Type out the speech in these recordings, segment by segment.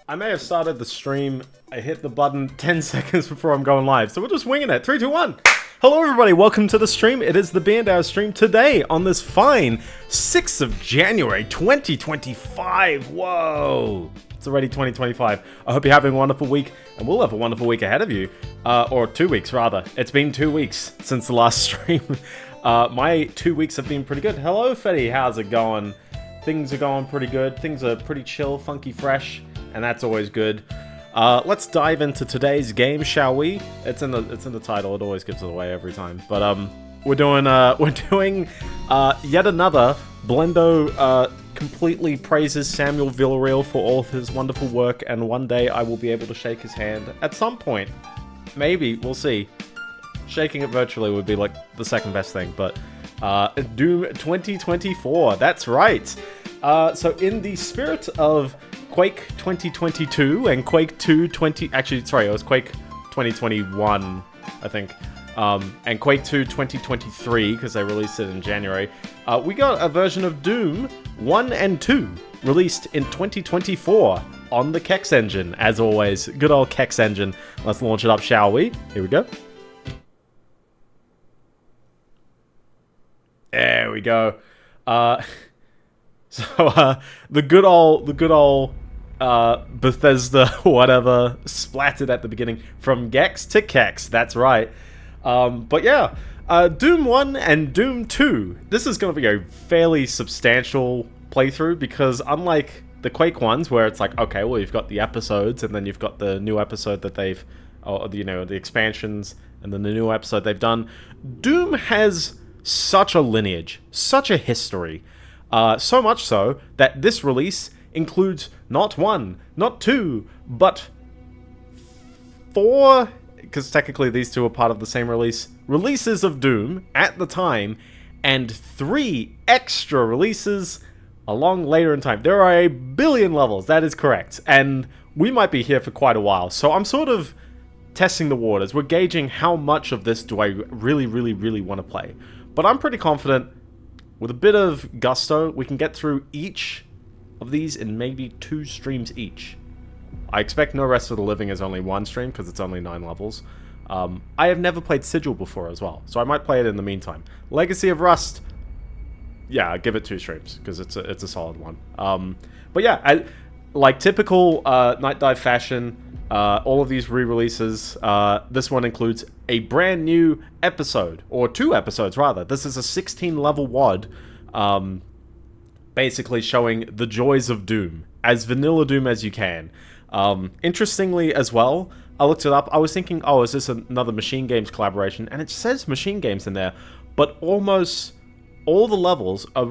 I may have started the stream. I hit the button 10 seconds before I'm going live, so we're just winging it. 3, 2, 1. Hello everybody, welcome to the stream. It is the Biendeo stream today on this fine 6th of January 2025. Whoa! It's already 2025. I hope you're having a wonderful week, and we'll have a wonderful week ahead of you. Or 2 weeks, rather. It's been 2 weeks since the last stream. My 2 weeks have been pretty good. Hello, Fetty. How's it going? Things are going pretty good. Things are pretty chill, funky, fresh, and that's always good. Let's dive into today's game, shall we? It's in the title. It always gives it away every time. But we're doing yet another. Biendeo completely praises Samuel Villarreal for all of his wonderful work, and one day I will be able to shake his hand at some point. Maybe, we'll see. Shaking it virtually would be like the second best thing, but Doom 2024, that's right. So in the spirit of Quake 2022 and Quake 2 actually, sorry, it was Quake 2021, I think, and Quake 2 2023, because they released it in January, we got a version of Doom 1 and 2 released in 2024 on the Kex engine, as always. Good old Kex engine. Let's launch it up, shall we? Here we go. There we go. The good old Bethesda whatever splattered at the beginning from Gex to Kex. That's right. But yeah, Doom 1 and Doom 2. This is going to be a fairly substantial playthrough because unlike the Quake ones where it's like, okay, well, you've got the episodes and then you've got the new episode that they've, or, you know, the expansions and then the new episode they've done, Doom has such a lineage, such a history, so much so that this release includes not 1, not 2, but 4, because technically these two are part of the same releases of Doom at the time, and 3 extra releases along later in time. There are 1 billion levels, that is correct, and we might be here for quite a while, so I'm sort of testing the waters. We're gauging how much of this do I really want to play. But I'm pretty confident, with a bit of gusto, we can get through each of these in maybe 2 streams each. I expect No Rest for the Living is only 1 stream, because it's only 9 levels. I have never played Sigil before as well, so I might play it in the meantime. Legacy of Rust, yeah, I'd give it 2 streams, because it's a solid one. But yeah, like typical Night Dive fashion, all of these re-releases, this one includes a brand new episode, or 2 episodes rather. This is a 16 level WOD, basically showing the joys of Doom, as vanilla Doom as you can. Interestingly as well, I looked it up, I was thinking, oh, is this another Machine Games collaboration? And it says Machine Games in there, but almost all the levels are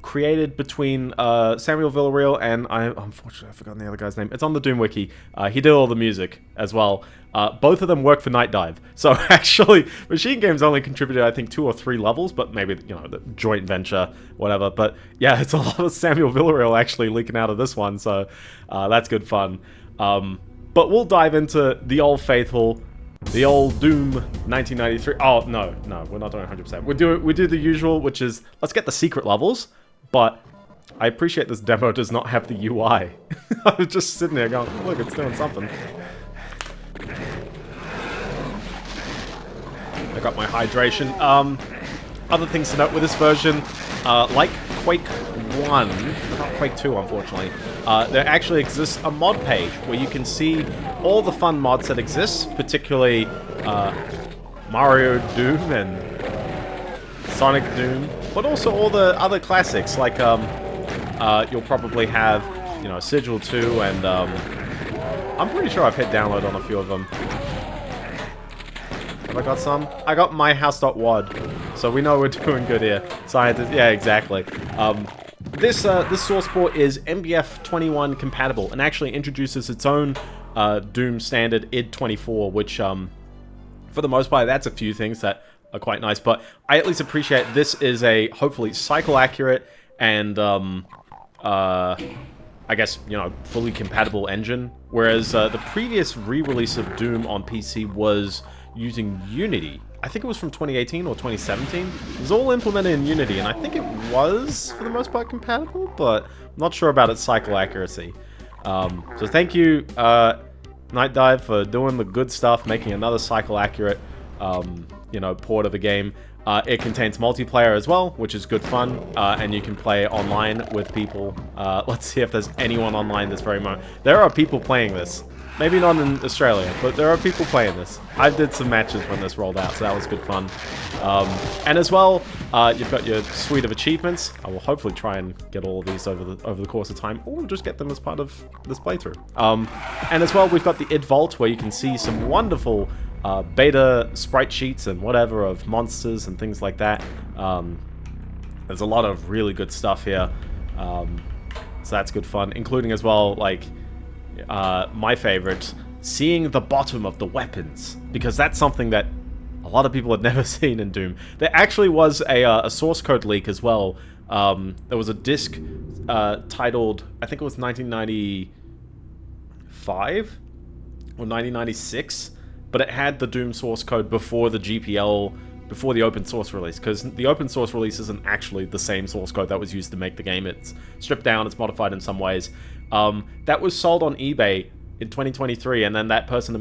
created between Samuel Villarreal and, unfortunately I've forgotten the other guy's name. It's on the Doom wiki. He did all the music as well. Both of them work for Night Dive. So actually, Machine Games only contributed, I think, 2 or 3 levels, but maybe, you know, the joint venture, whatever. But yeah, it's a lot of Samuel Villarreal actually leaking out of this one, so that's good fun. But we'll dive into the old faithful, the old Doom 1993. Oh, no, we're not doing 100%. We do the usual, which is, let's get the secret levels. But I appreciate this demo does not have the UI. I was just sitting there going, look, it's doing something. I got my hydration. Other things to note with this version, like Quake 1, not Quake 2 unfortunately, there actually exists a mod page where you can see all the fun mods that exist, particularly Mario Doom and Sonic Doom, but also all the other classics, like you'll probably have, you know, Sigil 2, and I'm pretty sure I've hit download on a few of them. Have I got some? I got myhouse.wad, so we know we're doing good here. Scientists, yeah, exactly. This source port is MBF 21 compatible, and actually introduces its own Doom standard id24, which for the most part, that's a few things that are quite nice, but I at least appreciate this is a hopefully cycle accurate and I guess, you know, fully compatible engine, whereas the previous re-release of Doom on PC was using Unity. I think it was from 2018 or 2017. It was all implemented in Unity, and I think it was for the most part compatible, but I'm not sure about its cycle accuracy. So thank you, Night Dive, for doing the good stuff, making another cycle accurate, you know, port of a game. It contains multiplayer as well, which is good fun, and you can play online with people. Let's see if there's anyone online this very moment. There are people playing this. Maybe not in Australia, but there are people playing this. I did some matches when this rolled out, so that was good fun. And as well, you've got your suite of achievements. I will hopefully try and get all of these over the course of time, or just get them as part of this playthrough. And as well, we've got the id Vault, where you can see some wonderful beta sprite sheets and whatever of monsters and things like that. There's a lot of really good stuff here, so that's good fun, including as well, like, my favorite, seeing the bottom of the weapons, because that's something that a lot of people had never seen in Doom. There actually was a source code leak as well. There was a disc titled, I think it was 1995 or 1996, but it had the Doom source code before the GPL, before the open source release, because the open source release isn't actually the same source code that was used to make the game. It's stripped down, it's modified in some ways. That was sold on eBay in 2023, and then that person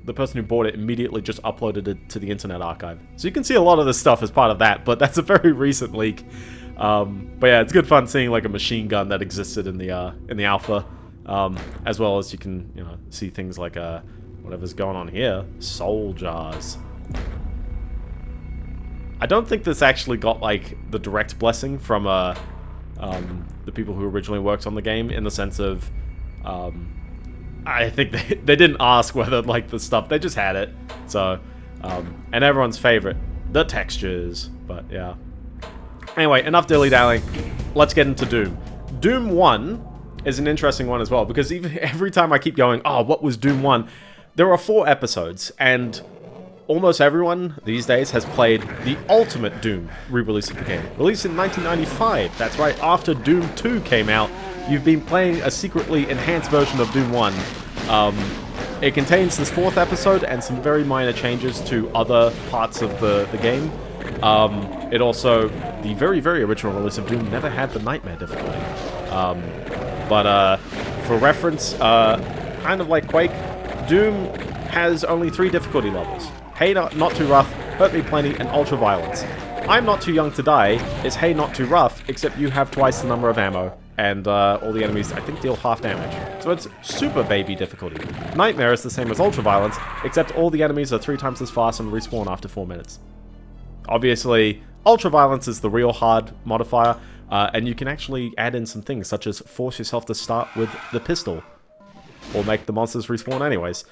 the person who bought it immediately just uploaded it to the Internet Archive. So you can see a lot of this stuff as part of that, but that's a very recent leak. But yeah, it's good fun seeing like a machine gun that existed in the alpha, as well as you can, you know, see things like whatever's going on here, soul jars. I don't think this actually got like the direct blessing from the people who originally worked on the game, in the sense of I think they didn't ask whether like the stuff, they just had it. So and everyone's favorite, the textures. But yeah, anyway, enough dilly-dallying, let's get into Doom. Doom 1 is an interesting one as well, because every time I keep going, oh, what was Doom 1? There are 4 episodes, and almost everyone these days has played the ultimate Doom re-release of the game. Released in 1995, that's right, after Doom 2 came out, you've been playing a secretly enhanced version of Doom 1. It contains this 4th episode and some very minor changes to other parts of the game. It also, the very, very original release of Doom never had the Nightmare difficulty. But for reference, kind of like Quake, Doom has only 3 difficulty levels. Hey, not too rough, hurt me plenty, and ultra violence. I'm not too young to die is hey, not too rough, except you have twice the number of ammo, and all the enemies, I think, deal half damage. So it's super baby difficulty. Nightmare is the same as ultra violence, except all the enemies are 3 times as fast and respawn after 4 minutes. Obviously, ultra violence is the real hard modifier, and you can actually add in some things, such as force yourself to start with the pistol, or make the monsters respawn anyways.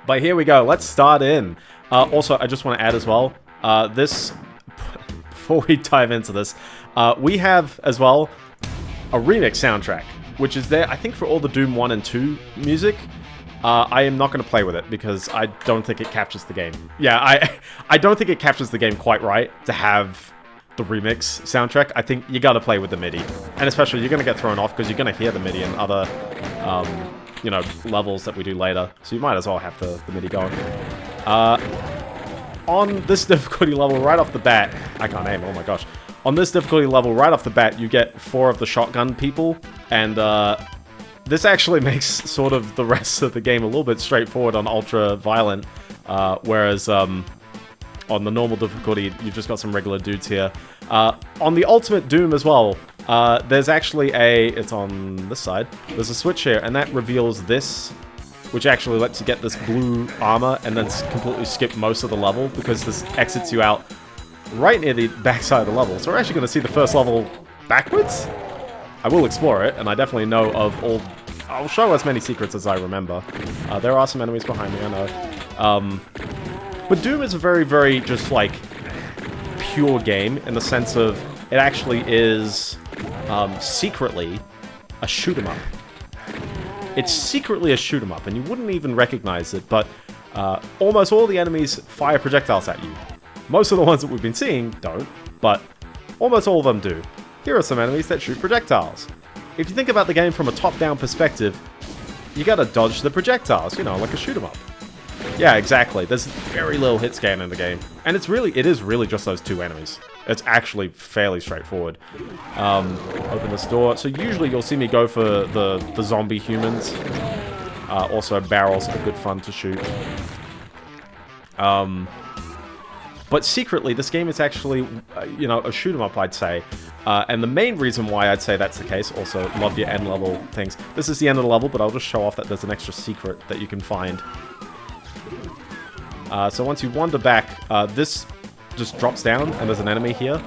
But here we go, let's start in. Also, I just want to add as well, before we dive into this, we have as well a remix soundtrack, which is there, I think, for all the Doom 1 and 2 music. I am not going to play with it because I don't think it captures the game. Yeah, I don't think it captures the game quite right to have the remix soundtrack. I think you got to play with the MIDI, and especially you're going to get thrown off because you're going to hear the MIDI in other, you know, levels that we do later. So you might as well have the MIDI going. On this difficulty level right off the bat, I can't aim, oh my gosh. On this difficulty level right off the bat, you get 4 of the shotgun people, and this actually makes sort of the rest of the game a little bit straightforward on ultra violent, whereas on the normal difficulty, you've just got some regular dudes here. On the ultimate Doom as well, there's actually it's on this side, there's a switch here, and that reveals this, which actually lets you get this blue armor and then completely skip most of the level, because this exits you out right near the backside of the level. So we're actually going to see the first level backwards. I will explore it, and I definitely know of all... I'll show as many secrets as I remember. There are some enemies behind me, I know. But Doom is a very, very just, like, pure game, in the sense of it actually is secretly a shoot-'em-up. It's secretly a shoot-'em-up, and you wouldn't even recognize it, but almost all the enemies fire projectiles at you. Most of the ones that we've been seeing don't, but almost all of them do. Here are some enemies that shoot projectiles. If you think about the game from a top-down perspective, you gotta dodge the projectiles, you know, like a shoot-'em-up. Yeah, exactly. There's very little hit scan in the game, and it is really just those 2 enemies. It's actually fairly straightforward. Open this door. So usually you'll see me go for the zombie humans. Also, barrels are good fun to shoot. But secretly, this game is actually, you know, a shoot 'em up, I'd say. And the main reason why I'd say that's the case, also love your end level things. This is the end of the level, but I'll just show off that there's an extra secret that you can find. So once you wander back, this just drops down, and there's an enemy here.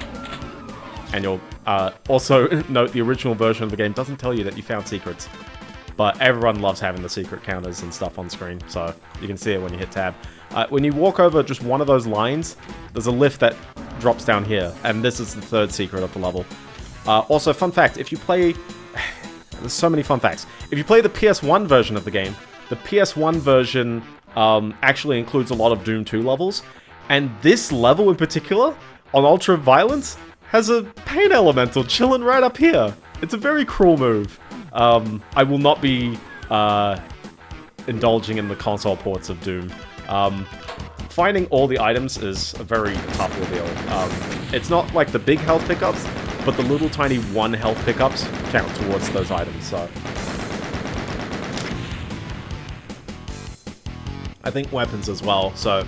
And you'll also note the original version of the game doesn't tell you that you found secrets. But everyone loves having the secret counters and stuff on screen, so you can see it when you hit tab. When you walk over just one of those lines, there's a lift that drops down here, and this is the third secret of the level. Also, fun fact, if you play... There's so many fun facts. If you play the PS1 version of the game, the PS1 version actually includes a lot of Doom 2 levels, and this level in particular, on Ultra Violence, has a pain elemental chilling right up here. It's a very cruel move. I will not be indulging in the console ports of Doom. Finding all the items is a very tough ordeal. It's not like the big health pickups, but the little tiny 1 health pickups count towards those items, so... I think weapons as well, so...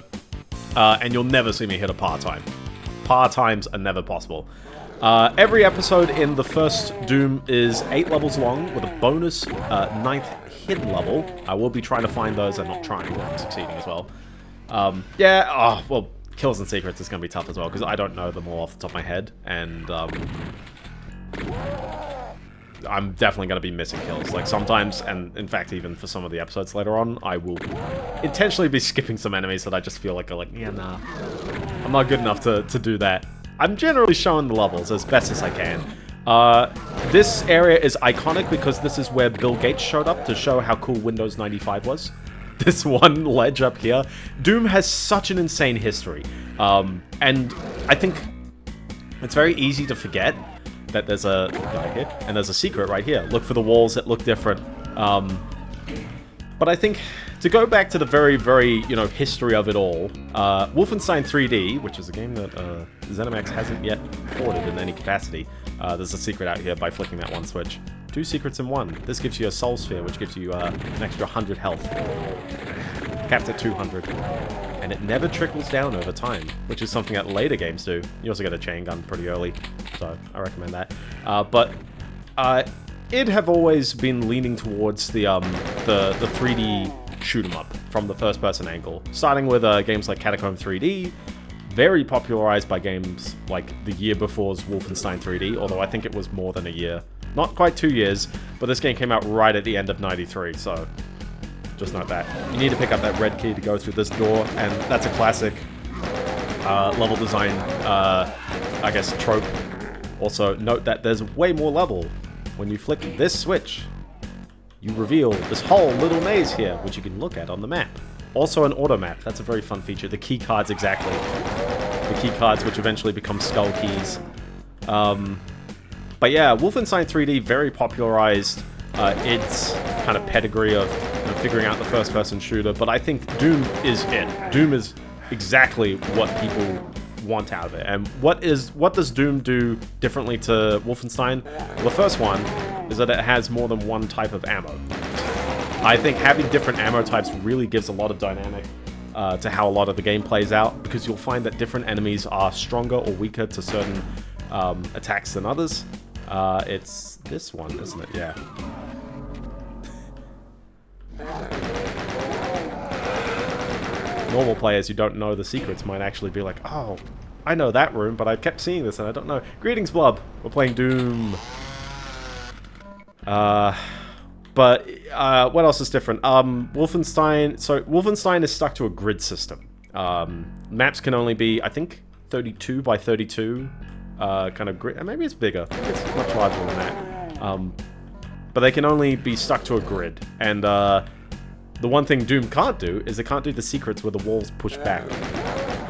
and you'll never see me hit a part-time. Part-times are never possible. Every episode in the first Doom is 8 levels long, with a bonus 9th hidden level. I will be trying to find those, and not trying, I'm succeeding as well. Well, kills and secrets is going to be tough as well, because I don't know them all off the top of my head, and I'm definitely going to be missing kills. Like, sometimes, and in fact, even for some of the episodes later on, I will intentionally be skipping some enemies that I just feel like are like, yeah, nah, I'm not good enough to do that. I'm generally showing the levels as best as I can. This area is iconic because this is where Bill Gates showed up to show how cool Windows 95 was. This one ledge up here. Doom has such an insane history. And I think it's very easy to forget that there's a guy here, and there's a secret right here. Look for the walls that look different. But I think, to go back to the very, very, you know, history of it all, Wolfenstein 3D, which is a game that ZeniMax hasn't yet ported in any capacity, there's a secret out here by flicking that one switch. 2 secrets in 1. This gives you a soul sphere, which gives you an extra 100 health. Capped at 200. And it never trickles down over time, which is something that later games do. You also get a chain gun pretty early, so I recommend that. But id have always been leaning towards the 3D shoot 'em up from the first-person angle, starting with games like Catacomb 3D, very popularized by games like the year before's Wolfenstein 3D, although I think it was more than a year. Not quite 2 years, but this game came out right at the end of '93, so just note that. You need to pick up that red key to go through this door, and that's a classic level design, I guess, trope. Also, note that there's way more level. When you flick this switch, you reveal this whole little maze here, which you can look at on the map. Also an auto map, that's a very fun feature. The key cards, exactly. The key cards, which eventually become skull keys. But yeah, Wolfenstein 3D very popularized its kind of pedigree of figuring out the first-person shooter, but I think Doom is it. Doom is exactly what people want out of it. And what does Doom do differently to Wolfenstein? Well, the first one is that it has more than one type of ammo. I think having different ammo types really gives a lot of dynamic to how a lot of the game plays out, because you'll find that different enemies are stronger or weaker to certain attacks than others. It's this one, isn't it? Yeah. Normal players who don't know the secrets might actually be like, oh, I know that room, but I kept seeing this and I don't know. Greetings, Blub. We're playing Doom. But what else is different? Wolfenstein. So Wolfenstein is stuck to a grid system. Maps can only be, I think, 32 by 32 kind of grid. And maybe it's bigger. It's much larger than that. But they can only be stuck to a grid. And the one thing Doom can't do is it can't do the secrets where the walls push back.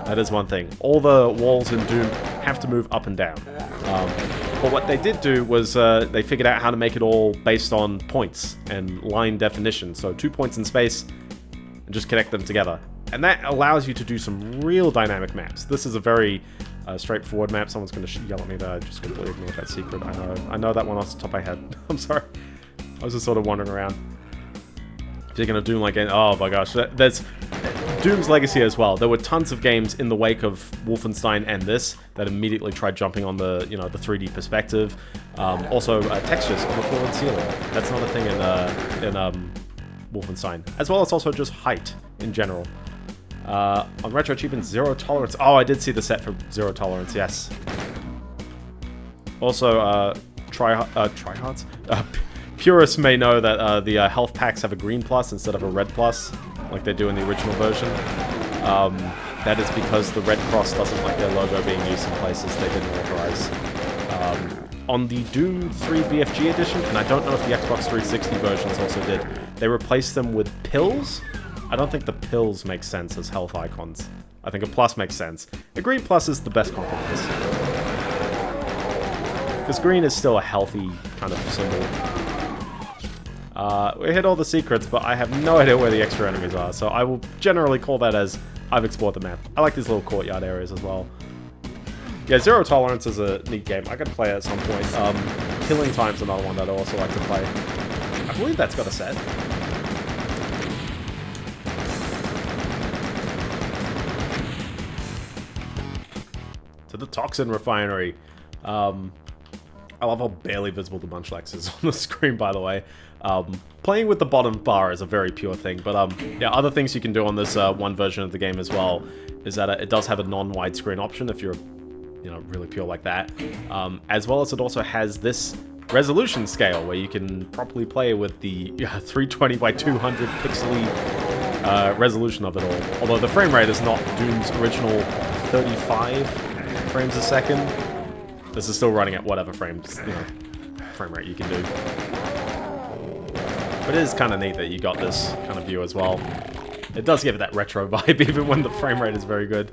That is one thing. All the walls in Doom have to move up and down. But what they did do was they figured out how to make it all based on points and line definition. So 2 points in space and just connect them together. And that allows you to do some real dynamic maps. This is a very straightforward map. Someone's going to yell at me that I just completely ignored that secret. I know that one off the top of my head. I'm sorry. I was just sort of wandering around. Speaking of Doom, like, oh my gosh, there's Doom's legacy as well. There were tons of games in the wake of Wolfenstein and this that immediately tried jumping on the, you know, the 3D perspective. Also, textures on the floor and ceiling. That's not a thing in Wolfenstein. As well as also just height in general. On Retro Achievement, Zero Tolerance. Oh, I did see the set for Zero Tolerance, yes. Also, tryhards? Purists may know that the health packs have a green plus instead of a red plus, like they do in the original version. That is because the Red Cross doesn't like their logo being used in places they didn't authorize. On the Doom 3 BFG edition, and I don't know if the Xbox 360 versions also did, they replaced them with pills. I don't think the pills make sense as health icons. I think a plus makes sense. A green plus is the best compromise. Because green is still a healthy kind of symbol. We hit all the secrets, but I have no idea where the extra enemies are, so I will generally call that as I've explored the map. I like these little courtyard areas as well. Yeah, Zero Tolerance is a neat game. I could play it at some point. Killing Time's another one that I also like to play. I believe that's got a set. To the Toxin Refinery. I love how barely visible the Munchlax is on the screen, by the way. Playing with the bottom bar is a very pure thing, but yeah, other things you can do on this one version of the game as well is that it does have a non-widescreen option if you're, you know, really pure like that. As well as it also has this resolution scale where you can properly play with the 320 by 200 pixely resolution of it all. Although the frame rate is not Doom's original 35 frames a second. This is still running at whatever frame rate you can do. But it is kind of neat that you got this kind of view as well. It does give it that retro vibe even when the frame rate is very good.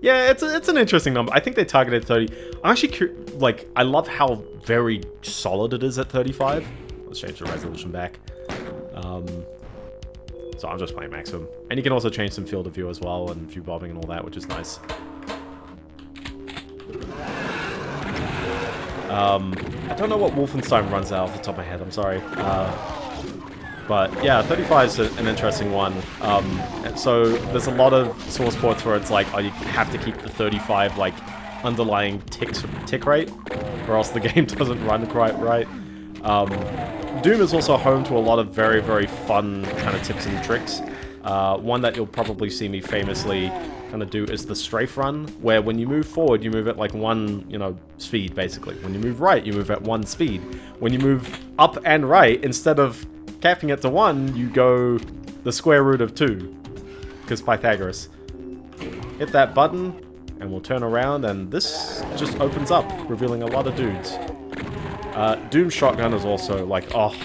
Yeah, it's an interesting number. I think they targeted 30. I'm actually like, I love how very solid it is at 35. Let's change the resolution back. So I'm just playing maximum. And you can also change some field of view as well and view bobbing and all that, which is nice. I don't know what Wolfenstein runs out off the top of my head, I'm sorry. But yeah, 35 is an interesting one. So there's a lot of source ports where it's like, oh, you have to keep the 35 like underlying tick rate, or else the game doesn't run quite right. Doom is also home to a lot of very, very fun kind of tips and tricks. One that you'll probably see me famously kind of do is the strafe run, where when you move forward, you move at like one, you know, speed, basically. When you move right, you move at one speed. When you move up and right, instead of capping it to 1, you go the square root of 2, because Pythagoras. Hit that button, and we'll turn around, and this just opens up, revealing a lot of dudes. Doom shotgun is also like, oh,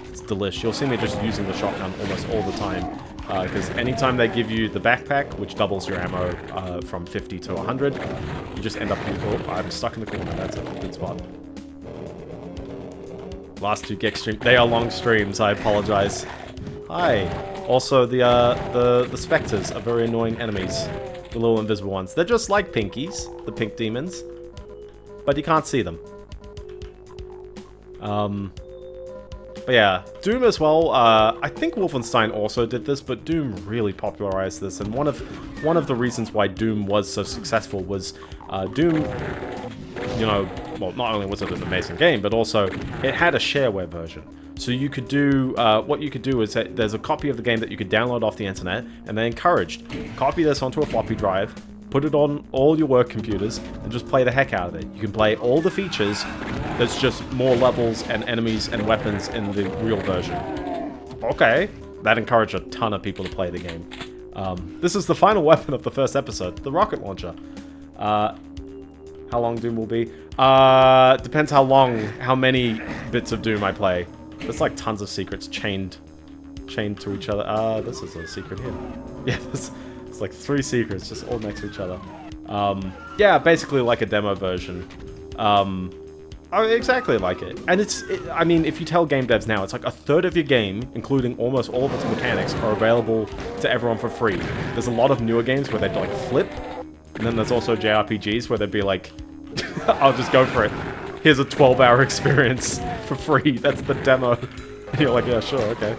it's delish. You'll see me just using the shotgun almost all the time. Because anytime they give you the backpack, which doubles your ammo from 50 to 100, you just end up in the I'm stuck in the corner, that's a good spot. Last 2 Gex streams, they are long streams, I apologize. Hi. Also, the Spectres are very annoying enemies. The little invisible ones. They're just like Pinkies, the pink demons. But you can't see them. But yeah, Doom as well. I think Wolfenstein also did this, but Doom really popularized this. And one of the reasons why Doom was so successful was Doom, you know, well, not only was it an amazing game, but also it had a shareware version. So you could do, what you could do is that there's a copy of the game that you could download off the internet, and they encouraged, copy this onto a floppy drive, put it on all your work computers, and just play the heck out of it. You can play all the features. There's just more levels and enemies and weapons in the real version. Okay. That encouraged a ton of people to play the game. This is the final weapon of the first episode, the rocket launcher. How long Doom will be? Depends how many bits of Doom I play. There's like tons of secrets chained to each other. This is a secret here. Yeah, it's like 3 secrets just all next to each other. Yeah, basically like a demo version. Exactly like it. And I mean, if you tell game devs now, it's like a third of your game, including almost all of its mechanics, are available to everyone for free. There's a lot of newer games where they like flip And then there's also JRPGs where they'd be like, I'll just go for it. Here's a 12-hour experience for free. That's the demo. And you're like, yeah, sure, okay.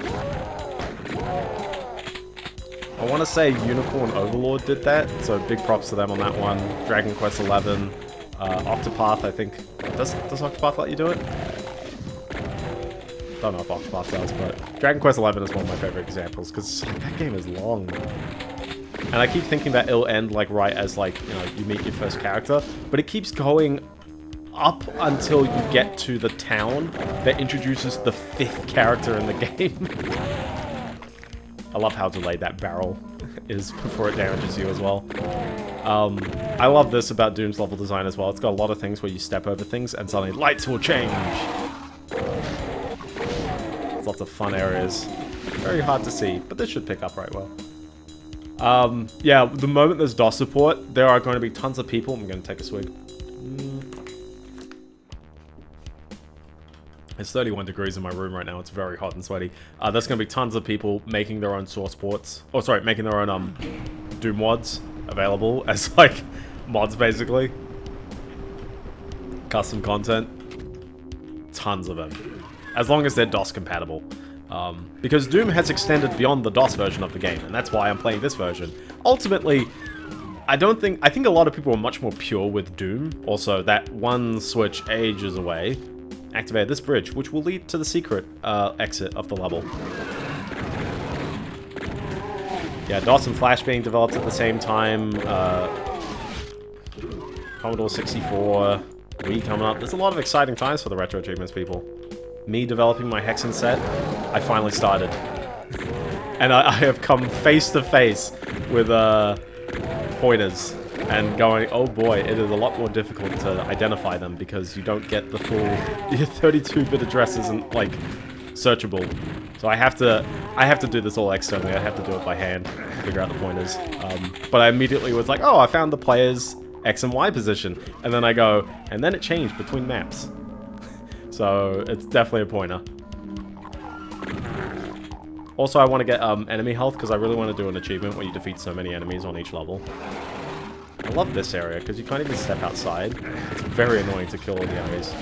I want to say Unicorn Overlord did that, so big props to them on that one. Dragon Quest XI, Octopath, I think. Does Octopath let you do it? Don't know if Octopath does, but Dragon Quest XI is one of my favorite examples, because that game is long. And I keep thinking that it'll end, like, right as, like, you know, you meet your first character, but it keeps going up until you get to the town that introduces the 5th character in the game. I love how delayed that barrel is before it damages you as well. I love this about Doom's level design as well. It's got a lot of things where you step over things and suddenly lights will change. There's lots of fun areas. Very hard to see, but this should pick up right well. Yeah, the moment there's DOS support, there are going to be tons of people. I'm going to take a swig. It's 31 degrees in my room right now. It's very hot and sweaty. There's going to be tons of people making their own source ports. Oh, sorry, making their own Doom mods available as, like, mods, basically. Custom content. Tons of them. As long as they're DOS compatible. Because Doom has extended beyond the DOS version of the game, and that's why I'm playing this version. Ultimately, I think a lot of people are much more pure with Doom. Also, that one switch ages away. Activate this bridge, which will lead to the secret exit of the level. Yeah, DOS and Flash being developed at the same time. Commodore 64, Wii coming up. There's a lot of exciting times for the Retro Achievements people. Me developing my Hexen set, I finally started. And I have come face to face with pointers. And going, oh boy, it is a lot more difficult to identify them because you don't get the full 32-bit address isn't, like, searchable. So I have to do this all externally. I have to do it by hand, figure out the pointers. But I immediately was like, oh, I found the player's X and Y position. And then I go, and then it changed between maps. So it's definitely a pointer. Also, I want to get enemy health because I really want to do an achievement where you defeat so many enemies on each level. I love this area, because you can't even step outside. It's very annoying to kill all the enemies.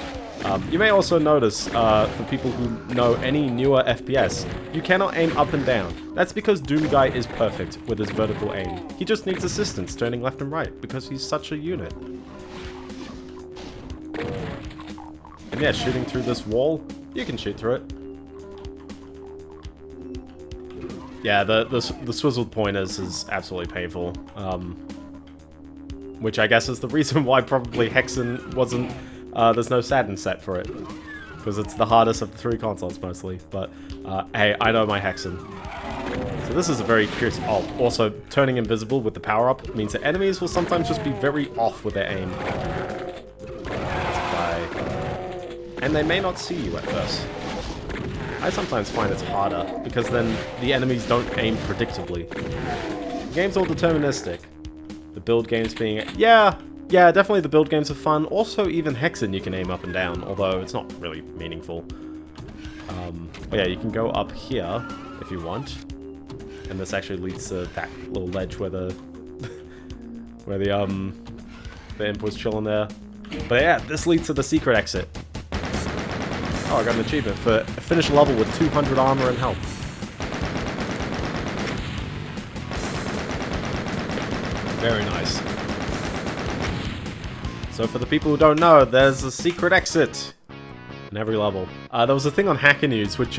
You may also notice, for people who know any newer FPS, you cannot aim up and down. That's because Doom Guy is perfect with his vertical aim. He just needs assistance turning left and right, because he's such a unit. And yeah, shooting through this wall, you can shoot through it. Yeah, the swizzled pointers is absolutely painful. Which I guess is the reason why probably Hexen wasn't... there's no Saturn set for it. Because it's the hardest of the 3 consoles, mostly. But, hey, I know my Hexen. So this is a very curious... Oh, also, turning invisible with the power-up means that enemies will sometimes just be very off with their aim. And they may not see you at first. I sometimes find it's harder, because then the enemies don't aim predictably. The game's all deterministic. The build games being... Yeah, definitely the build games are fun. Also, even Hexen you can aim up and down, although it's not really meaningful. But yeah, you can go up here if you want. And this actually leads to that little ledge where the... where the imp was chilling there. But yeah, this leads to the secret exit. Oh, I got an achievement for finish a level with 200 armor and health. Very nice. So for the people who don't know, there's a secret exit in every level. There was a thing on Hacker News which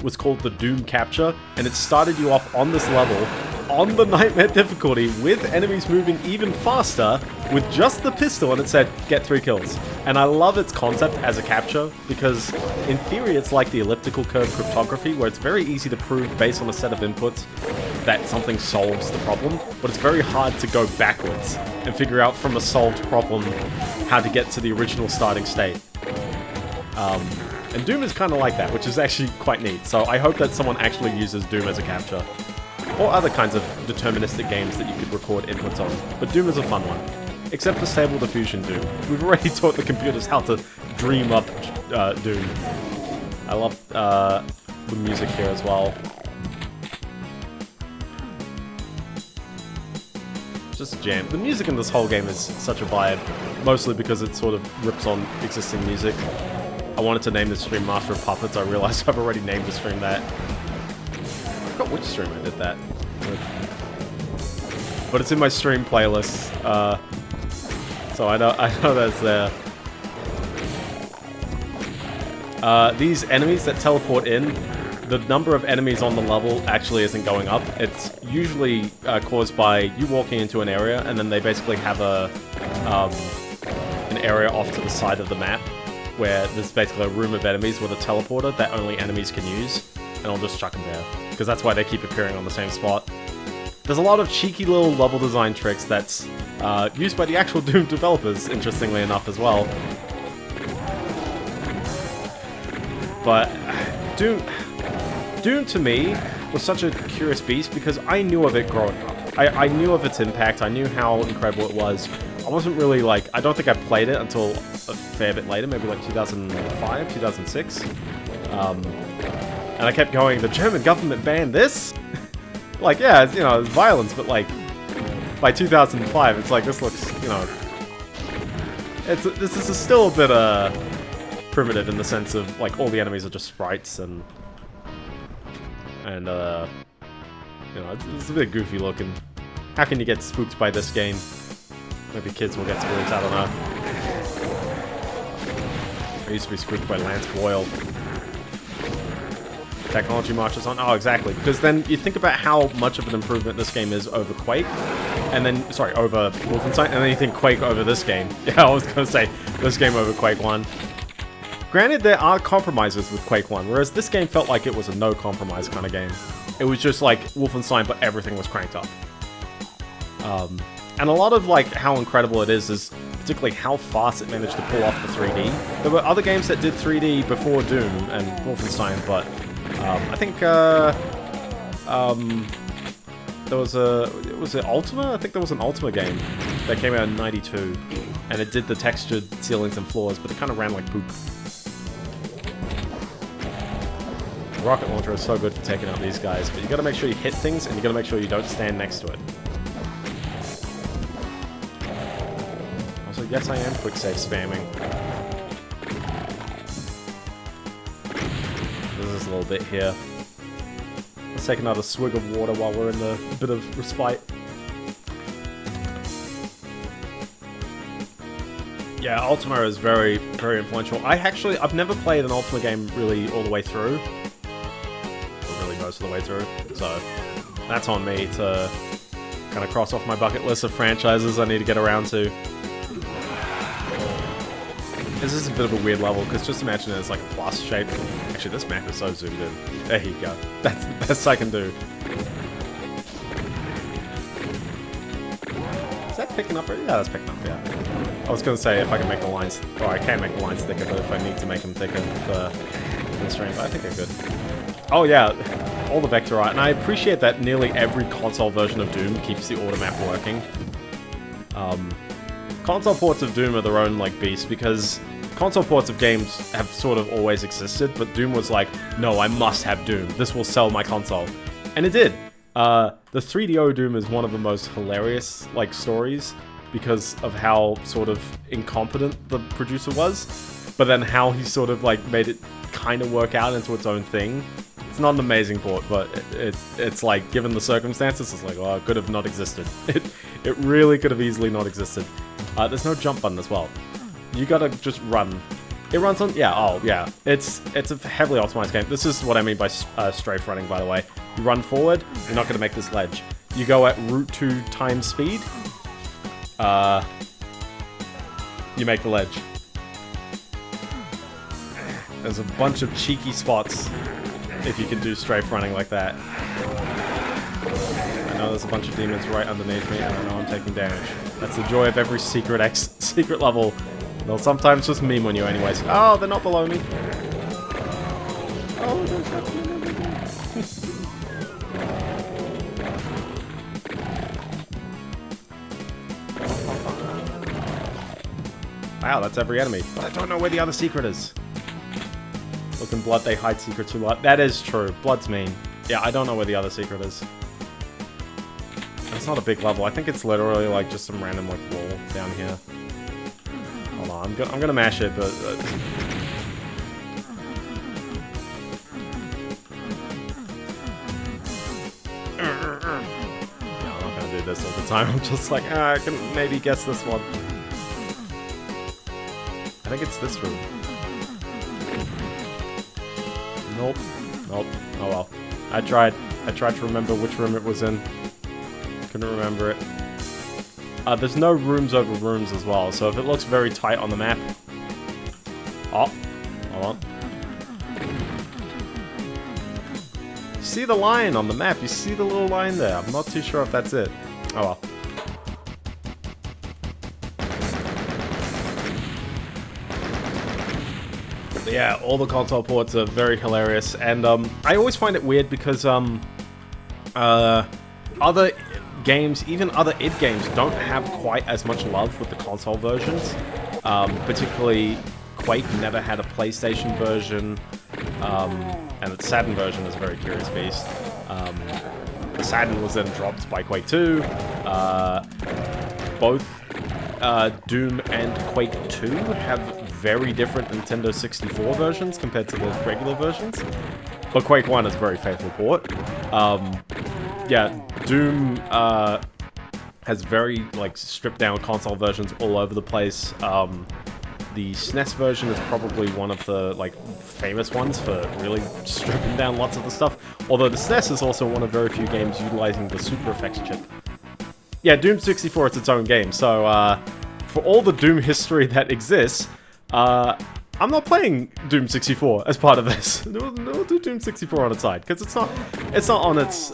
was called the Doom Capture, and it started you off on this level on the Nightmare difficulty with enemies moving even faster with just the pistol, and it said, get 3 kills. And I love its concept as a capture, because in theory it's like the elliptical curve cryptography, where it's very easy to prove based on a set of inputs that something solves the problem, but it's very hard to go backwards and figure out from a solved problem how to get to the original starting state. And Doom is kind of like that, which is actually quite neat. So I hope that someone actually uses Doom as a capture. Or other kinds of deterministic games that you could record inputs on. But Doom is a fun one. Except for Stable Diffusion Doom. We've already taught the computers how to dream up Doom. I love the music here as well. just a jam. The music in this whole game is such a vibe, mostly because it sort of rips on existing music. I wanted to name this stream Master of Puppets. I realized I've already named the stream that. I forgot which stream I did that. But it's in my stream playlist, so I know that's there. These enemies that teleport in, the number of enemies on the level actually isn't going up. It's usually caused by you walking into an area, and then they basically have an area off to the side of the map where there's basically a room of enemies with a teleporter that only enemies can use, and I'll just chuck them there, because that's why they keep appearing on the same spot. There's a lot of cheeky little level design tricks that's used by the actual Doom developers, interestingly enough, as well. But Doom to me was such a curious beast because I knew of it growing up. I knew of its impact, I knew how incredible it was. I wasn't really like, I don't think I played it until a fair bit later, maybe like 2005, 2006. And I kept going, the German government banned this? Like, yeah, it's, you know, it's violence, but like, by 2005, it's like, this looks, you know, this is still a bit, primitive in the sense of, like, all the enemies are just sprites, and you know, it's a bit goofy looking. How can you get spooked by this game? Maybe kids will get spooked, I don't know. I used to be spooked by Lance Boyle. Technology marches on. Oh, exactly. Because then you think about how much of an improvement this game is over Quake, and then, sorry, over Wolfenstein, and then you think Quake over this game. Yeah, I was going to say, this game over Quake 1. Granted, there are compromises with Quake 1, whereas this game felt like it was a no-compromise kind of game. It was just like Wolfenstein, but everything was cranked up. And a lot of, like, how incredible it is particularly how fast it managed to pull off the 3D. There were other games that did 3D before Doom and Wolfenstein, but I think there was was it Ultima? I think there was an Ultima game that came out in '92, and it did the textured ceilings and floors, but it kind of ran like poop. The rocket launcher is so good for taking out these guys, but you gotta make sure you hit things, and you gotta make sure you don't stand next to it. Also, yes, I am quick save spamming. There's a little bit here. Let's take another swig of water while we're in the bit of respite. Yeah, Ultima is very, very influential. I've never played an Ultima game really all the way through. Or really most of the way through. So, that's on me to kind of cross off my bucket list of franchises I need to get around to. This is a bit of a weird level, because just imagine it's like a plus shape. Actually, this map is so zoomed in. There you go. That's the best I can do. Is that picking up? Yeah, that's picking up, yeah. I was going to say if I can make the lines... Or I can make the lines thicker, but if I need to make them thicker for the stream, but I think they're good. Oh yeah, all the vector art. And I appreciate that nearly every console version of Doom keeps the automap working. Console ports of Doom are their own, like, beast, because console ports of games have sort of always existed, but Doom was like, no, I must have Doom. This will sell my console. And it did. The 3DO Doom is one of the most hilarious, like, stories, because of how sort of incompetent the producer was, but then how he sort of, like, made it kind of work out into its own thing. It's not an amazing port, but it's like, given the circumstances, it's like, oh, it could have not existed. It really could have easily not existed. There's no jump button as well. You gotta just run. It runs on... Yeah, oh, yeah. It's a heavily optimized game. This is what I mean by strafe running, by the way. You run forward, you're not gonna make this ledge. You go at root 2 times speed. You make the ledge. There's a bunch of cheeky spots if you can do strafe running like that. I know there's a bunch of demons right underneath me, and I know I'm taking damage. That's the joy of every secret level. They'll sometimes just meme on you anyways. Oh, they're not below me. Oh, don't touch me. Wow, that's every enemy. But I don't know where the other secret is. Look, in Blood, they hide secrets a lot. That is true. Blood's mean. Yeah, I don't know where the other secret is. It's not a big level. I think it's literally like just some random like wall down here. Hold on, I'm gonna mash it, but I'm not gonna do this all the time. I'm just like, I can maybe guess this one. I think it's this room. Nope. Nope. Oh well. I tried to remember which room it was in. Couldn't remember it. There's no rooms over rooms as well, so if it looks very tight on the map... Oh, hold on. You see the line on the map, you see the little line there. I'm not too sure if that's it. Oh well. But yeah, all the console ports are very hilarious, and I always find it weird because other games, even other id games, don't have quite as much love with the console versions. Particularly, Quake never had a PlayStation version, and the Saturn version is a very curious beast. The Saturn was then dropped by Quake 2. Both Doom and Quake 2 have very different Nintendo 64 versions compared to the regular versions. But Quake 1 is a very faithful port. Yeah, Doom has very like stripped down console versions all over the place. The SNES version is probably one of the like famous ones for really stripping down lots of the stuff. Although the SNES is also one of very few games utilizing the Super Effects chip. Yeah, Doom 64 is its own game. So for all the Doom history that exists, I'm not playing Doom 64 as part of this. We'll do Doom 64 on its side, because it's not on its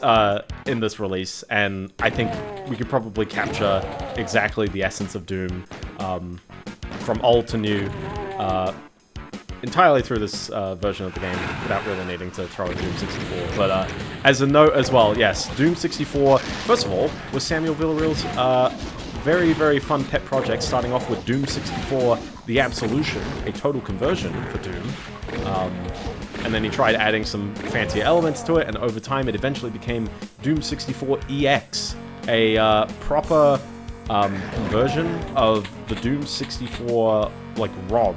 in this release, and I think we could probably capture exactly the essence of Doom from old to new entirely through this version of the game without really needing to throw in Doom 64. But as a note as well, yes, Doom 64, first of all, was Samuel Villarreal's very, very fun pet project, starting off with Doom 64 The Absolution, a total conversion for Doom. And then he tried adding some fancier elements to it, and over time it eventually became Doom 64 EX, a proper conversion of the Doom 64 like ROM,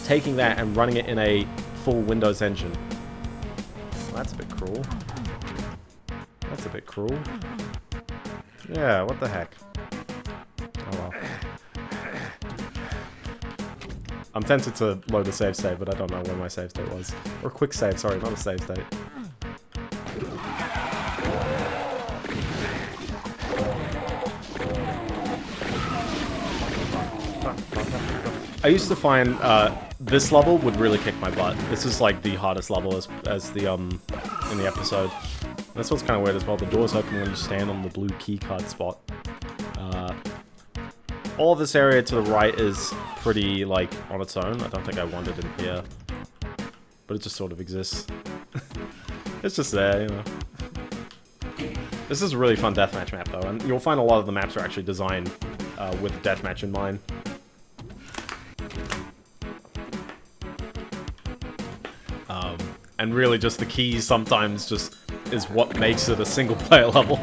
taking that and running it in a full Windows engine. Well, that's a bit cruel. That's a bit cruel. Yeah, what the heck. Oh well. I'm tempted to load a save state, but I don't know where my save state was. Or a quick save, sorry, not a save state. I used to find this level would really kick my butt. This is like the hardest level as the in the episode. This one's kind of weird as well. The doors open when you stand on the blue keycard spot. All of this area to the right is pretty, like, on its own. I don't think I wanted it in here. But it just sort of exists. It's just there, you know. This is a really fun deathmatch map, though, and you'll find a lot of the maps are actually designed with deathmatch in mind. And really just the keys sometimes just is what makes it a single-player level.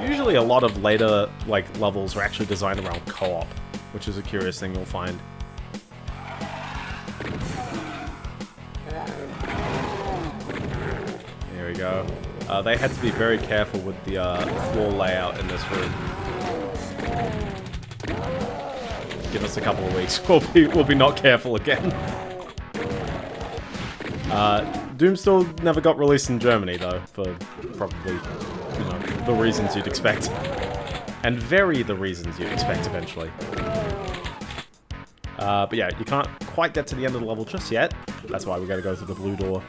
Usually a lot of later like levels are actually designed around co-op, which is a curious thing you'll find. Here we go. They had to be very careful with the floor layout in this room. Give us a couple of weeks, we'll be not careful again. Doom still never got released in Germany though, for probably, you know, the reasons you'd expect. And the reasons you'd expect eventually. But yeah, you can't quite get to the end of the level just yet. That's why we gotta go through the blue door.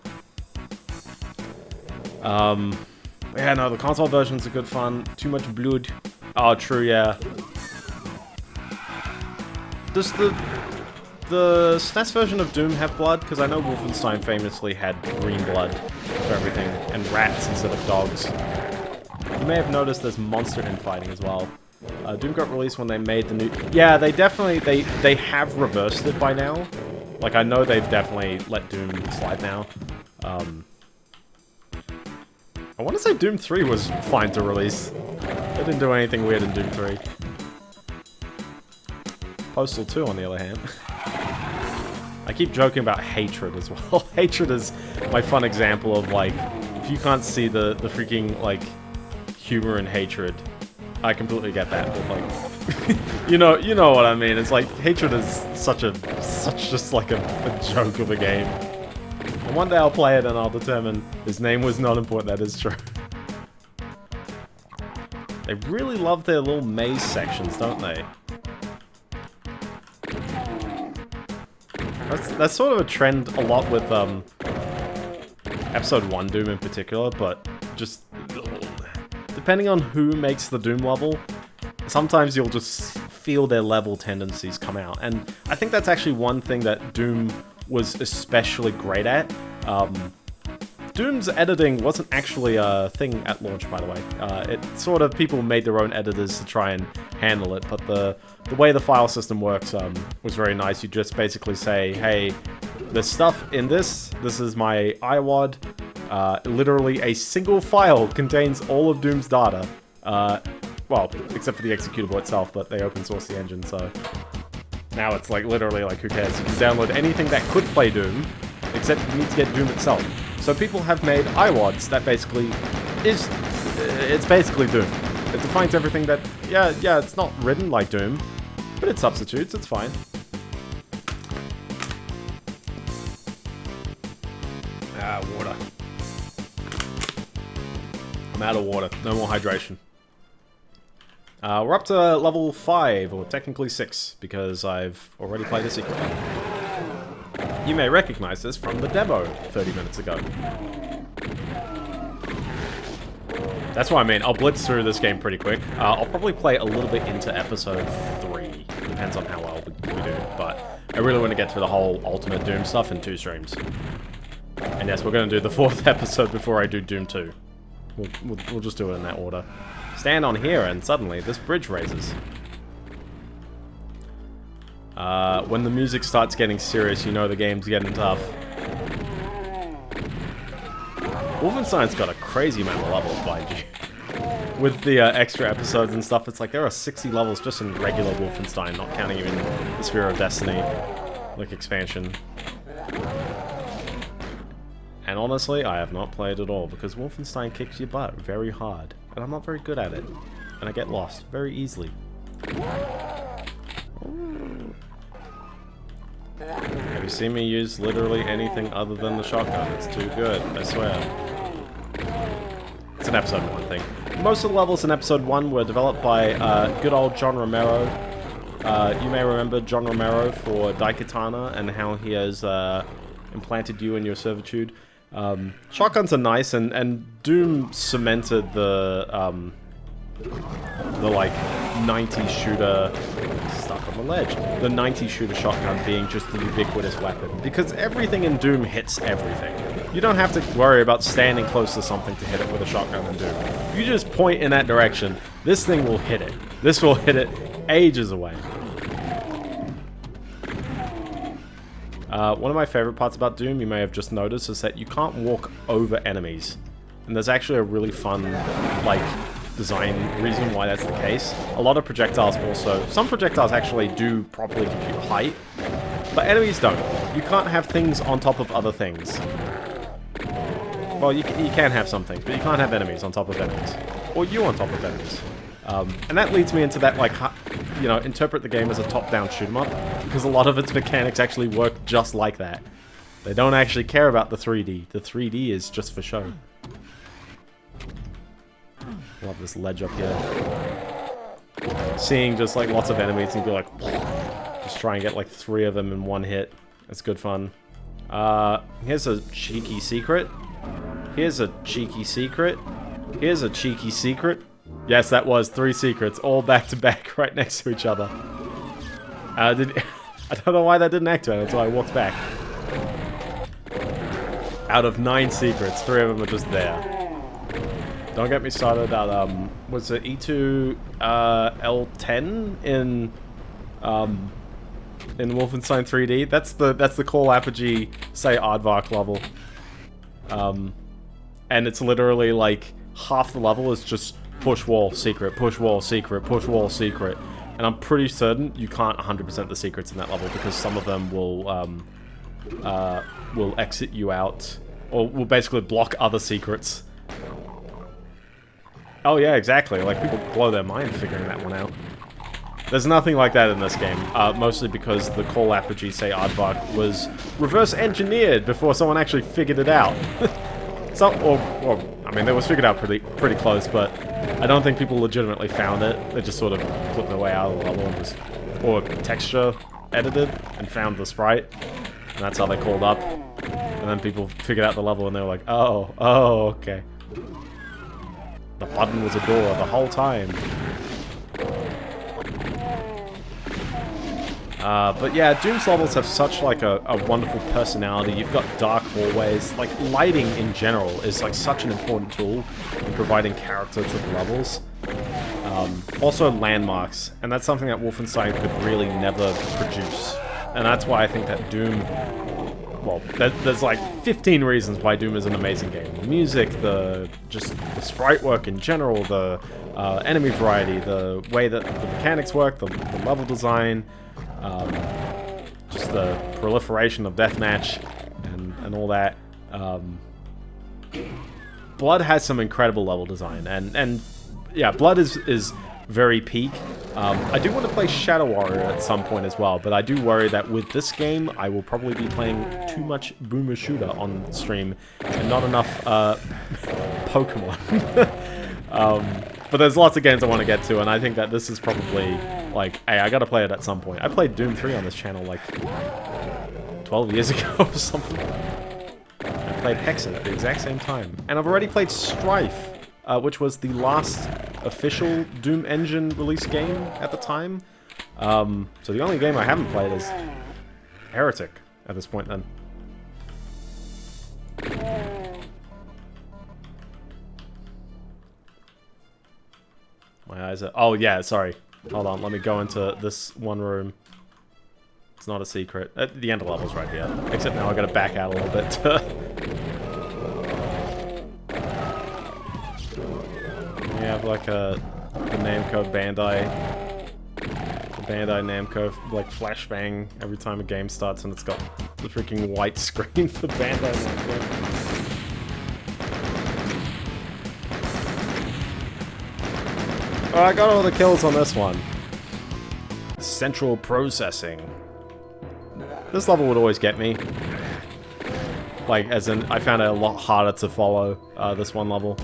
Yeah, no, the console versions are good fun. Too much blood. Oh, true, yeah. Does the SNES version of Doom have blood? Because I know Wolfenstein famously had green blood for everything, and rats instead of dogs. You may have noticed there's monster infighting as well. Doom got released when they made the new... Yeah, they definitely... They have reversed it by now. Like, I know they've definitely let Doom slide now. I want to say Doom 3 was fine to release. They didn't do anything weird in Doom 3. Postal 2, on the other hand. I keep joking about Hatred as well. Hatred is my fun example of, like, if you can't see the freaking, like, humor in Hatred, I completely get that, but, like, you know what I mean. It's like, Hatred is such just like a joke of a game. And one day I'll play it and I'll determine his name was not important. That is true. They really love their little maze sections, don't they? That's sort of a trend a lot with Episode 1 Doom in particular, but just depending on who makes the Doom level, sometimes you'll just feel their level tendencies come out. And I think that's actually one thing that Doom was especially great at. Doom's editing wasn't actually a thing at launch, by the way. It sort of, people made their own editors to try and handle it, but the way the file system works was very nice. You just basically say, hey, there's stuff in this is my IWAD. Literally a single file contains all of Doom's data. Well, except for the executable itself, but they open source the engine, so now it's like literally like, who cares? You can download anything that could play Doom, except you need to get Doom itself. So people have made IWADs that basically it's basically Doom. It defines everything that, yeah, it's not written like Doom, but it substitutes, it's fine. Water. I'm out of water. No more hydration. We're up to level 5, or technically 6, because I've already played a secret. You may recognize this from the demo 30 minutes ago. That's what I mean. I'll blitz through this game pretty quick. I'll probably play a little bit into episode 3. Depends on how well we do, but I really want to get through the whole Ultimate Doom stuff in 2 streams. And yes, we're going to do the 4th episode before I do Doom 2. We'll just do it in that order. Stand on here and suddenly this bridge raises. When the music starts getting serious, you know the game's getting tough. Wolfenstein's got a crazy amount of levels, mind you. With the extra episodes and stuff, it's like there are 60 levels just in regular Wolfenstein, not counting even the Sphere of Destiny, like, expansion. And honestly, I have not played at all, because Wolfenstein kicks your butt very hard, and I'm not very good at it, and I get lost very easily. Have you seen me use literally anything other than the shotgun? It's too good, I swear. It's an episode 1 thing. Most of the levels in episode 1 were developed by good old John Romero. You may remember John Romero for Daikatana and how he has implanted you in your servitude. Shotguns are nice, and Doom cemented the like 90s shooter, stuck on the ledge, the 90s shooter shotgun being just the ubiquitous weapon, because everything in Doom hits everything. You don't have to worry about standing close to something to hit it with a shotgun in Doom. You just point in that direction, this thing will hit it. This will hit it ages away. One of my favorite parts about Doom, you may have just noticed, is that you can't walk over enemies. And there's actually a really fun, like, design reason why that's the case. A lot of projectiles also, some projectiles actually do properly compute height, but enemies don't. You can't have things on top of other things. Well, you can have some things, but you can't have enemies on top of enemies. Or you on top of enemies. And that leads me into that, like, you know, interpret the game as a top-down shoot-'em-up, because a lot of its mechanics actually work just like that. They don't actually care about the 3D. The 3D is just for show. Love this ledge up here. Seeing just, like, lots of enemies and be like, just try and get, like, 3 of them in one hit. It's good fun. Here's a cheeky secret. Here's a cheeky secret. Here's a cheeky secret. Yes, that was 3 secrets, all back to back, right next to each other. I don't know why that didn't activate until I walked back. Out of 9 secrets, 3 of them are just there. Don't get me started at, was it E2 L10 in Wolfenstein 3D? That's the Call Apogee, say, Aardvark level. and it's literally like half the level is just push wall, secret, push wall, secret, push wall, secret. And I'm pretty certain you can't 100% the secrets in that level because some of them will exit you out, or will basically block other secrets. Oh yeah, exactly. Like, people blow their mind figuring that one out. There's nothing like that in this game, mostly because the call apogee, say Aardvark, was reverse engineered before someone actually figured it out. I mean, it was figured out pretty close, but I don't think people legitimately found it. They just sort of put their way out of the level and just, or texture edited and found the sprite, and that's how they called up. And then people figured out the level and they were like, oh, okay. The button was a door the whole time. But yeah, Doom's levels have such like a wonderful personality. You've got dark hallways. Like, lighting in general is like such an important tool in providing character to the levels. Also landmarks, and that's something that Wolfenstein could really never produce. And that's why I think that Doom, well, there's like 15 reasons why Doom is an amazing game. The music, the sprite work in general, the enemy variety, the way that the mechanics work, the level design, just the proliferation of deathmatch and all that. Blood has some incredible level design, and yeah, Blood is very peak. I do want to play Shadow Warrior at some point as well, but I do worry that with this game, I will probably be playing too much Boomer Shooter on stream, and not enough Pokemon. But there's lots of games I want to get to, and I think that this is probably, like, hey, I gotta play it at some point. I played Doom 3 on this channel, like, 12 years ago or something. I played Hexen at the exact same time. And I've already played Strife, which was the last official Doom Engine release game at the time. So the only game I haven't played is Heretic at this point then. My eyes are... Oh, yeah, sorry. Hold on, let me go into this one room. It's not a secret. The end of the level's right here. Except now I gotta back out a little bit. We have like the Namco Bandai... The Bandai Namco, like, flashbang every time a game starts, and it's got the freaking white screen for Bandai Namco. Oh, I got all the kills on this one. Central processing. This level would always get me. Like, as in, I found it a lot harder to follow this one level.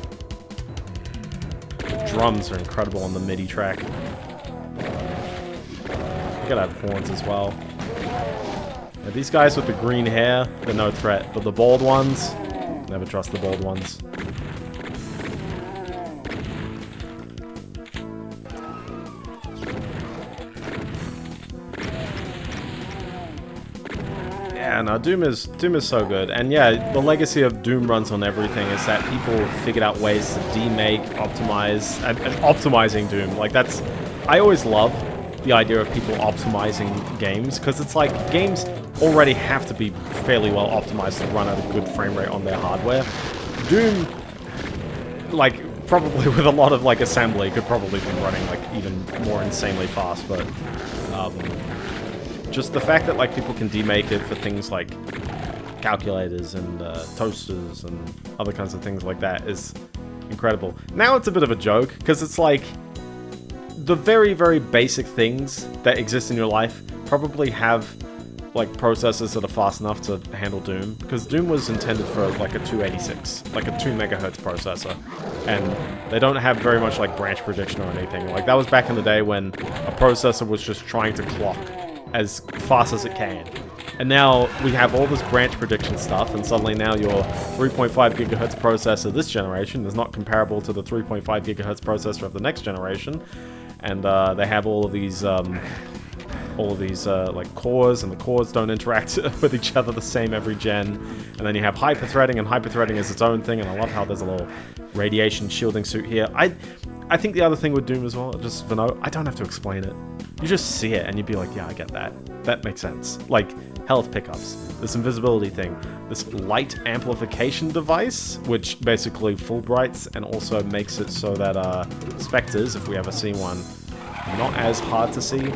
The drums are incredible on the MIDI track. You gotta have horns as well. Yeah, these guys with the green hair, they're no threat. But the bald ones, never trust the bald ones. Yeah, no, Doom is so good. And yeah, the legacy of Doom runs on everything is that people figured out ways to demake, optimize, and optimizing Doom. Like, that's... I always love the idea of people optimizing games, because it's like, games already have to be fairly well optimized to run at a good frame rate on their hardware. Doom, like, probably with a lot of, like, assembly, could probably be running, like, even more insanely fast, but... just the fact that, like, people can demake it for things like calculators and toasters and other kinds of things like that is incredible. Now it's a bit of a joke, because it's like the very, very basic things that exist in your life probably have, like, processors that are fast enough to handle Doom, because Doom was intended for, like, a 286, like a 2 megahertz processor, and they don't have very much, like, branch prediction or anything. Like, that was back in the day when a processor was just trying to clock as fast as it can. And now we have all this branch prediction stuff, and suddenly now your 3.5 gigahertz processor this generation is not comparable to the 3.5 gigahertz processor of the next generation. And they have all of these like cores, and the cores don't interact with each other the same every gen. And then you have hyperthreading, and hyperthreading is its own thing, and I love how there's a little radiation shielding suit here. I think the other thing with Doom as well, just for no, I don't have to explain it. You just see it and you'd be like, yeah, I get that. That makes sense. Like, health pickups, this invisibility thing, this light amplification device, which basically Fulbrights and also makes it so that specters, if we ever see one, are not as hard to see.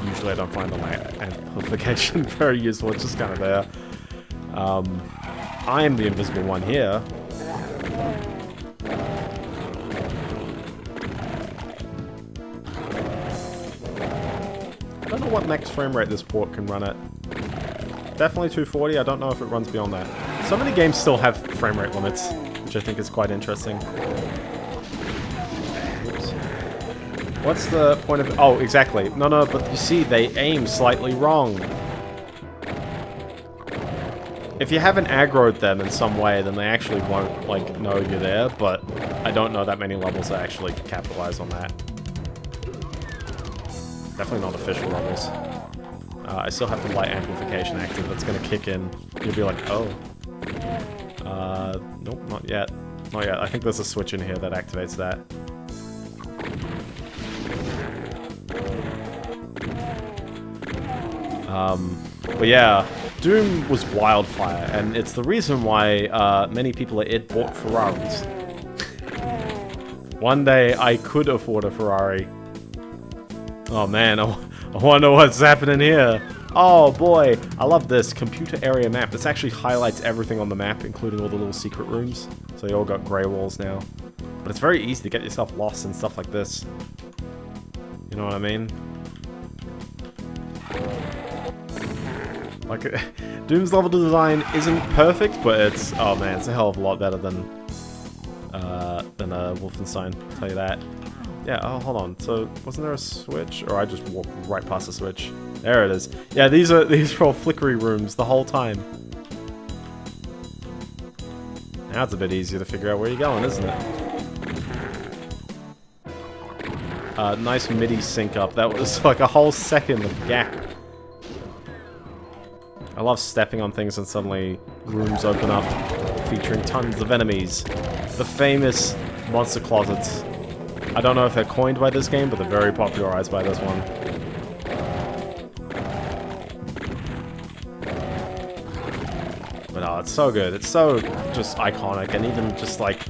Usually I don't find the light amplification very useful, it's just kind of there. I am the invisible one here. I don't know what max frame rate this port can run at. Definitely 240, I don't know if it runs beyond that. So many games still have frame rate limits, which I think is quite interesting. Oops. What's the point of... Oh, exactly. No, but you see, they aim slightly wrong. If you haven't aggroed them in some way, then they actually won't, like, know you're there, but I don't know that many levels that actually capitalize on that. Definitely not official levels. I still have the light amplification active that's gonna kick in. You'll be like, oh. Nope, not yet. Not yet. I think there's a switch in here that activates that. But yeah, Doom was wildfire, and it's the reason why many people at it bought Ferraris. One day I could afford a Ferrari. Oh man, I wonder what's happening here. Oh boy, I love this computer area map. This actually highlights everything on the map, including all the little secret rooms. So they all got grey walls now. But it's very easy to get yourself lost and stuff like this. You know what I mean? Like, Doom's level design isn't perfect, but it's, oh man, it's a hell of a lot better than Wolfenstein, I'll tell you that. Yeah, oh, hold on. So, wasn't there a switch? Or I just walked right past the switch. There it is. Yeah, these are all flickery rooms the whole time. Now it's a bit easier to figure out where you're going, isn't it? Nice MIDI sync up. That was like a whole second of gap. I love stepping on things and suddenly rooms open up, featuring tons of enemies. The famous monster closets. I don't know if they're coined by this game, but they're very popularized by this one. But oh, it's so good. It's so just iconic, and even just like...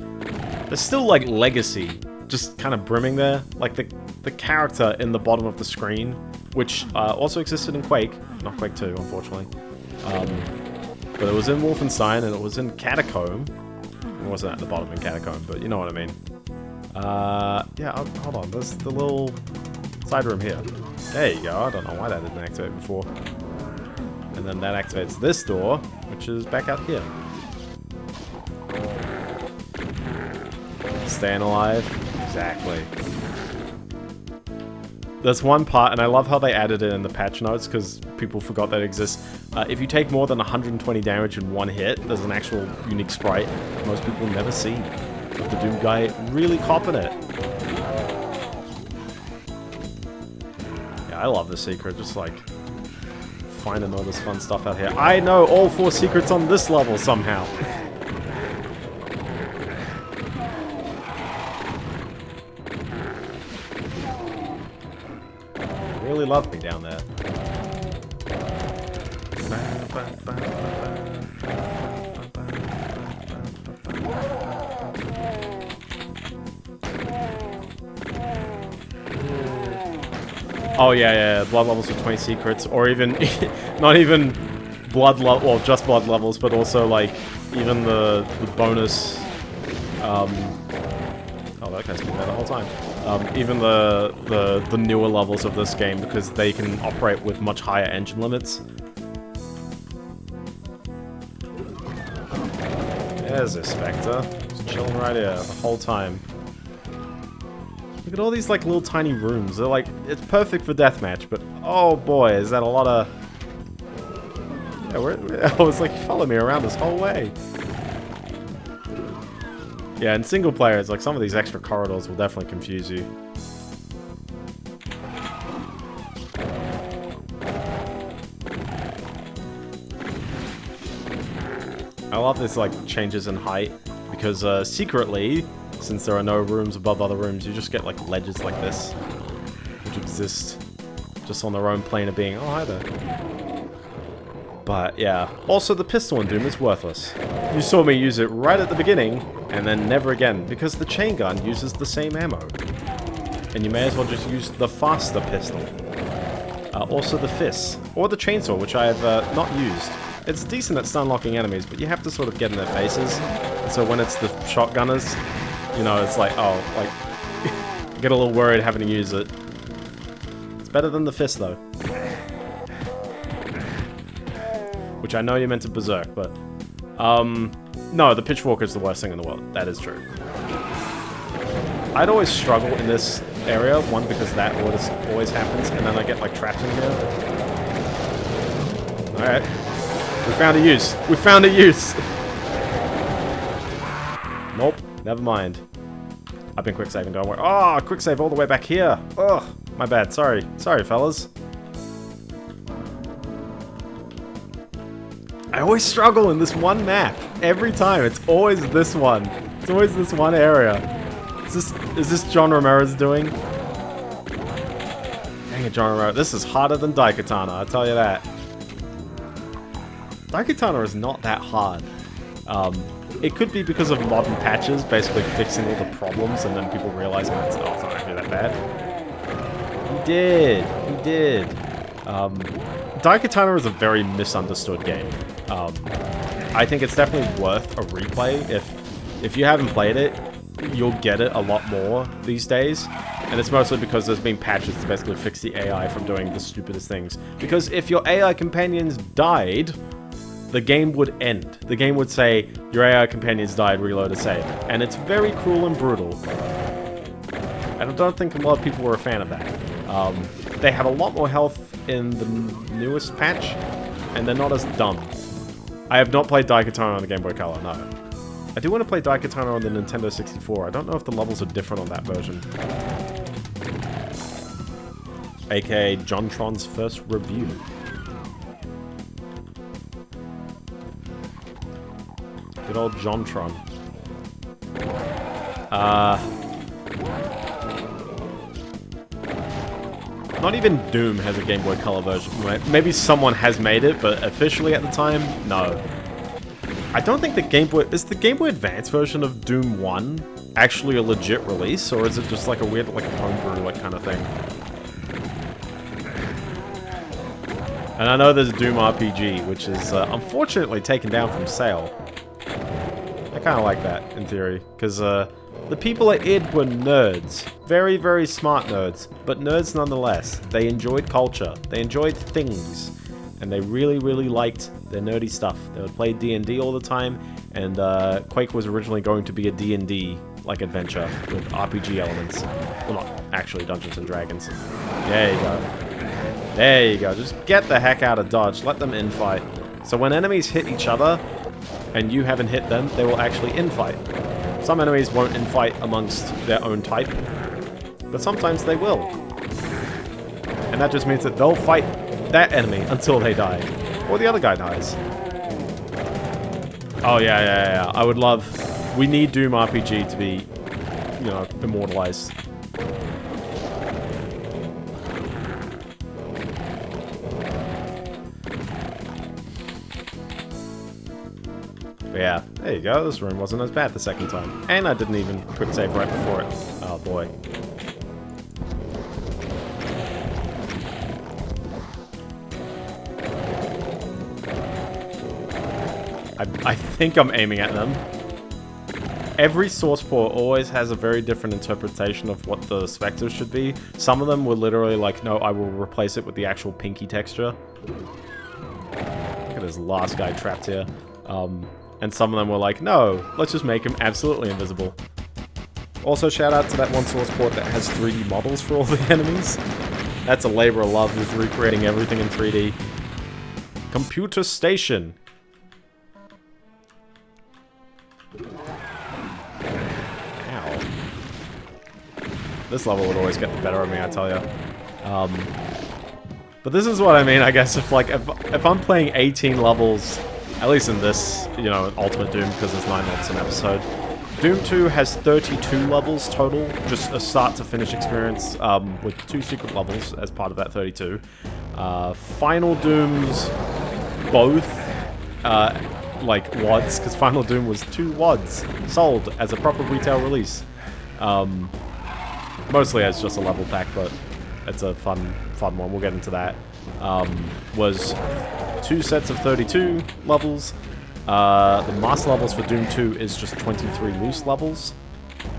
There's still like legacy just kind of brimming there. Like the character in the bottom of the screen, which also existed in Quake. Not Quake 2, unfortunately. But it was in Wolfenstein, and it was in Catacomb. It wasn't at the bottom in Catacomb, but you know what I mean. Yeah, hold on. There's the little side room here. There you go. I don't know why that didn't activate before. And then that activates this door, which is back out here. Staying alive? Exactly. There's one part, and I love how they added it in the patch notes, because people forgot that it exists. If you take more than 120 damage in one hit, there's an actual unique sprite most people never see. But the Doom guy really copping it. Yeah, I love the secret, just like finding all this fun stuff out here. I know all 4 secrets on this level somehow. Really love me down there. Oh yeah, blood levels for 20 secrets, or even, not even blood level, well, just blood levels, but also like, even the bonus, oh, that guy's been there the whole time. Even the newer levels of this game, because they can operate with much higher engine limits. There's a Spectre, just chilling right here the whole time. Look at all these like little tiny rooms. They're like, it's perfect for deathmatch, but oh boy, is that a lot of... Yeah, I was like, follow me around this whole way. Yeah, in single player, it's like some of these extra corridors will definitely confuse you. I love this like changes in height, because secretly, since there are no rooms above other rooms, you just get like ledges like this, which exist just on their own plane of being. Oh, hi there. But yeah, also the pistol in Doom is worthless. You saw me use it right at the beginning, and then never again, because the chain gun uses the same ammo. And you may as well just use the faster pistol. Also the fists, or the chainsaw, which I have not used. It's decent at stun locking enemies, but you have to sort of get in their faces. And so when it's the shotgunners, you know, it's like, oh, like, get a little worried having to use it. It's better than the fist, though. Which I know you're meant to berserk, but... no, the pitchfork is the worst thing in the world. That is true. I'd always struggle in this area, one, because that always happens, and then I get, like, trapped in here. Alright. We found a use. We found a use! Nope. Never mind. I've been quick saving, don't worry. Oh, quick save all the way back here. Ugh. My bad. Sorry. Sorry, fellas. I always struggle in this one map. Every time. It's always this one. It's always this one area. Is this John Romero's doing? Dang it, John Romero. This is harder than Daikatana, I'll tell you that. Daikatana is not that hard. It could be because of modern patches, basically fixing all the problems, and then people realizing that it's not actually that bad. He did. He did. Daikatana is a very misunderstood game. I think it's definitely worth a replay. If you haven't played it, you'll get it a lot more these days. And it's mostly because there's been patches to basically fix the AI from doing the stupidest things. Because if your AI companions died, the game would end. The game would say, your AI companions died, reload a save. And it's very cruel and brutal. I don't think a lot of people were a fan of that. They have a lot more health in the newest patch, and they're not as dumb. I have not played Daikatana on the Game Boy Color, no. I do want to play Daikatana on the Nintendo 64. I don't know if the levels are different on that version. AKA JonTron's first review. Good old JonTron. Not even Doom has a Game Boy Color version. Maybe someone has made it, but officially at the time, no. I don't think the Game Boy... Is the Game Boy Advance version of Doom 1 actually a legit release? Or is it just like a weird, like, homebrew, like, kind of thing? And I know there's Doom RPG, which is, unfortunately taken down from sale. I kind of like that, in theory. Because, the people at id were nerds. Very, very smart nerds. But nerds nonetheless. They enjoyed culture. They enjoyed things. And they really, really liked their nerdy stuff. They would play D&D all the time, and Quake was originally going to be a D&D like adventure with RPG elements. Well, not actually Dungeons and Dragons. There you go. There you go. Just get the heck out of dodge. Let them infight. So when enemies hit each other, and you haven't hit them, they will actually infight. Some enemies won't infight amongst their own type, but sometimes they will. And that just means that they'll fight that enemy until they die. Or the other guy dies. Oh, yeah. I would love... We need Doom RPG to be, you know, immortalized. But yeah, there you go. This room wasn't as bad the second time. And I didn't even quick save right before it. Oh, boy. I think I'm aiming at them. Every source port always has a very different interpretation of what the specters should be. Some of them were literally like, no, I will replace it with the actual pinky texture. Look at this last guy trapped here. And some of them were like, no, let's just make him absolutely invisible. Also, shout out to that one source port that has 3D models for all the enemies. That's a labor of love, with recreating everything in 3D. Computer Station. Ow. This level would always get the better of me, I tell you. But this is what I mean, I guess, if I'm playing 18 levels, at least in this, you know, Ultimate Doom, because there's 9 levels an episode. Doom 2 has 32 levels total, just a start-to-finish experience, with 2 secret levels as part of that 32. Final Doom's both like WODs, because Final Doom was 2 WODs sold as a proper retail release. Mostly as just a level pack, but it's a fun one. We'll get into that. Was 2 sets of 32 levels. The master levels for Doom 2 is just 23 loose levels.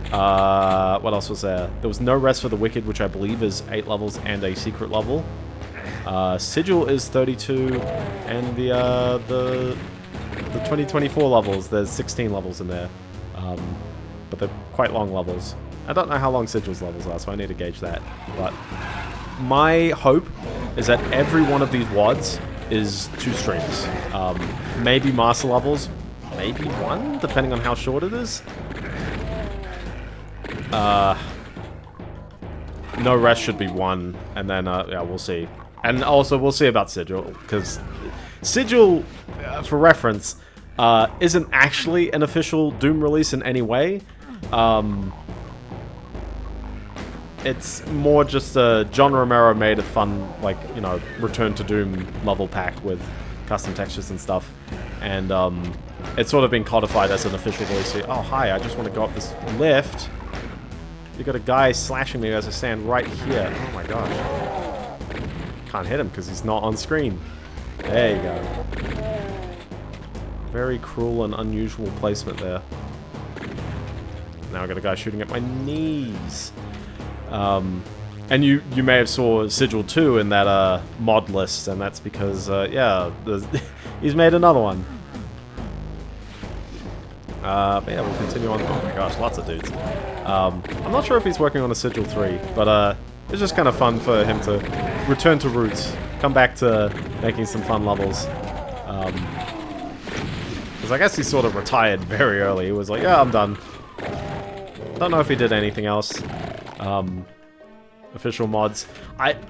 What else was there? There was no rest for the Wicked, which I believe is 8 levels and a secret level. Sigil is 32, and the 2024 levels, there's 16 levels in there. But they're quite long levels. I don't know how long Sigil's levels are, so I need to gauge that. But my hope is that every one of these WODs is 2 streams. Maybe master levels, maybe 1, depending on how short it is. No rest should be 1, and then, yeah, we'll see. And also, we'll see about Sigil, because Sigil, for reference, isn't actually an official Doom release in any way. It's more just John Romero made a fun, like, you know, Return to Doom level pack with custom textures and stuff. And it's sort of been codified as an official release. Oh, hi, I just want to go up this lift. You got a guy slashing me as I stand right here. Oh my gosh. Can't hit him because he's not on screen. There you go. Very cruel and unusual placement there. Now I got a guy shooting at my knees. And you may have saw Sigil 2 in that mod list, and that's because, yeah, he's made another one. But yeah, we'll continue on. Oh my gosh, lots of dudes. I'm not sure if he's working on a Sigil 3, but it's just kind of fun for him to return to roots, come back to making some fun levels. Because I guess he sort of retired very early. He was like, yeah, I'm done. Don't know if he did anything else. Official mods.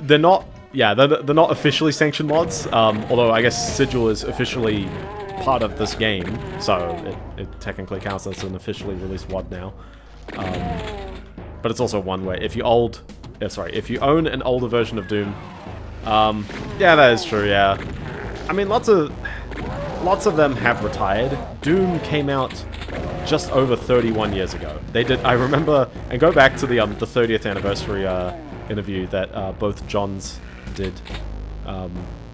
They're not officially sanctioned mods. Although I guess Sigil is officially part of this game, so it technically counts as an officially released WOD now. But it's also one where if you own an older version of Doom, yeah, that is true. Yeah, I mean, lots of them have retired. Doom came out just over 31 years ago. They did. I remember, and go back to the 30th anniversary interview that both Johns did.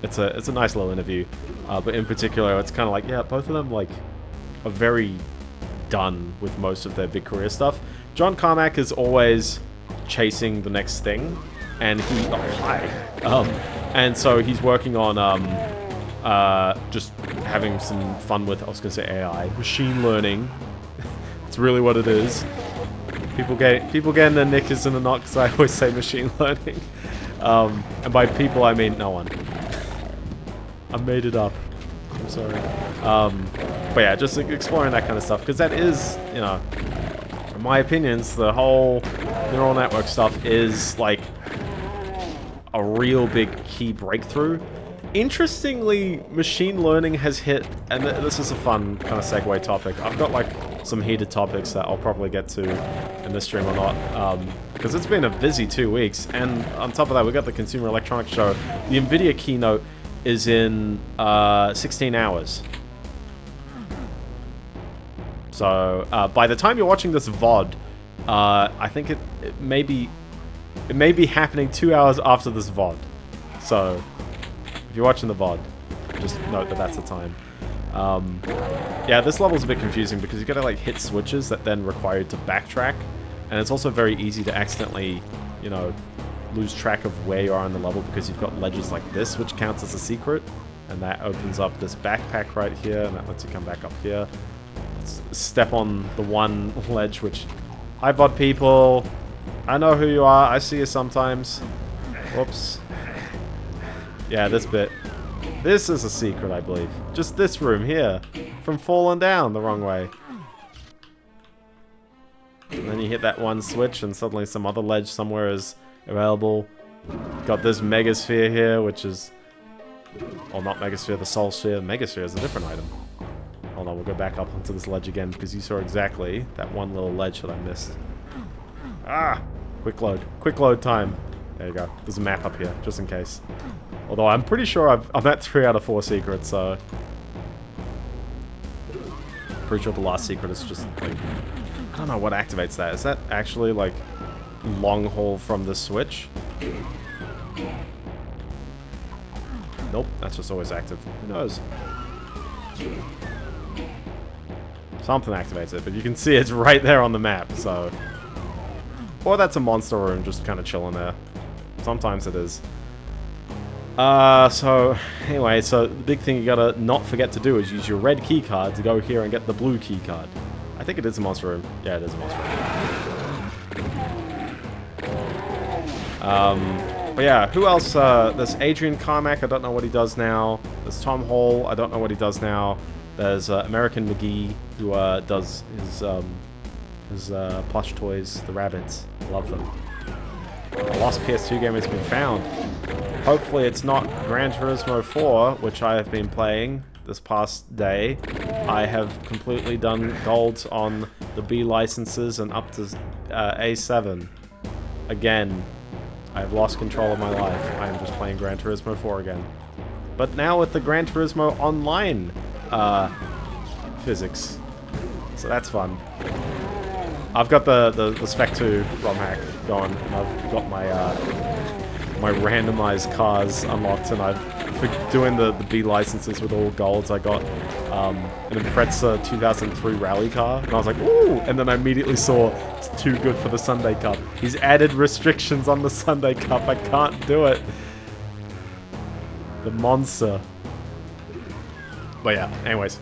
It's a nice little interview, but in particular, it's kind of like, yeah, both of them like are very done with most of their big career stuff. John Carmack is always chasing the next thing, and and so he's working on just having some fun with, I was gonna say AI, machine learning. It's really what it is. People getting their knickers in a knot because I always say machine learning. And by people I mean no one. I made it up. I'm sorry. But yeah, just exploring that kind of stuff, because that is, you know, in my opinions, the whole neural network stuff is like a real big key breakthrough. Interestingly, machine learning has hit, and this is a fun kind of segue topic. I've got like some heated topics that I'll probably get to in this stream or not, because it's been a busy 2 weeks, and on top of that, we got the Consumer Electronics Show. The NVIDIA keynote is in 16 hours. So by the time you're watching this VOD, I think it may be happening 2 hours after this VOD. So if you're watching the VOD, just note that that's the time. Yeah, this level's a bit confusing because you gotta like hit switches that then require you to backtrack, and it's also very easy to accidentally, you know, lose track of where you are on the level because you've got ledges like this, which counts as a secret, and that opens up this backpack right here, and that lets you come back up here. Step on the one ledge, which, hi VOD people, I know who you are, I see you sometimes. Whoops. Yeah, this bit. This is a secret, I believe. Just this room here, from falling down the wrong way. And then you hit that one switch and suddenly some other ledge somewhere is available. Got this Megasphere here, which is... Well, not Megasphere, the Soul Sphere. Megasphere is a different item. Hold on, we'll go back up onto this ledge again because you saw exactly that one little ledge that I missed. Ah! Quick load. Quick load time. There you go. There's a map up here, just in case. Although I'm pretty sure I'm at 3 out of 4 secrets, so... Pretty sure the last secret is just, like... I don't know what activates that. Is that actually, like, long haul from the switch? Nope, that's just always active. Who knows? Something activates it, but you can see it's right there on the map, so... Or that's a monster room just kind of chilling there. Sometimes it is. So, anyway, so the big thing you gotta not forget to do is use your red key card to go here and get the blue key card. I think it is a monster room. Yeah, it is a monster room. But yeah, who else? There's Adrian Carmack, I don't know what he does now. There's Tom Hall, I don't know what he does now. There's American McGee, who does his plush toys, the rabbits. Love them. A lost PS2 game has been found. Hopefully it's not Gran Turismo 4, which I have been playing this past day. I have completely done golds on the B licenses and up to A7. Again, I have lost control of my life. I am just playing Gran Turismo 4 again. But now with the Gran Turismo Online physics. So that's fun. I've got the Spec 2 ROM hack going, and I've got my my randomized cars unlocked, and for doing the B licenses with all golds, I got an Impreza 2003 rally car, and I was like, ooh! And then I immediately saw it's too good for the Sunday Cup. He's added restrictions on the Sunday Cup. I can't do it. The monster. But yeah, anyways,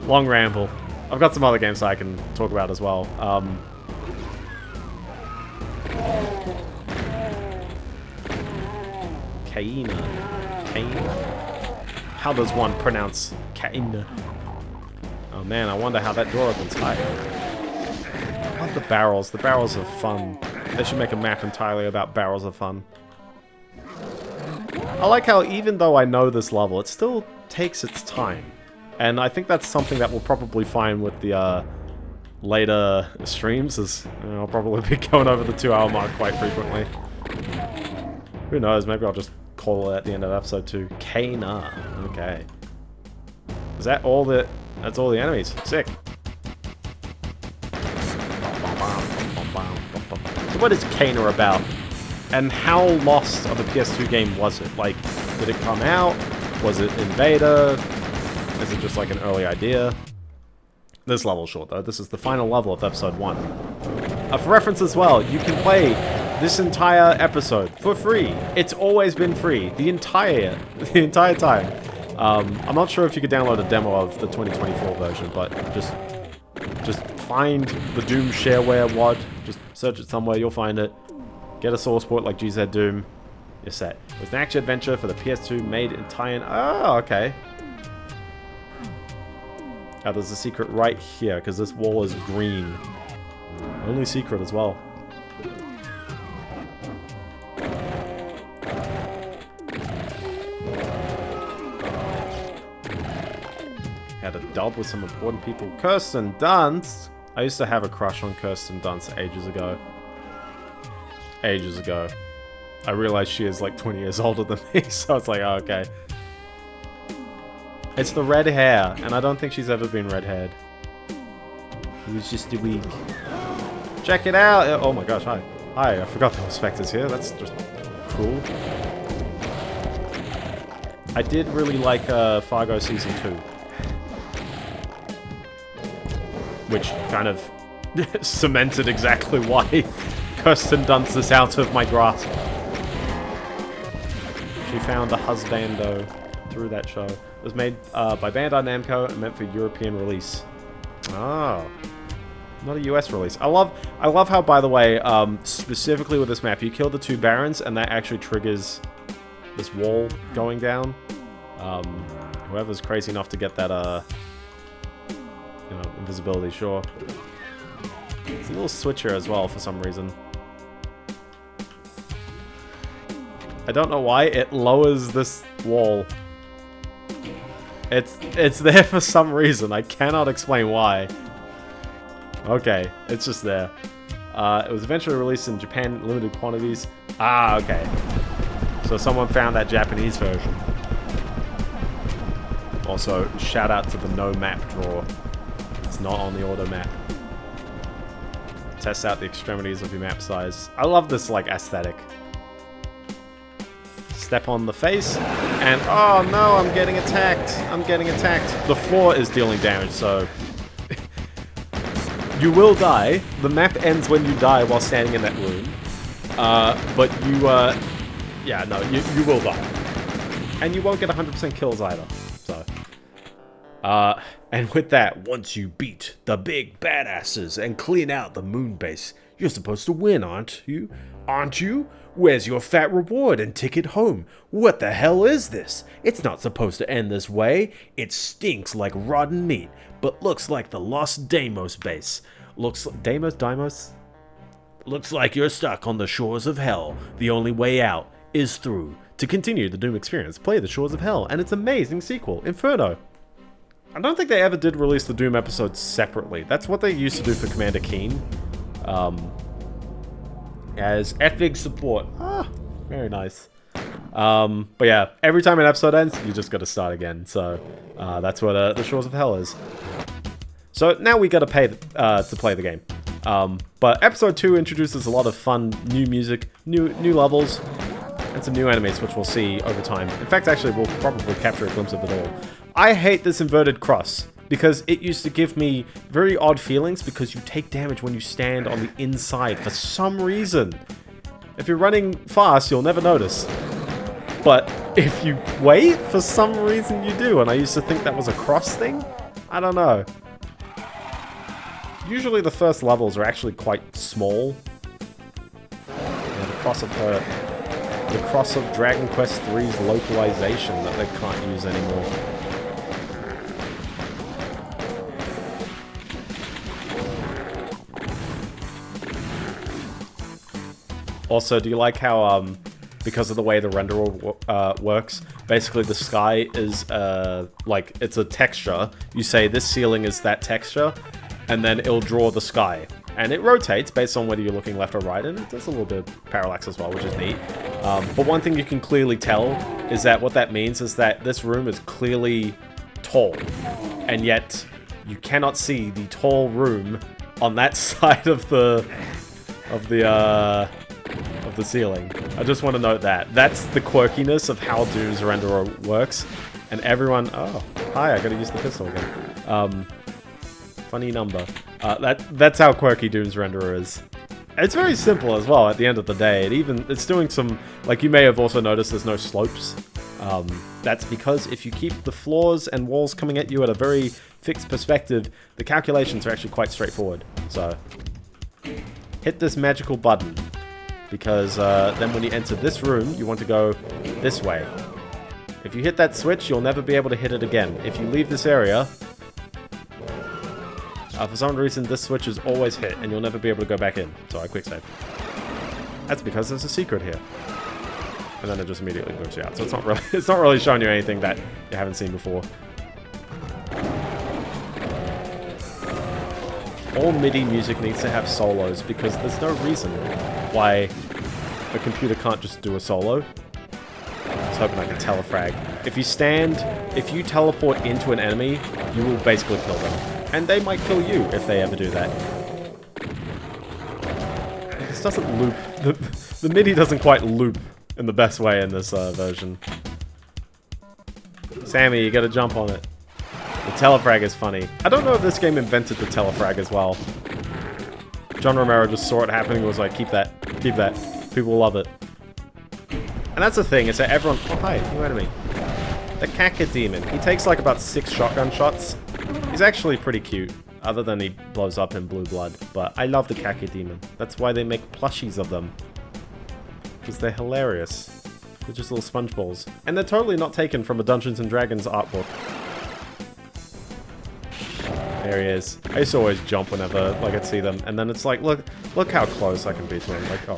long ramble. I've got some other games I can talk about as well. Kaina. How does one pronounce Kaina? Oh man, I wonder how that door opens. I love the barrels. The barrels are fun. They should make a map entirely about barrels of fun. I like how even though I know this level, it still takes its time. And I think that's something that we'll probably find with the later streams, as I'll probably be going over the 2-hour mark quite frequently. Who knows, maybe I'll just call it at the end of episode 2. Kana. Okay. Is that all the... That's all the enemies. Sick. So what is Kana about? And how lost of a PS2 game was it? Like, did it come out? Was it in beta? Is it just like an early idea? This level's short though. This is the final level of episode 1. For reference as well, you can play this entire episode for free. It's always been free. The entire time. I'm not sure if you could download a demo of the 2024 version, but just find the Doom shareware WAD. Just search it somewhere, you'll find it. Get a source port like GZ Doom. You're set. It was an action adventure for the PS2 made entirely... Oh, okay. Oh, there's a secret right here, because this wall is green. Only secret as well. Had a dub with some important people. Kirsten Dunst! I used to have a crush on Kirsten Dunst ages ago. Ages ago. I realized she is like 20 years older than me, so it's like, oh, okay. It's the red hair, and I don't think she's ever been red-haired. It was just a week. Check it out! Oh my gosh, hi. Hi, I forgot the Spectre's here. That's just cool. I did really like Fargo Season 2. Which kind of cemented exactly why Kirsten Dunst is out of my grasp. She found a husbando through that show. It was made by Bandai Namco and meant for European release. Oh. Not a US release. I love how, by the way, specifically with this map, you kill the 2 barons and that actually triggers this wall going down. Whoever's crazy enough to get that, you know, invisibility, sure. It's a little switcher as well for some reason. I don't know why, it lowers this wall. It's there for some reason. I cannot explain why. Okay, it's just there. It was eventually released in Japan in limited quantities. Ah, okay. So someone found that Japanese version. Also, shout out to the no map drawer. It's not on the auto map. Test out the extremities of your map size. I love this, like, aesthetic. Step on the face, and oh no, I'm getting attacked. I'm getting attacked. The floor is dealing damage, so you will die. The map ends when you die while standing in that room. But you, yeah, no, you will die. And you won't get 100% kills either, so. And with that, once you beat the big badasses and clean out the moon base, you're supposed to win, aren't you? Aren't you? Where's your fat reward and ticket home? What the hell is this? It's not supposed to end this way. It stinks like rotten meat, but looks like the lost Deimos base. Looks like Deimos? Looks like you're stuck on the shores of hell. The only way out is through. To continue the Doom experience, play The Shores of Hell and its amazing sequel, Inferno. I don't think they ever did release the Doom episodes separately. That's what they used to do for Commander Keen. As FIG support. Ah, very nice. But yeah, every time an episode ends, you just gotta start again. So, that's what The Shores of Hell is. So now we gotta pay to play the game. But episode 2 introduces a lot of fun new music, new levels, and some new enemies, which we'll see over time. In fact, actually, we'll probably capture a glimpse of it all. I hate this inverted cross, because it used to give me very odd feelings, because you take damage when you stand on the inside for some reason. If you're running fast, you'll never notice. But if you wait, for some reason you do, and I used to think that was a cross thing? I don't know. Usually the first levels are actually quite small. Yeah, the cross of Dragon Quest III's localization that they can't use anymore. Also, do you like how, because of the way the renderer works, basically the sky is, like, it's a texture. You say this ceiling is that texture, and then it'll draw the sky. And it rotates based on whether you're looking left or right, and it does a little bit of parallax as well, which is neat. But one thing you can clearly tell is that what that means is that this room is clearly tall, and yet you cannot see the tall room on that side of the ceiling. I just want to note that. That's the quirkiness of how Doom's renderer works. And everyone... Oh, hi, I gotta use the pistol again. Funny number. That's how quirky Doom's renderer is. It's very simple as well at the end of the day. It's doing some... Like, you may have also noticed there's no slopes. That's because if you keep the floors and walls coming at you at a very fixed perspective, the calculations are actually quite straightforward. So, hit this magical button. Because then when you enter this room, you want to go this way. If you hit that switch, you'll never be able to hit it again. If you leave this area, for some reason this switch is always hit, and you'll never be able to go back in. So I quick save. That's because there's a secret here. And then it just immediately moves you out. So it's not really showing you anything that you haven't seen before. All MIDI music needs to have solos, because there's no reason why a computer can't just do a solo. I was hoping I could telefrag. If you teleport into an enemy, you will basically kill them. And they might kill you if they ever do that. This doesn't loop. The MIDI doesn't quite loop in the best way in this version. Sammy, you gotta jump on it. The telefrag is funny. I don't know if this game invented the telefrag as well. John Romero just saw it happening and was like, keep that. People love it. And that's the thing, is that everyone... Oh, hi, new enemy. The Cacodemon. He takes like about 6 shotgun shots. He's actually pretty cute, other than he blows up in blue blood. But I love the Cacodemon. That's why they make plushies of them. Because they're hilarious. They're just little sponge balls. And they're totally not taken from a Dungeons & Dragons art book. There he is. I used to always jump whenever like I'd see them, and then it's like, look how close I can be to him. Like, oh,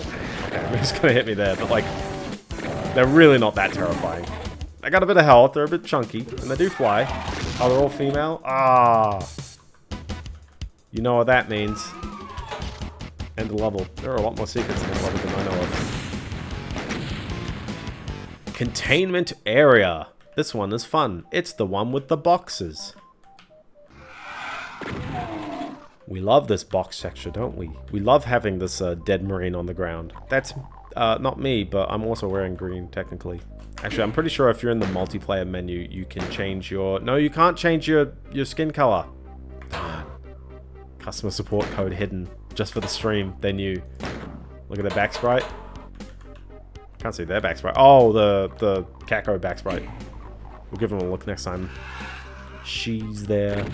okay, he's gonna hit me there, but like, they're really not that terrifying. They got a bit of health, they're a bit chunky, and they do fly. Oh, they're all female? Ah. You know what that means. End of level. There are a lot more secrets in this level than I know of. Containment area. This one is fun. It's the one with the boxes. We love this box texture, don't we? We love having this dead marine on the ground. That's not me, but I'm also wearing green, technically. Actually, I'm pretty sure if you're in the multiplayer menu, you can change your... No, you can't change your skin color. Customer support code hidden. Just for the stream, they knew. Look at the back sprite. Can't see their back sprite. Oh, the Kako back sprite. We'll give them a look next time. She's there.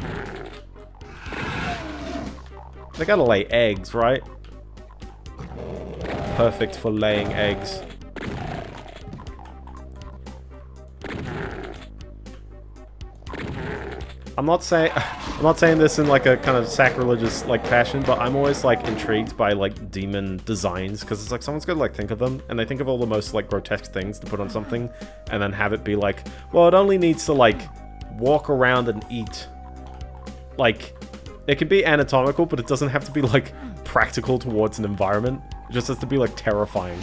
They gotta lay eggs, right? Perfect for laying eggs. I'm not saying this in like a kind of sacrilegious like fashion, but I'm always like intrigued by like demon designs because it's like someone's got to like think of them and they think of all the most like grotesque things to put on something and then have it be like, well, it only needs to like walk around and eat. Like, it can be anatomical, but it doesn't have to be like practical towards an environment. It just has to be like terrifying.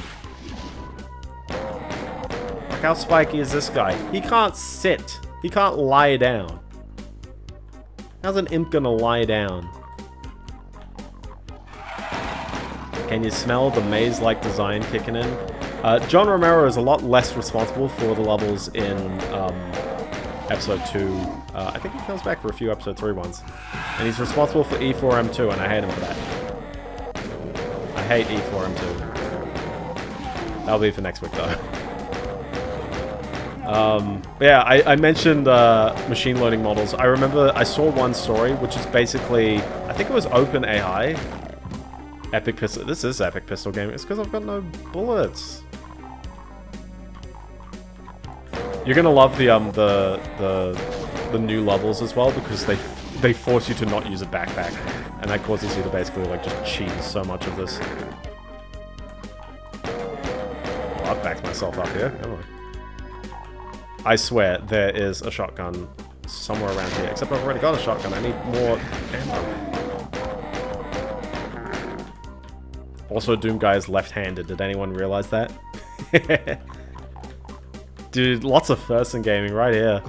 Like, how spiky is this guy? He can't sit. He can't lie down. How's an imp gonna lie down? Can you smell the maze-like design kicking in? John Romero is a lot less responsible for the levels in episode 2. I think he comes back for a few episode 3 ones. And he's responsible for E4M2, and I hate him for that. I hate E4M2. That'll be for next week, though. Yeah, I mentioned machine learning models. I remember I saw one story, which is basically, I think it was OpenAI. Epic Pistol. This is Epic Pistol Gaming. It's because I've got no bullets. You're gonna love the new levels as well because they force you to not use a backpack, and that causes you to basically like just cheese so much of this. Oh, I've backed myself up here. Come on. I swear, there is a shotgun somewhere around here. Except I've already got a shotgun. I need more ammo. Also, Doom Guy is left-handed. Did anyone realize that? Dude, lots of first in gaming right here.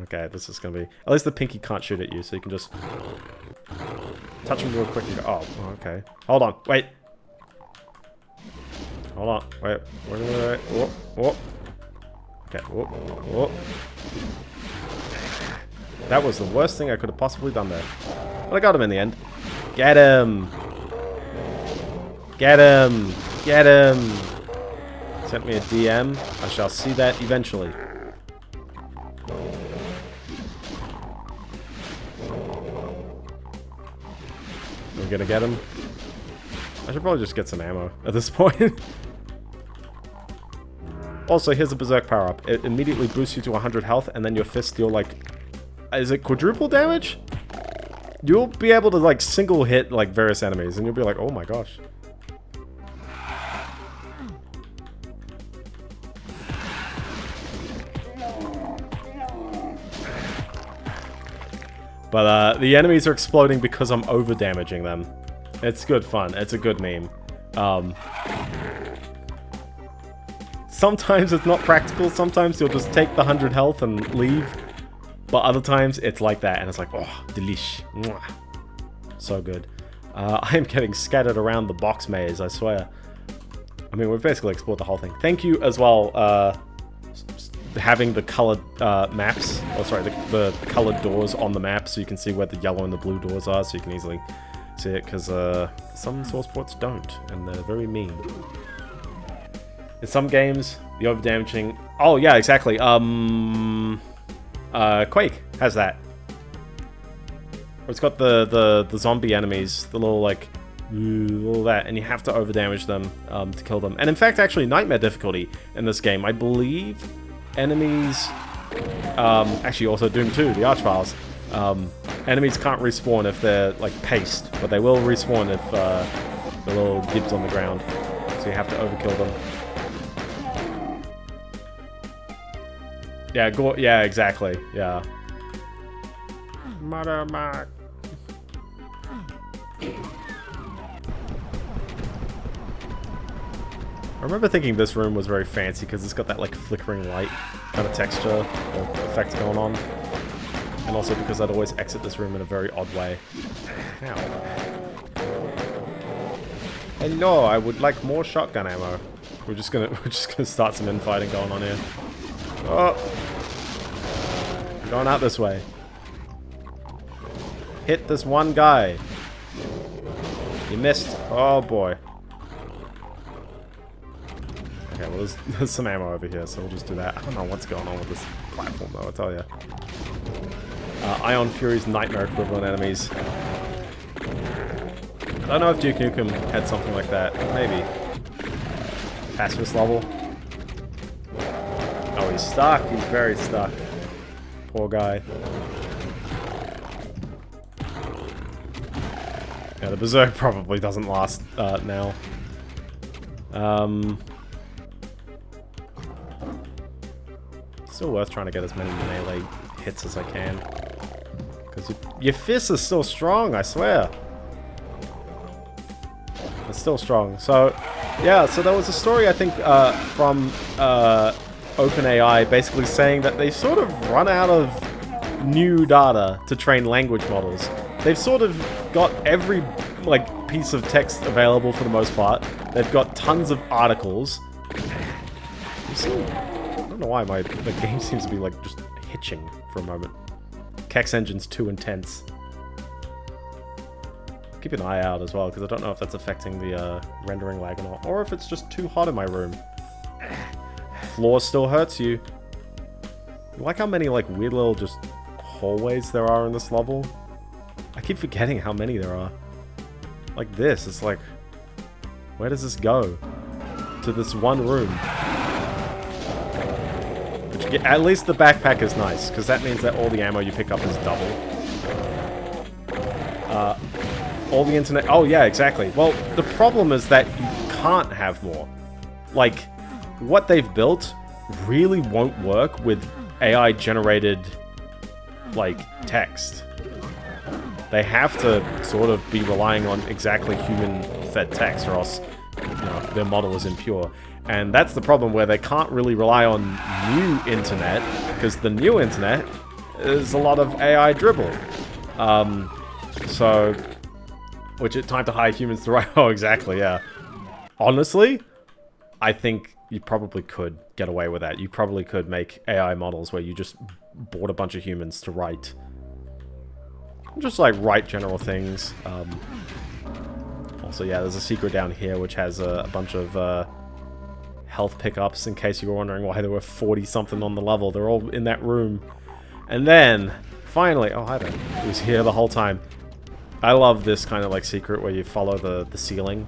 Okay, this is gonna be... At least the pinky can't shoot at you, so you can just... touch him real quick and go... Oh, okay. Hold on. Wait. Hold on. Wait. Wait. Whoop. Whoop. Okay, whoop, whoop. That was the worst thing I could have possibly done there. But I got him in the end. Get him! Get him! Get him! Sent me a DM. I shall see that eventually. I'm gonna get him. I should probably just get some ammo at this point. Also, here's a Berserk power-up. It immediately boosts you to 100 health, and then your fist deal, like... Is it quadruple damage? You'll be able to, like, single hit, like, various enemies, and you'll be like, oh my gosh. But, the enemies are exploding because I'm over-damaging them. It's good fun. It's a good meme. Sometimes it's not practical, sometimes you'll just take the 100 health and leave. But other times, it's like that, and it's like, oh, delish. Mwah. So good. I am getting scattered around the box maze, I swear. I mean, we've basically explored the whole thing. Thank you as well, having the colored maps, or sorry, the colored doors on the map, so you can see where the yellow and the blue doors are, so you can easily see it, because some source ports don't, and they're very mean. In some games, the overdamaging... Oh, yeah, exactly. Quake has that. It's got the zombie enemies, the little, like, all that, and you have to overdamage them to kill them. And in fact, actually, Nightmare difficulty in this game, I believe enemies... actually, also Doom 2, the Archfiles. Enemies can't respawn if they're, like, paced, but they will respawn if the little dibs on the ground. So you have to overkill them. Yeah, yeah, exactly. Yeah. Mother Mark. remember thinking this room was very fancy because it's got that like flickering light kind of texture or effect going on. And also because I'd always exit this room in a very odd way. Ow. Hello, I would like more shotgun ammo. We're just gonna start some infighting going on here. Oh, we're going out this way. Hit this one guy. You missed. Oh boy. Okay, well there's some ammo over here, so we'll just do that. I don't know what's going on with this platform though, I'll tell you. Ion Fury's Nightmare equivalent enemies. I don't know if Duke Nukem had something like that. Maybe. Pacifist level. Oh, he's stuck. He's very stuck. Poor guy. Yeah, the Berserk probably doesn't last now. Still worth trying to get as many melee hits as I can. Because your fists are still strong, I swear. It's still strong. So, yeah, so there was a story, I think, from OpenAI basically saying that they sort of run out of new data to train language models. They've sort of got every, like, piece of text available for the most part. They've got tons of articles. You see, I don't know why the game seems to be, like, just hitching for a moment. Kex Engine's too intense. Keep an eye out as well, because I don't know if that's affecting the rendering lag or not, or if it's just too hot in my room. Floor still hurts you. You like how many like weird little just hallways there are in this level? I keep forgetting how many there are. Like this, it's like, where does this go? To this one room. Which, at least the backpack is nice, because that means that all the ammo you pick up is double. All the internet... Oh, yeah, exactly. Well, the problem is that you can't have more. Like, what they've built really won't work with AI-generated, like, text. They have to sort of be relying on exactly human-fed text, or else, you know, their model is impure. And that's the problem, where they can't really rely on new internet, because the new internet is a lot of AI dribble. So... Which it's time to hire humans to write. Oh, exactly, yeah. Honestly, I think you probably could get away with that. You probably could make AI models where you just bought a bunch of humans to write. Just like write general things. Also, yeah, there's a secret down here which has a bunch of health pickups in case you were wondering why there were 40-something on the level. They're all in that room. And then, finally... Oh, hi there. He was here the whole time. I love this kind of like secret where you follow the ceiling.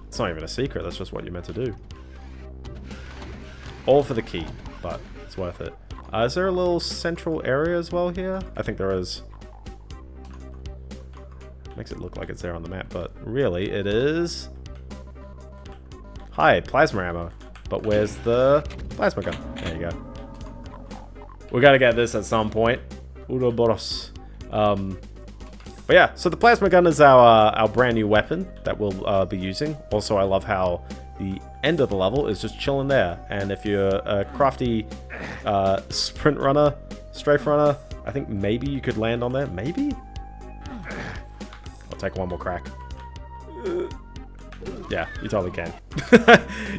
It's not even a secret, that's just what you're meant to do. All for the key, but it's worth it. Is there a little central area as well here? I think there is. Makes it look like it's there on the map, but really it is... Hi, plasma ammo. But where's the plasma gun? There you go. We gotta get this at some point. Uroboros. But yeah, so the plasma gun is our brand new weapon that we'll be using. Also, I love how the end of the level is just chilling there. And if you're a crafty sprint runner, strafe runner, I think maybe you could land on there. Maybe? I'll take one more crack. Yeah, you totally can.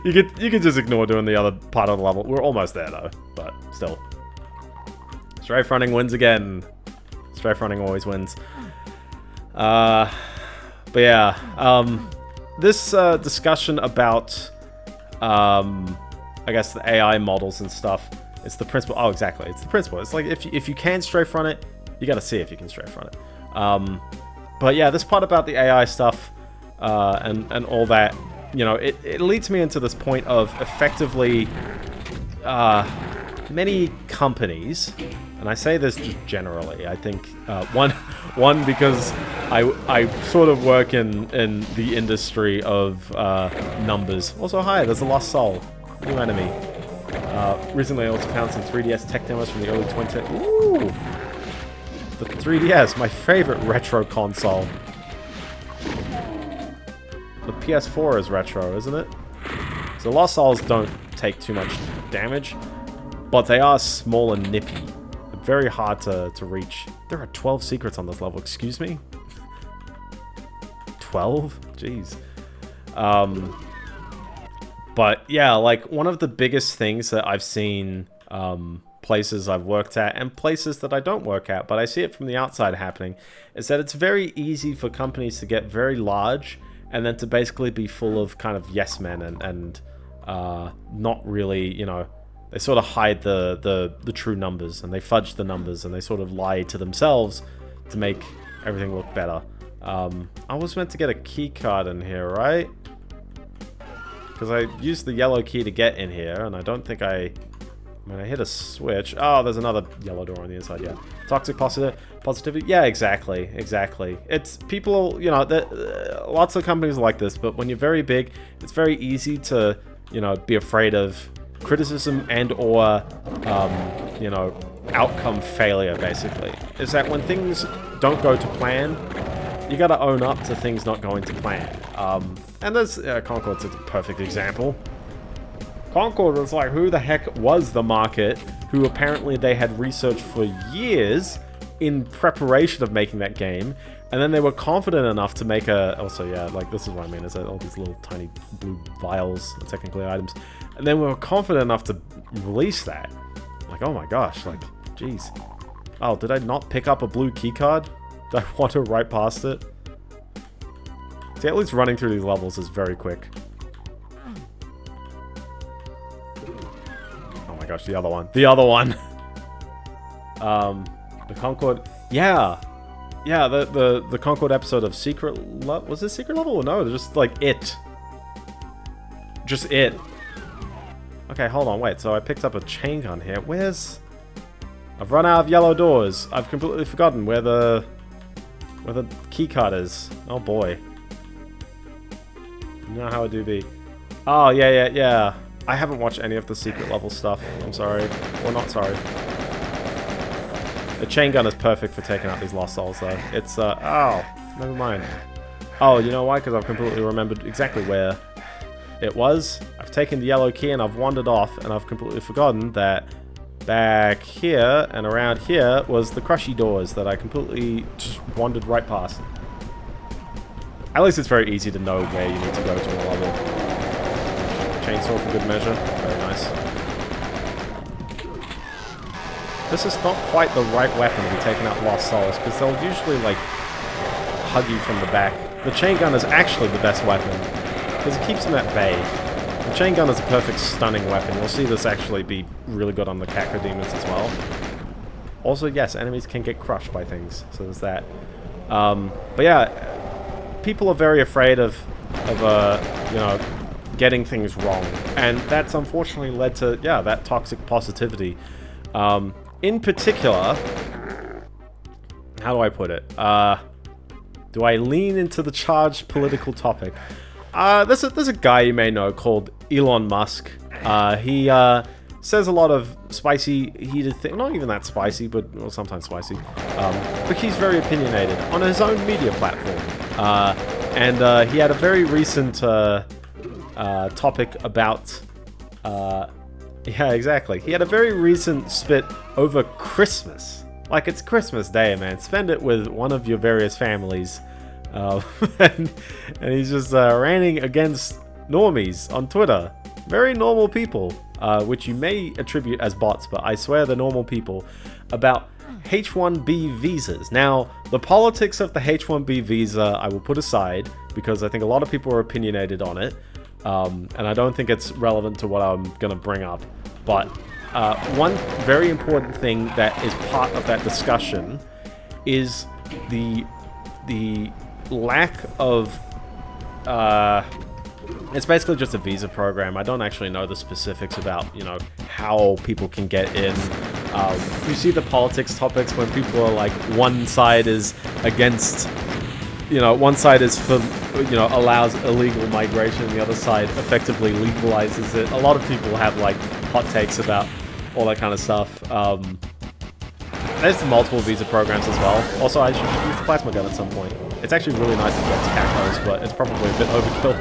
you could just ignore doing the other part of the level. We're almost there though, but still. Strafe running wins again. Strafe running always wins. But yeah, this discussion about, I guess the AI models and stuff, it's the principle. Oh, exactly, it's the principle. It's like if you can strafe run it, you got to see if you can strafe run it. But yeah, this part about the AI stuff and all that, you know, it leads me into this point of effectively many companies. And I say this just generally. I think one because I sort of work in the industry of numbers. Also, hi, there's a lost soul, new enemy. Recently, I also found some 3DS tech demos from the early 2010s. Ooh, the 3DS, my favorite retro console. The PS4 is retro, isn't it? So Lost Souls don't take too much damage, but they are small and nippy. Very hard to reach. There are 12 secrets on this level, excuse me? 12? Jeez. But yeah, like one of the biggest things that I've seen places I've worked at and places that I don't work at, but I see it from the outside happening, is that it's very easy for companies to get very large and then to basically be full of kind of yes men and not really, you know, they sort of hide the true numbers and they fudge the numbers and they sort of lie to themselves to make everything look better. I was meant to get a key card in here, right? Because I used the yellow key to get in here, and I don't think I hit a switch. Oh, there's another yellow door on the inside, yeah. Toxic positivity? Yeah, exactly. It's people, you know, lots of companies are like this, but when you're very big, it's very easy to, you know, be afraid of criticism and or, you know, outcome failure, basically. Is that when things don't go to plan, you gotta own up to things not going to plan. And there's, Concord's a perfect example. Concord was like, who the heck was the market who apparently they had researched for years in preparation of making that game, and then they were confident enough to make a... Also, yeah, like, this is what I mean, is that all these little tiny blue vials are technically items. And then we were confident enough to release that. Like, oh my gosh, like, jeez. Oh, did I not pick up a blue keycard? Did I wander right past it? See, at least running through these levels is very quick. Oh my gosh, the other one. The other one! The Concord... Yeah! Yeah, the Concord episode of Secret Level... Was this Secret Level? No, just like it. Just it. Okay, hold on, wait. So I picked up a chain gun here. Where's... I've run out of yellow doors. I've completely forgotten where the key card is. Oh boy. You know how I do be. Oh, yeah. I haven't watched any of the secret level stuff. I'm sorry. Well, not sorry. The chain gun is perfect for taking out these Lost Souls, though. It's, oh, never mind. Oh, you know why? Because I've completely remembered exactly where it was. I've taken the yellow key and I've wandered off, and I've completely forgotten that back here and around here was the crushy doors that I completely just wandered right past. At least it's very easy to know where you need to go to a level. Chainsaw for good measure. Very nice. This is not quite the right weapon to be taking out Lost Souls, because they'll usually, like, hug you from the back. The chain gun is actually the best weapon, because it keeps them at bay. The chain gun is a perfect stunning weapon. You'll see this actually be really good on the Cacodemons as well. Also, yes, enemies can get crushed by things, so there's that. But yeah, people are very afraid of you know, getting things wrong, and that's unfortunately led to, yeah, that toxic positivity. In particular, how do I put it? Do I lean into the charged political topic? There's a guy you may know called Elon Musk. He says a lot of spicy, heated things. Not even that spicy, but well, sometimes spicy. But he's very opinionated on his own media platform. And he had a very recent topic about... yeah, exactly. He had a very recent spit over Christmas. Like, it's Christmas Day, man. Spend it with one of your various families. And he's just ranting against normies on Twitter. Very normal people, which you may attribute as bots, but I swear they're normal people, about H-1B visas. Now, the politics of the H-1B visa I will put aside, because I think a lot of people are opinionated on it, and I don't think it's relevant to what I'm going to bring up. But one very important thing that is part of that discussion is the lack of... it's basically just a visa program. I don't actually know the specifics about, you know, how people can get in. You see the politics topics when people are like, one side is against, you know, one side is for, you know, allows illegal migration, the other side effectively legalizes it. A lot of people have like hot takes about all that kind of stuff. There's multiple visa programs as well. Also, I should use the plasma gun at some point. It's actually really nice against cacos, but it's probably a bit overkill.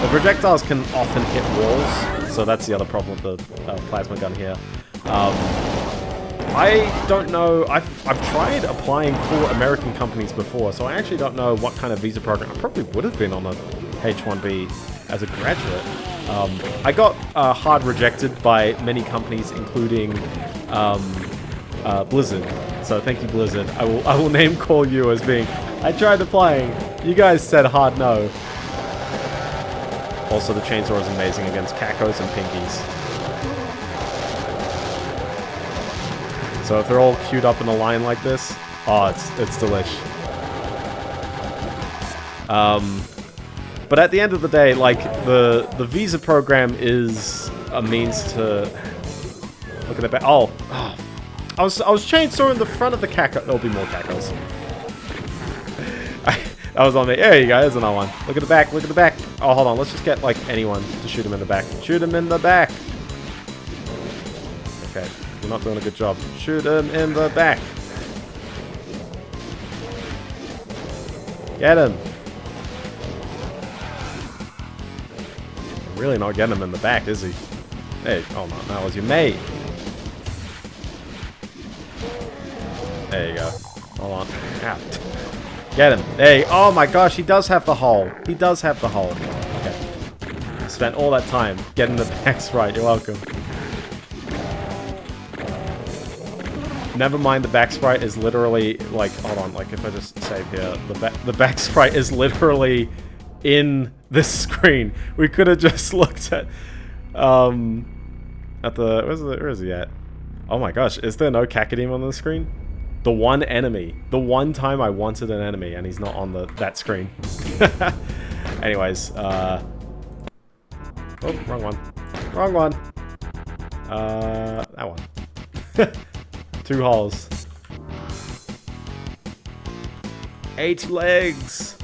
The projectiles can often hit walls, so that's the other problem with the plasma gun here. I don't know, I've tried applying for American companies before, so I actually don't know what kind of visa program. I probably would have been on a H-1B as a graduate. I got hard rejected by many companies, including Blizzard. So thank you, Blizzard. I will name call you as being, I tried applying, you guys said hard no. Also, the chainsaw is amazing against Kakos and Pinkies. So if they're all queued up in a line like this, oh, it's delish. But at the end of the day, like, the visa program is a means to... Look at the back. Oh. I was chainsawing the front of the Kako. There'll be more Kakos. That was on me. There you go, there's another one. Look at the back, look at the back. Oh, hold on, let's just get, like, anyone to shoot him in the back. Shoot him in the back! Okay. You're not doing a good job. Shoot him in the back. Get him. Really not getting him in the back, is he? Hey, oh no, that was your mate. There you go. Hold on. Ow. Get him. Hey, oh my gosh, he does have the hole. He does have the hole. Okay. Spent all that time getting the backs right. You're welcome. Never mind, the back sprite is literally, like, hold on, like, if I just save here, the back sprite is literally in this screen. We could have just looked at the, where is he at? Oh my gosh, is there no Kakademe on the screen? The one enemy. The one time I wanted an enemy, and he's not on that screen. Anyways, oh, wrong one. Wrong one. That one. 2 holes. 8 legs!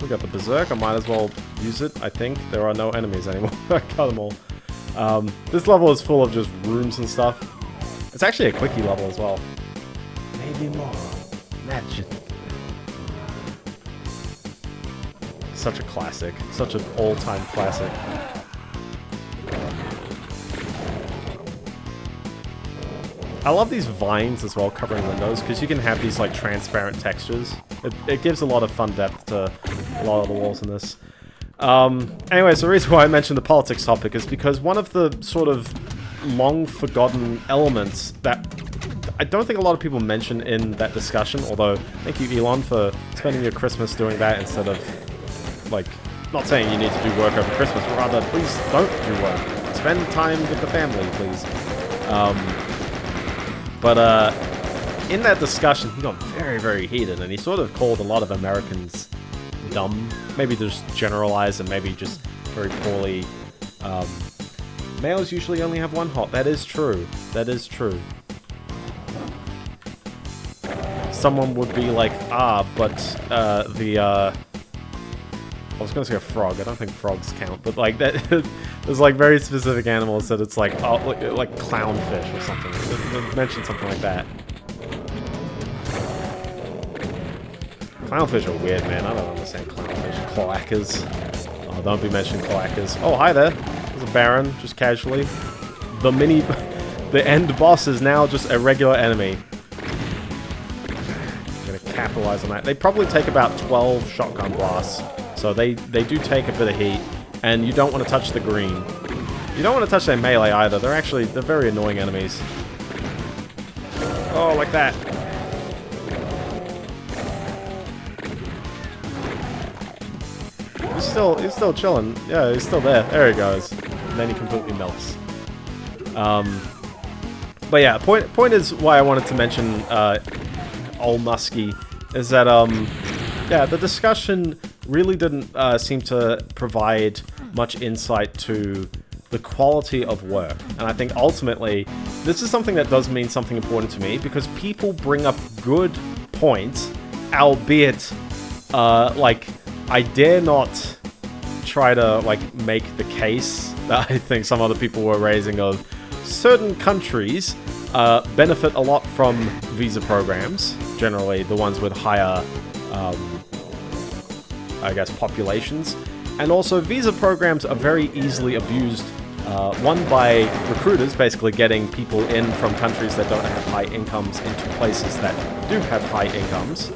We got the Berserk, I might as well use it, I think. There are no enemies anymore. I got them all. This level is full of just rooms and stuff. It's actually a quickie level as well. Maybe more. Imagine. Such a classic. Such an all-time classic. I love these vines as well covering windows, because you can have these like transparent textures. It gives a lot of fun depth to a lot of the walls in this. Anyways, the reason why I mentioned the politics topic is because one of the sort of long forgotten elements that I don't think a lot of people mention in that discussion, although thank you, Elon, for spending your Christmas doing that instead of, like, not saying you need to do work over Christmas, but rather, please don't do work. Spend time with the family, please. But in that discussion, he got very, very heated, and he sort of called a lot of Americans dumb. Maybe just generalized, and maybe just very poorly. Males usually only have one hot. That is true. That is true. Someone would be like, but I was gonna say a frog. I don't think frogs count, but like that. There's like very specific animals that it's like, oh, like clownfish or something. They mentioned something like that. Clownfish are weird, man. I don't understand clownfish. Cloacas. Oh, don't be mentioning cloacas. Oh, hi there. There's a Baron, just casually. The end boss is now just a regular enemy. I'm gonna capitalize on that. They probably take about 12 shotgun blasts. So they do take a bit of heat, and you don't want to touch the green. You don't want to touch their melee either. They're very annoying enemies. Oh, like that. He's still chilling. Yeah, he's still there. There he goes. And then he completely melts. But yeah, point is why I wanted to mention Old Muskie is that yeah, the discussion really didn't seem to provide much insight to the quality of work. And I think ultimately, this is something that does mean something important to me, because people bring up good points, albeit, like, I dare not try to, like, make the case that I think some other people were raising of certain countries benefit a lot from visa programs, generally the ones with higher I guess, populations. And also, visa programs are very easily abused. One, by recruiters, basically getting people in from countries that don't have high incomes into places that do have high incomes.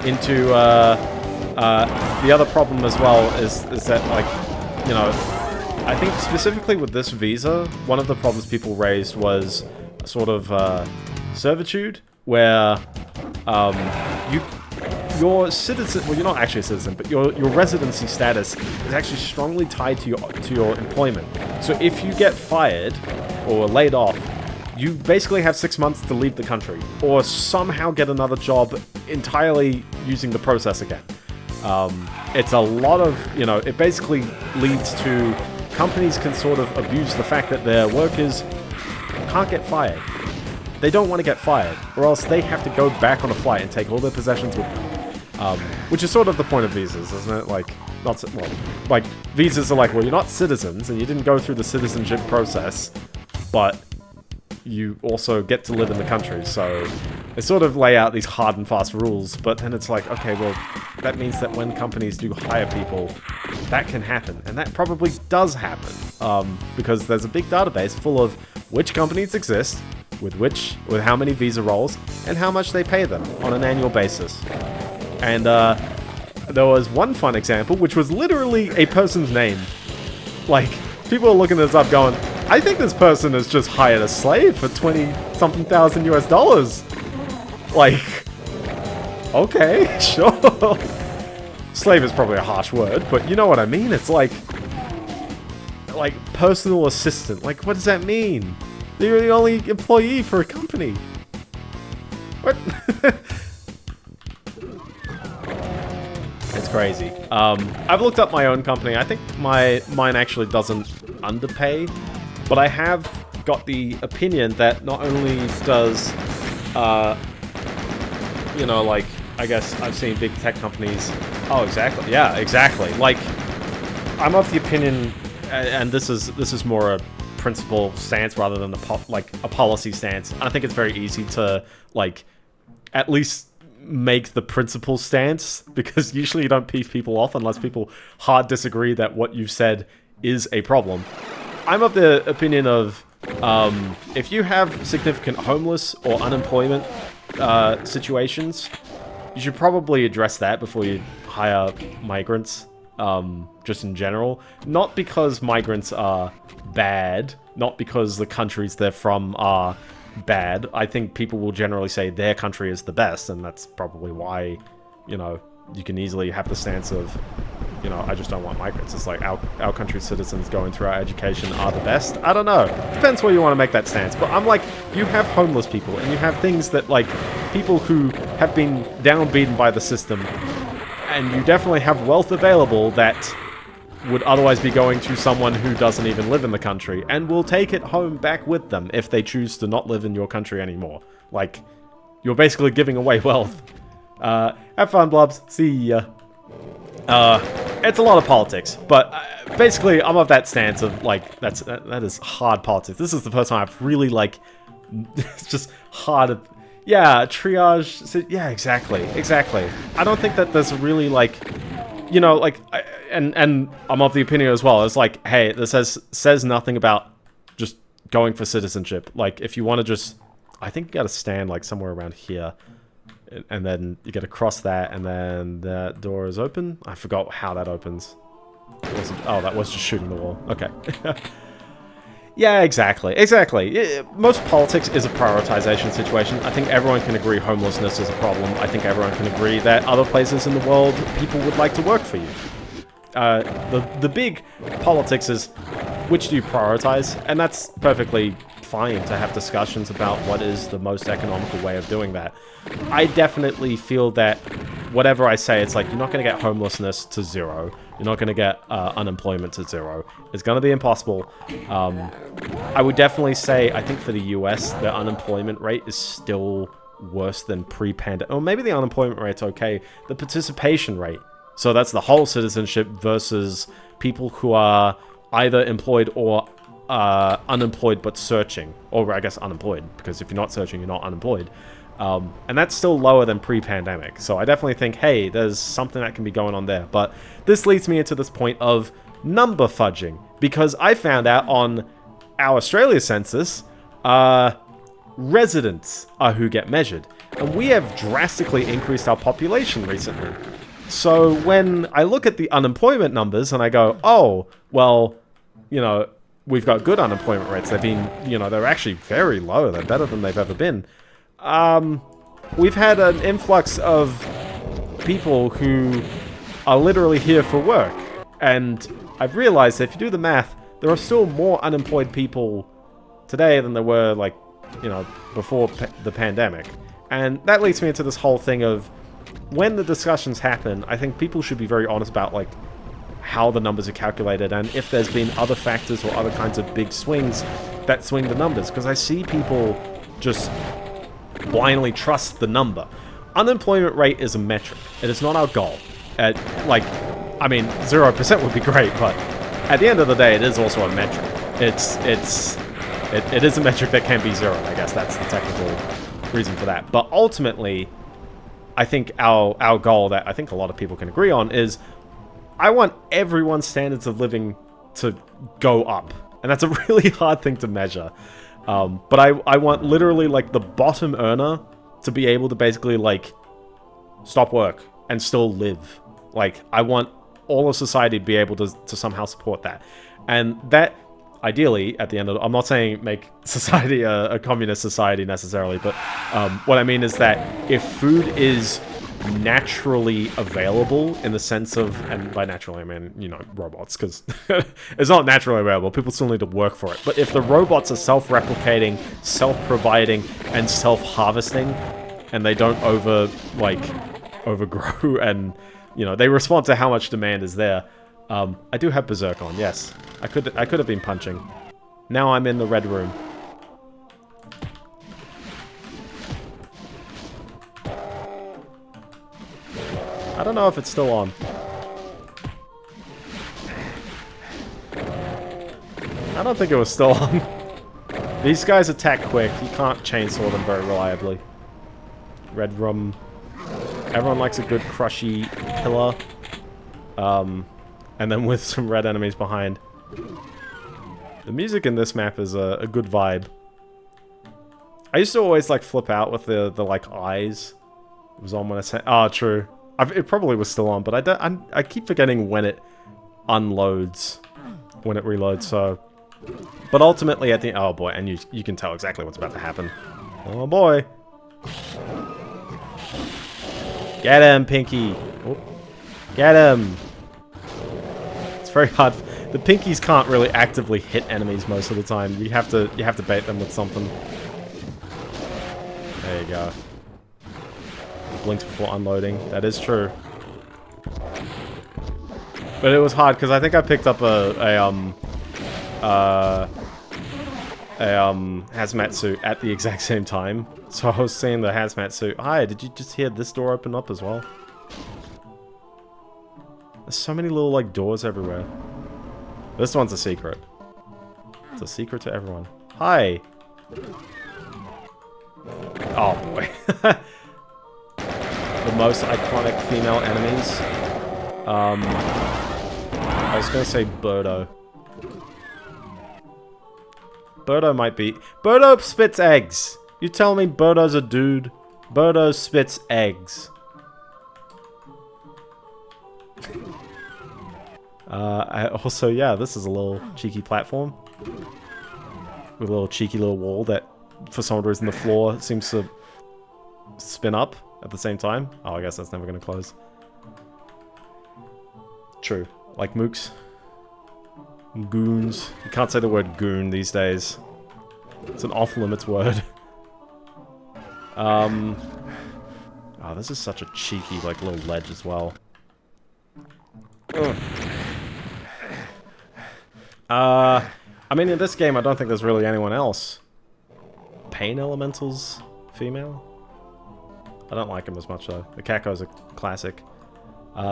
Into, the other problem as well is that, like, you know, I think specifically with this visa, one of the problems people raised was sort of servitude, where your citizen, well, you're not actually a citizen, but your residency status is actually strongly tied to your employment. So if you get fired or laid off, you basically have 6 months to leave the country or somehow get another job entirely using the process again. It's a lot of, you know, it basically leads to companies can sort of abuse the fact that their workers can't get fired. They don't want to get fired, or else they have to go back on a flight and take all their possessions with them. Which is sort of the point of visas, isn't it? Like, not well, like visas are like, well, you're not citizens, and you didn't go through the citizenship process, but you also get to live in the country. So they sort of lay out these hard and fast rules, but then it's like, okay, well, that means that when companies do hire people, that can happen, and that probably does happen, because there's a big database full of which companies exist, with how many visa roles, and how much they pay them on an annual basis. And there was one fun example, which was literally a person's name. Like, people are looking this up going, I think this person has just hired a slave for 20-something thousand US dollars. Like, okay, sure. Slave is probably a harsh word, but you know what I mean. It's like personal assistant. Like, what does that mean? You're the only employee for a company. What? It's crazy. I've looked up my own company. I think mine actually doesn't underpay, but I have got the opinion that not only does, you know, like, I guess I've seen big tech companies. Oh, exactly. Yeah, exactly. Like, I'm of the opinion, and this is more a principle stance rather than a policy stance. I think it's very easy to, like, at least make the principle stance, because usually you don't piss people off unless people hard disagree that what you've said is a problem. I'm of the opinion of, if you have significant homeless or unemployment situations, you should probably address that before you hire migrants, just in general. Not because migrants are bad, not because the countries they're from are bad. I think people will generally say their country is the best, and that's probably why, you know, you can easily have the stance of, you know, I just don't want migrants. It's like our country's citizens going through our education are the best. I don't know. Depends where you want to make that stance. But I'm like, you have homeless people, and you have things that, like, people who have been downbeaten by the system, and you definitely have wealth available that would otherwise be going to someone who doesn't even live in the country, and will take it home back with them if they choose to not live in your country anymore. Like, you're basically giving away wealth. Have fun, Blobs. See ya. It's a lot of politics, but basically I'm of that stance of, like, that is hard politics. This is the first time I've really, like, it's just hard. Yeah, triage. Yeah, exactly. I don't think that there's really, like, you know, like, and I'm of the opinion as well. It's like, hey, this says nothing about just going for citizenship. Like, if you want to just, I think you got to stand, like, somewhere around here, and then you got to cross that, and then that door is open. I forgot how that opens. Oh, that was just shooting the wall. Okay. Yeah, exactly. Most politics is a prioritization situation. I think everyone can agree homelessness is a problem. I think everyone can agree that other places in the world, people would like to work for you. The big politics is, which do you prioritize? And that's perfectly fine to have discussions about what is the most economical way of doing that. I definitely feel that whatever I say, it's like, you're not going to get homelessness to zero. You're not going to get unemployment to zero. It's going to be impossible. I would definitely say, I think for the US, the unemployment rate is still worse than pre-pandemic. Or maybe the unemployment rate's okay. The participation rate. So that's the whole citizenship versus people who are either employed or unemployed but searching. Or I guess unemployed, because if you're not searching, you're not unemployed. And that's still lower than pre-pandemic. So I definitely think, hey, there's something that can be going on there. But this leads me into this point of number fudging. Because I found out on our Australia census, residents are who get measured. And we have drastically increased our population recently. So when I look at the unemployment numbers and I go, oh, well, you know, we've got good unemployment rates. They've been, you know, they're actually very low. They're better than they've ever been. We've had an influx of people who are literally here for work. And I've realized that if you do the math, there are still more unemployed people today than there were, like, you know, before the pandemic. And that leads me into this whole thing of when the discussions happen, I think people should be very honest about, like, how the numbers are calculated and if there's been other factors or other kinds of big swings that swing the numbers. Because I see people just blindly trust the number. Unemployment rate is a metric. It is not our goal. Like, I mean, 0% would be great, but at the end of the day, it is also a metric. It is a metric that can be zero, I guess. That's the technical reason for that. But ultimately, I think our goal that I think a lot of people can agree on is I want everyone's standards of living to go up. And that's a really hard thing to measure. But I want literally, like, the bottom earner to be able to basically, like, stop work and still live. Like, I want all of society to be able to somehow support that. And that, ideally, at the end of I'm not saying make society a communist society necessarily, but what I mean is that if food is naturally available in the sense of, and by naturally I mean, you know, robots, because it's not naturally available, people still need to work for it, but if the robots are self-replicating, self-providing, and self-harvesting, and they don't overgrow, and, you know, they respond to how much demand is there. I do have Berserk on, yes. I could have been punching. Now I'm in the red room. I don't know if it's still on. I don't think it was still on. These guys attack quick. You can't chainsaw them very reliably. Red room. Everyone likes a good crushy pillar. And then with some red enemies behind. The music in this map is a good vibe. I used to always, like, flip out with the like, eyes. It was on when I said... Oh, true. It probably was still on, but I keep forgetting when it unloads. When it reloads, so... But ultimately, at the... Oh, boy, and you can tell exactly what's about to happen. Oh, boy. Get him, Pinky. Oh. Get him. It's very hard. The Pinkies can't really actively hit enemies most of the time. You have to bait them with something. There you go. Blinks before unloading. That is true. But it was hard because I think I picked up a hazmat suit at the exact same time. So I was seeing the hazmat suit. Hi, did you just hear this door open up as well? There's so many little, like, doors everywhere. This one's a secret. It's a secret to everyone. Hi. Oh boy. The most iconic female enemies. I was gonna say Birdo. Birdo might be... Birdo spits eggs! You tell me Birdo's a dude? Birdo spits eggs. Also, yeah, this is a little cheeky platform. With a little cheeky little wall that, for some reason, the floor seems to spin up at the same time. Oh, I guess that's never going to close. True. Like mooks. Goons. You can't say the word goon these days. It's an off-limits word. Oh, this is such a cheeky, like, little ledge as well. Ugh. I mean, in this game, I don't think there's really anyone else. Pain Elemental's female? I don't like him as much, though. The Caco's a classic.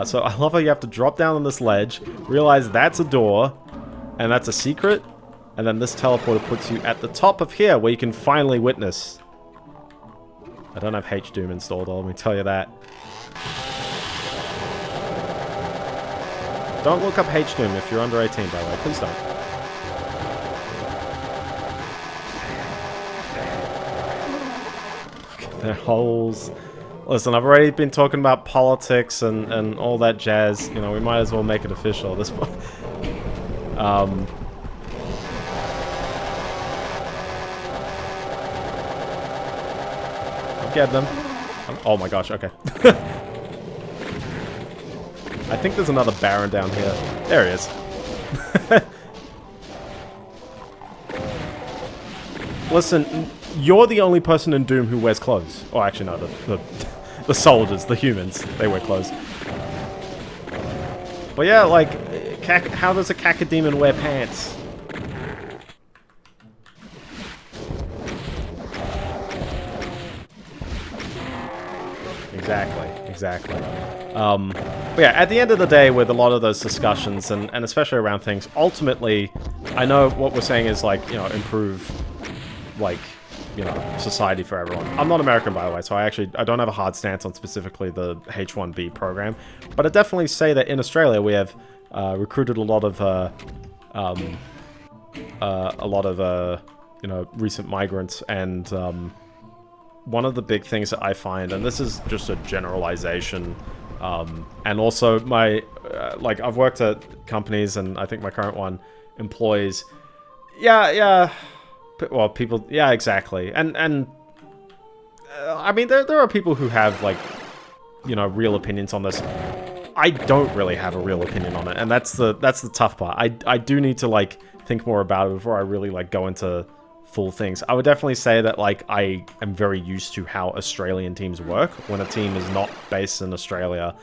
So I love how you have to drop down on this ledge, realize that's a door, and that's a secret, and then this teleporter puts you at the top of here, where you can finally witness I don't have H-Doom installed, let me tell you that. Don't look up H-Doom if you're under 18, by the way. Please don't. Their holes. Listen, I've already been talking about politics and all that jazz. You know, we might as well make it official at this point. I'm getting them. Oh my gosh, okay. I think there's another Baron down here. There he is. Listen, you're the only person in Doom who wears clothes. Oh, actually, no, the soldiers, the humans, they wear clothes. But yeah, like, how does a cacodemon wear pants? Exactly. But yeah, at the end of the day, with a lot of those discussions, and especially around things, ultimately, I know what we're saying is, like, you know, improve, like, you know, society for everyone. I'm not American, by the way, so I don't have a hard stance on specifically the H1B program, but I definitely say that in Australia we have recruited a lot of you know, recent migrants, and one of the big things that I find, and this is just a generalization, and also my like, I've worked at companies, and I think my current one employs, well, people, yeah, exactly, and I mean, there are people who have, like, you know, real opinions on this. I don't really have a real opinion on it, and that's the tough part. I do need to, like, think more about it before I really, like, go into full things. I would definitely say that, like, I am very used to how Australian teams work when a team is not based in Australia.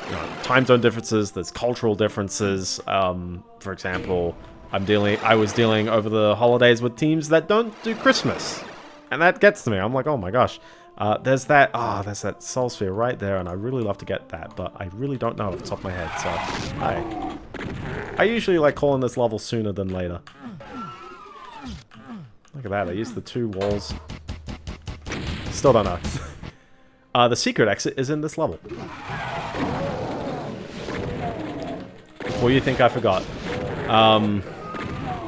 You know, time zone differences, there's cultural differences. For example, I was dealing over the holidays with teams that don't do Christmas, and that gets to me. I'm like, oh my gosh. There's that Soul Sphere right there, and I really love to get that, but I really don't know off the top of my head, so hi. I usually like calling this level sooner than later. Look at that, I used the 2 walls. Still don't know. The secret exit is in this level. Before you think I forgot.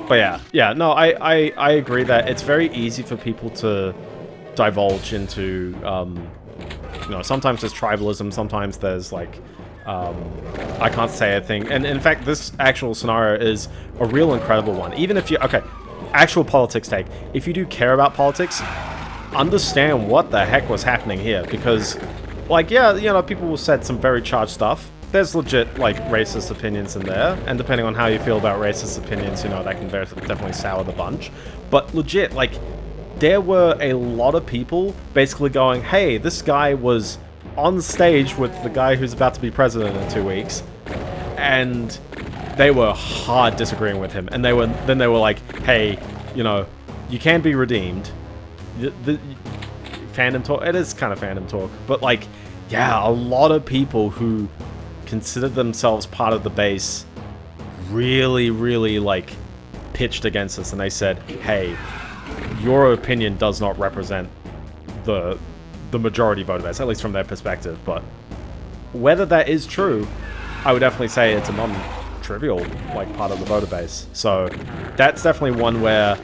But yeah, no, I agree that it's very easy for people to divulge into, you know, sometimes there's tribalism, sometimes there's, like, I can't say a thing, and in fact, this actual scenario is a real incredible one. Even if you, okay, actual politics take, if you do care about politics, understand what the heck was happening here, because, like, yeah, you know, people will said some very charged stuff. There's legit, like, racist opinions in there, and depending on how you feel about racist opinions, you know, that can definitely sour the bunch, but legit, like, there were a lot of people basically going, hey, this guy was on stage with the guy who's about to be president in 2 weeks, and they were hard disagreeing with him, and they were like, hey, you know, you can be redeemed. The fandom talk, it is kind of fandom talk, but, like, yeah, a lot of people who considered themselves part of the base really, really, like, pitched against us, and they said, hey, your opinion does not represent the majority voter base, at least from their perspective. But whether that is true, I would definitely say it's a non-trivial, like, part of the voter base. So that's definitely one where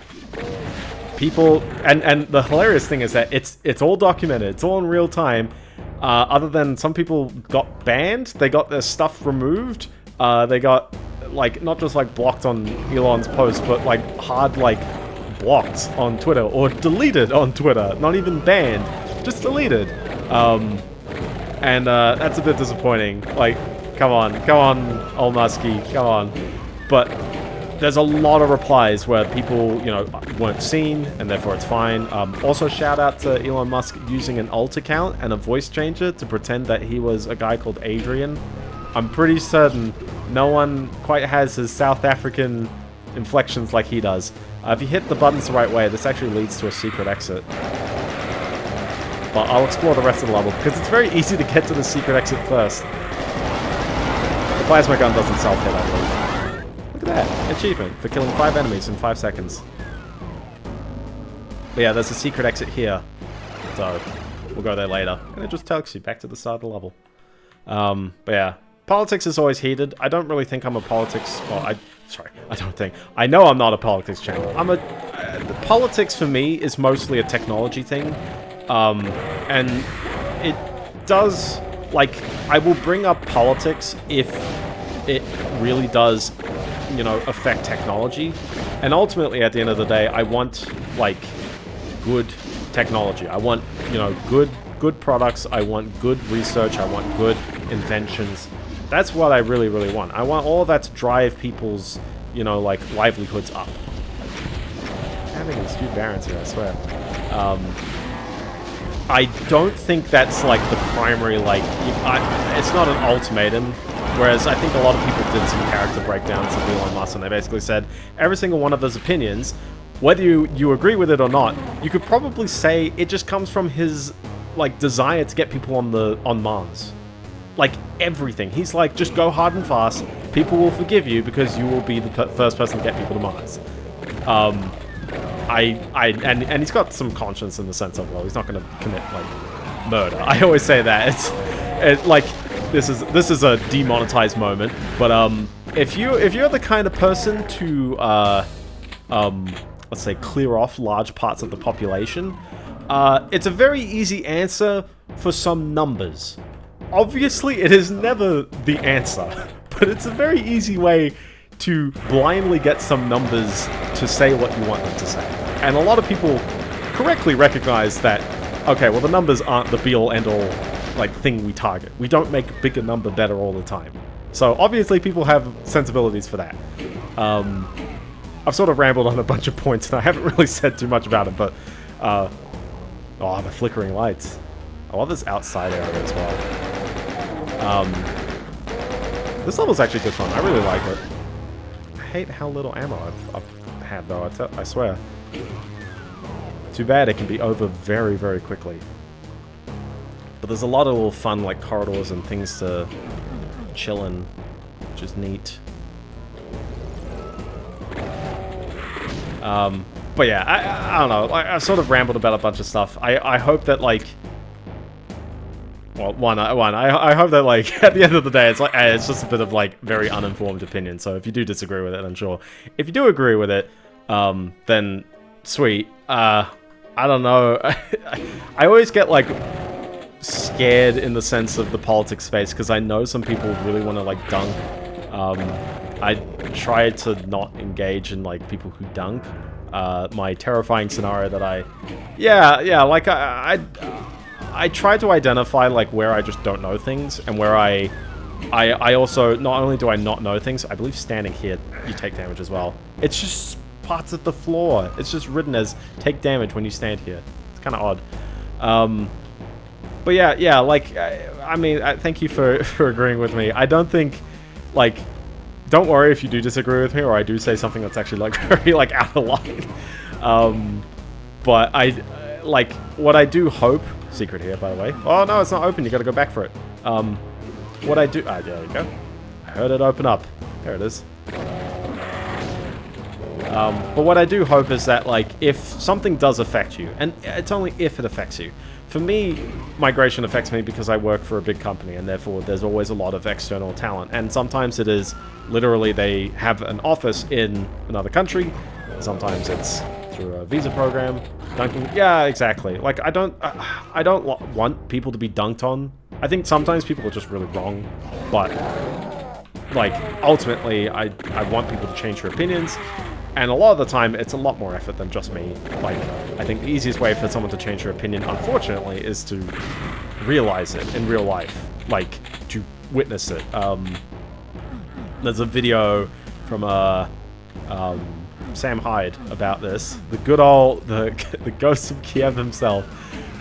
people, and the hilarious thing is that it's all documented, it's all in real time. Other than some people got banned, they got their stuff removed, they got, like, not just, like, blocked on Elon's post, but, like, hard, like, blocked on Twitter, or deleted on Twitter, not even banned, just deleted. And that's a bit disappointing. Like, come on, old Muskie, come on. But there's a lot of replies where people, you know, weren't seen, and therefore it's fine. Also, shout out to Elon Musk using an alt account and a voice changer to pretend that he was a guy called Adrian. I'm pretty certain no one quite has his South African inflections like he does. If you hit the buttons the right way, this actually leads to a secret exit. But I'll explore the rest of the level, because it's very easy to get to the secret exit first. The plasma gun doesn't self-hit, I believe. Look at that! Achievement for killing 5 enemies in 5 seconds. But yeah, there's a secret exit here. So, we'll go there later. And it just takes you back to the start of the level. But yeah, politics is always heated. I don't really think I'm a politics... Well, I don't think. I know I'm not a politics channel. The politics for me is mostly a technology thing. And it does... Like, I will bring up politics if it really does, you know, affect technology. And ultimately, at the end of the day, I want, like, good technology. I want, you know, good products. I want good research. I want good inventions. That's what I really, really want. I want all of that to drive people's, you know, like, livelihoods up. Having these few barons here, I swear. I don't think that's, like, the primary, like... it's not an ultimatum, whereas I think a lot of people did some character breakdowns of Elon Musk, and they basically said every single one of those opinions, whether you agree with it or not, you could probably say it just comes from his, like, desire to get people on Mars. Like, everything. He's like, just go hard and fast, people will forgive you because you will be the first person to get people to Mars. And he's got some conscience in the sense of, well, he's not going to commit, like, murder. I always say that. Like, this is a demonetized moment, but if you're the kind of person to let's say clear off large parts of the population, it's a very easy answer for some numbers. Obviously, it is never the answer, but it's a very easy way to blindly get some numbers to say what you want them to say. And a lot of people correctly recognize that, okay, well, the numbers aren't the be-all, end-all, like, thing we target. We don't make a bigger number better all the time. So, obviously, people have sensibilities for that. I've sort of rambled on a bunch of points, and I haven't really said too much about it, but, oh, the flickering lights. I love this outside area as well. This level's actually good fun. I really like it. I hate how little ammo I've had, though, I swear. Too bad it can be over very, very quickly. But there's a lot of little fun, like, corridors and things to chill in, which is neat. But yeah, I don't know. I've sort of rambled about a bunch of stuff. I hope that, like... Well, I hope that, like, at the end of the day, it's like, it's just a bit of, like, very uninformed opinion. So if you do disagree with it, I'm sure. If you do agree with it, then sweet. I don't know. I always get, like, scared in the sense of the politics space, because I know some people really want to, like, dunk. I try to not engage in, like, people who dunk. My terrifying scenario that like, I try to identify, like, where I just don't know things, and where I also, not only do I not know things, I believe standing here, you take damage as well. It's just parts of the floor. It's just written as, take damage when you stand here. It's kind of odd. But yeah, like, I mean, thank you for agreeing with me. I don't think, like, don't worry if you do disagree with me, or I do say something that's actually, like, very, like, out of line. But like, what I do hope... Secret here, by the way. Oh, no, it's not open. You gotta go back for it. What I do... there we go. I heard it open up. There it is. But what I do hope is that, like, if something does affect you, and it's only if it affects you. For me, migration affects me because I work for a big company, and therefore there's always a lot of external talent. And sometimes it is literally they have an office in another country. Sometimes it's through a visa program. Dunking, yeah, exactly. Like, I don't want people to be dunked on. I think sometimes people are just really wrong, but, like, ultimately, I want people to change their opinions, and a lot of the time, it's a lot more effort than just me. Like, I think the easiest way for someone to change their opinion, unfortunately, is to realize it in real life, like, to witness it. There's a video from Sam Hyde about this. The good old, the Ghost of Kiev himself.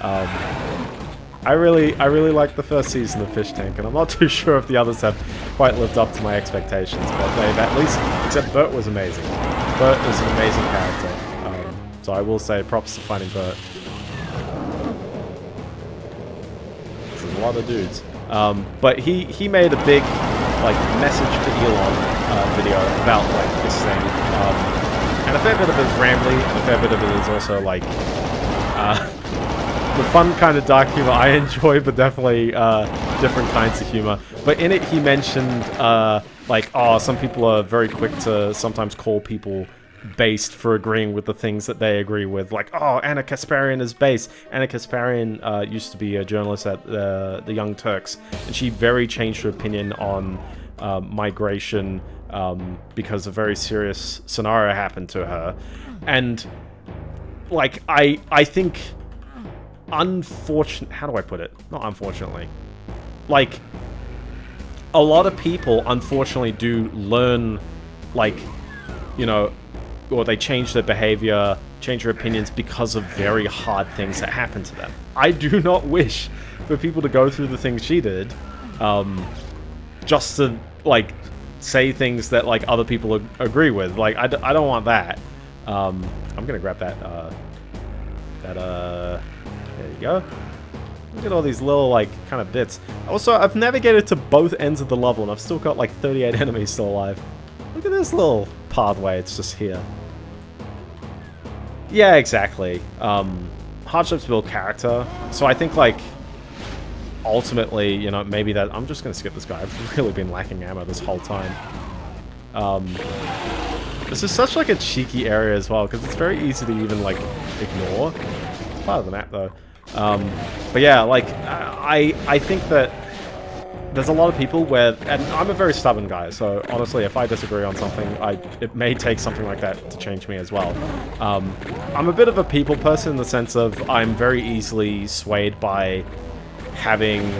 I really like the first season of Fish Tank, and I'm not too sure if the others have quite lived up to my expectations, but they've at least, except Bert was amazing. Bert is an amazing character. So I will say props to finding Bert. There's a lot of dudes. But he made a big, like, message to Elon video about, like, this thing. And a fair bit of it is rambly, and a fair bit of it is also, like, the fun kind of dark humor I enjoy, but definitely different kinds of humor. But in it, he mentioned like, oh, some people are very quick to sometimes call people based for agreeing with the things that they agree with. Like, oh, Anna Kasparian is based. Anna Kasparian used to be a journalist at the Young Turks, and she very changed her opinion on migration because a very serious scenario happened to her. And like, I think, how do I put it? Not unfortunately. Like, a lot of people, unfortunately, do learn, like, you know, or they change their behavior, change their opinions because of very hard things that happen to them. I do not wish for people to go through the things she did, just to, like, say things that, like, other people agree with. Like, I don't want that. I'm gonna grab that, there you go. Look at all these little, like, kind of bits. Also, I've navigated to both ends of the level, and I've still got, like, 38 enemies still alive. Look at this little pathway, it's just here. Yeah, exactly. Hardships build character, so I think, like, ultimately, you know, maybe that... I'm just gonna skip this guy. I've really been lacking ammo this whole time. This is such, like, a cheeky area as well, because it's very easy to even, like, ignore. It's part of the map, though. But yeah, like, I think that there's a lot of people where, and I'm a very stubborn guy, so honestly, if I disagree on something, it may take something like that to change me as well. I'm a bit of a people person in the sense of I'm very easily swayed by having,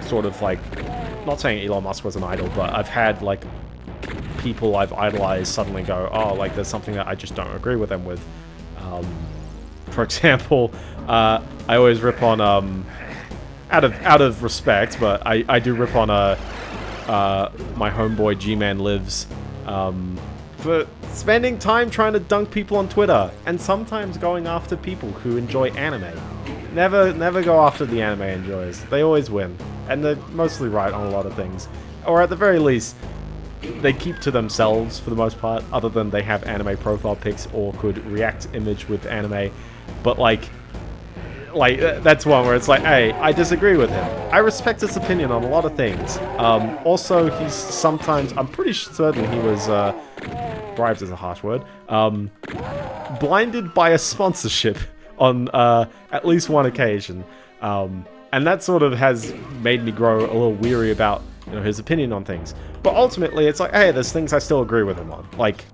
sort of like, not saying Elon Musk was an idol, but I've had, like, people I've idolized suddenly go, oh, like, there's something that I just don't agree with them with. For example, I always rip on, out of respect, but I do rip on my homeboy G-Man Lives for spending time trying to dunk people on Twitter and sometimes going after people who enjoy anime. Never go after the anime enjoyers. They always win, and they're mostly right on a lot of things, or at the very least, they keep to themselves for the most part, other than they have anime profile pics or could react image with anime. But like that's one where it's like, hey, I disagree with him. I respect his opinion on a lot of things. Also, he's sometimes, I'm pretty certain he was, bribes is a harsh word, blinded by a sponsorship on at least one occasion. And that sort of has made me grow a little weary about, you know, his opinion on things. But ultimately, it's like, hey, there's things I still agree with him on. Like,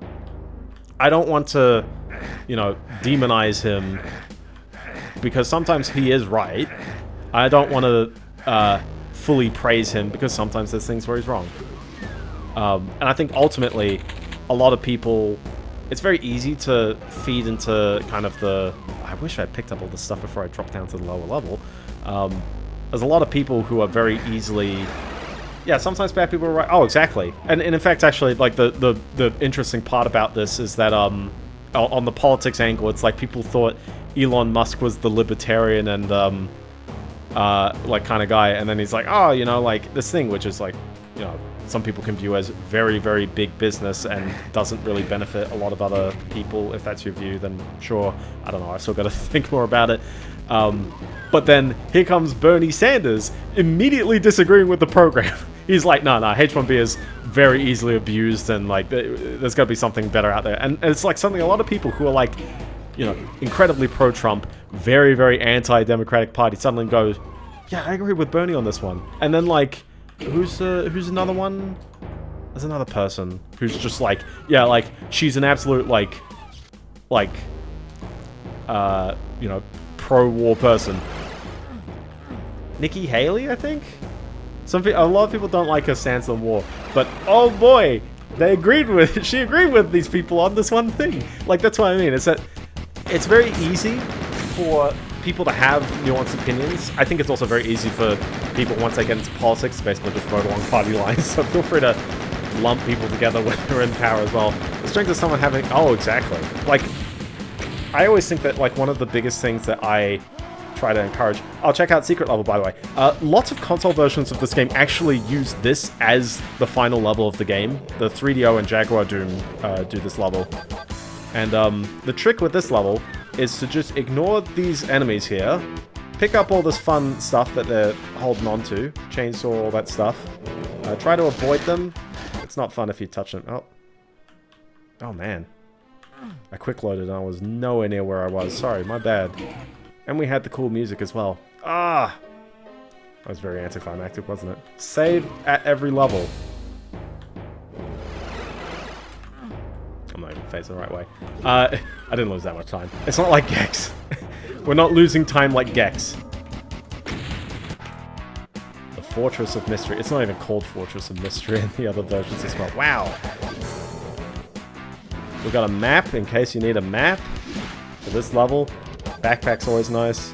I don't want to, you know, demonize him because sometimes he is right. I don't want to fully praise him because sometimes there's things where he's wrong. And I think ultimately, a lot of people, it's very easy to feed into kind of the, I wish I had picked up all this stuff before I dropped down to the lower level. There's a lot of people who are very easily... Yeah, sometimes bad people are right. Oh, exactly. And in fact, actually, like, the interesting part about this is that, on the politics angle, it's like people thought Elon Musk was the libertarian and, like, kind of guy, and then he's like, oh, you know, like, this thing, which is, like, you know, some people can view as very, very big business and doesn't really benefit a lot of other people. If that's your view, then sure. I don't know, I've still got to think more about it. But then, here comes Bernie Sanders, immediately disagreeing with the program. He's like, no, H1B is very easily abused, and, like, there's got to be something better out there. And it's, like, something a lot of people who are, like, you know, incredibly pro-Trump, very, very anti-Democratic Party suddenly goes, yeah, I agree with Bernie on this one. And then, like, who's another one? There's another person who's just, like, yeah, like, she's an absolute, like, you know, pro-war person. Nikki Haley, I think? A lot of people don't like her stance on war, but oh boy, she agreed with these people on this one thing. Like, that's what I mean, is that it's very easy for people to have nuanced opinions. I think it's also very easy for people, once they get into politics, basically just vote along party lines, so feel free to lump people together when they're in power as well. The strength of someone having... Oh, exactly. Like, I always think that, like, one of the biggest things that I try to encourage... I'll check out Secret Level, by the way. Lots of console versions of this game actually use this as the final level of the game. The 3DO and Jaguar Doom do this level. And the trick with this level is to just ignore these enemies here, pick up all this fun stuff that they're holding on to, chainsaw, all that stuff. Try to avoid them. It's not fun if you touch them. Oh. Oh, man. I quick loaded and I was nowhere near where I was. Sorry, my bad. And we had the cool music as well. Ah! That was very anticlimactic, wasn't it? Save at every level. I'm not even facing the right way. I didn't lose that much time. It's not like Gex. We're not losing time like Gex. The Fortress of Mystery. It's not even called Fortress of Mystery in the other versions as well. Wow. We've got a map in case you need a map for this level. Backpack's always nice.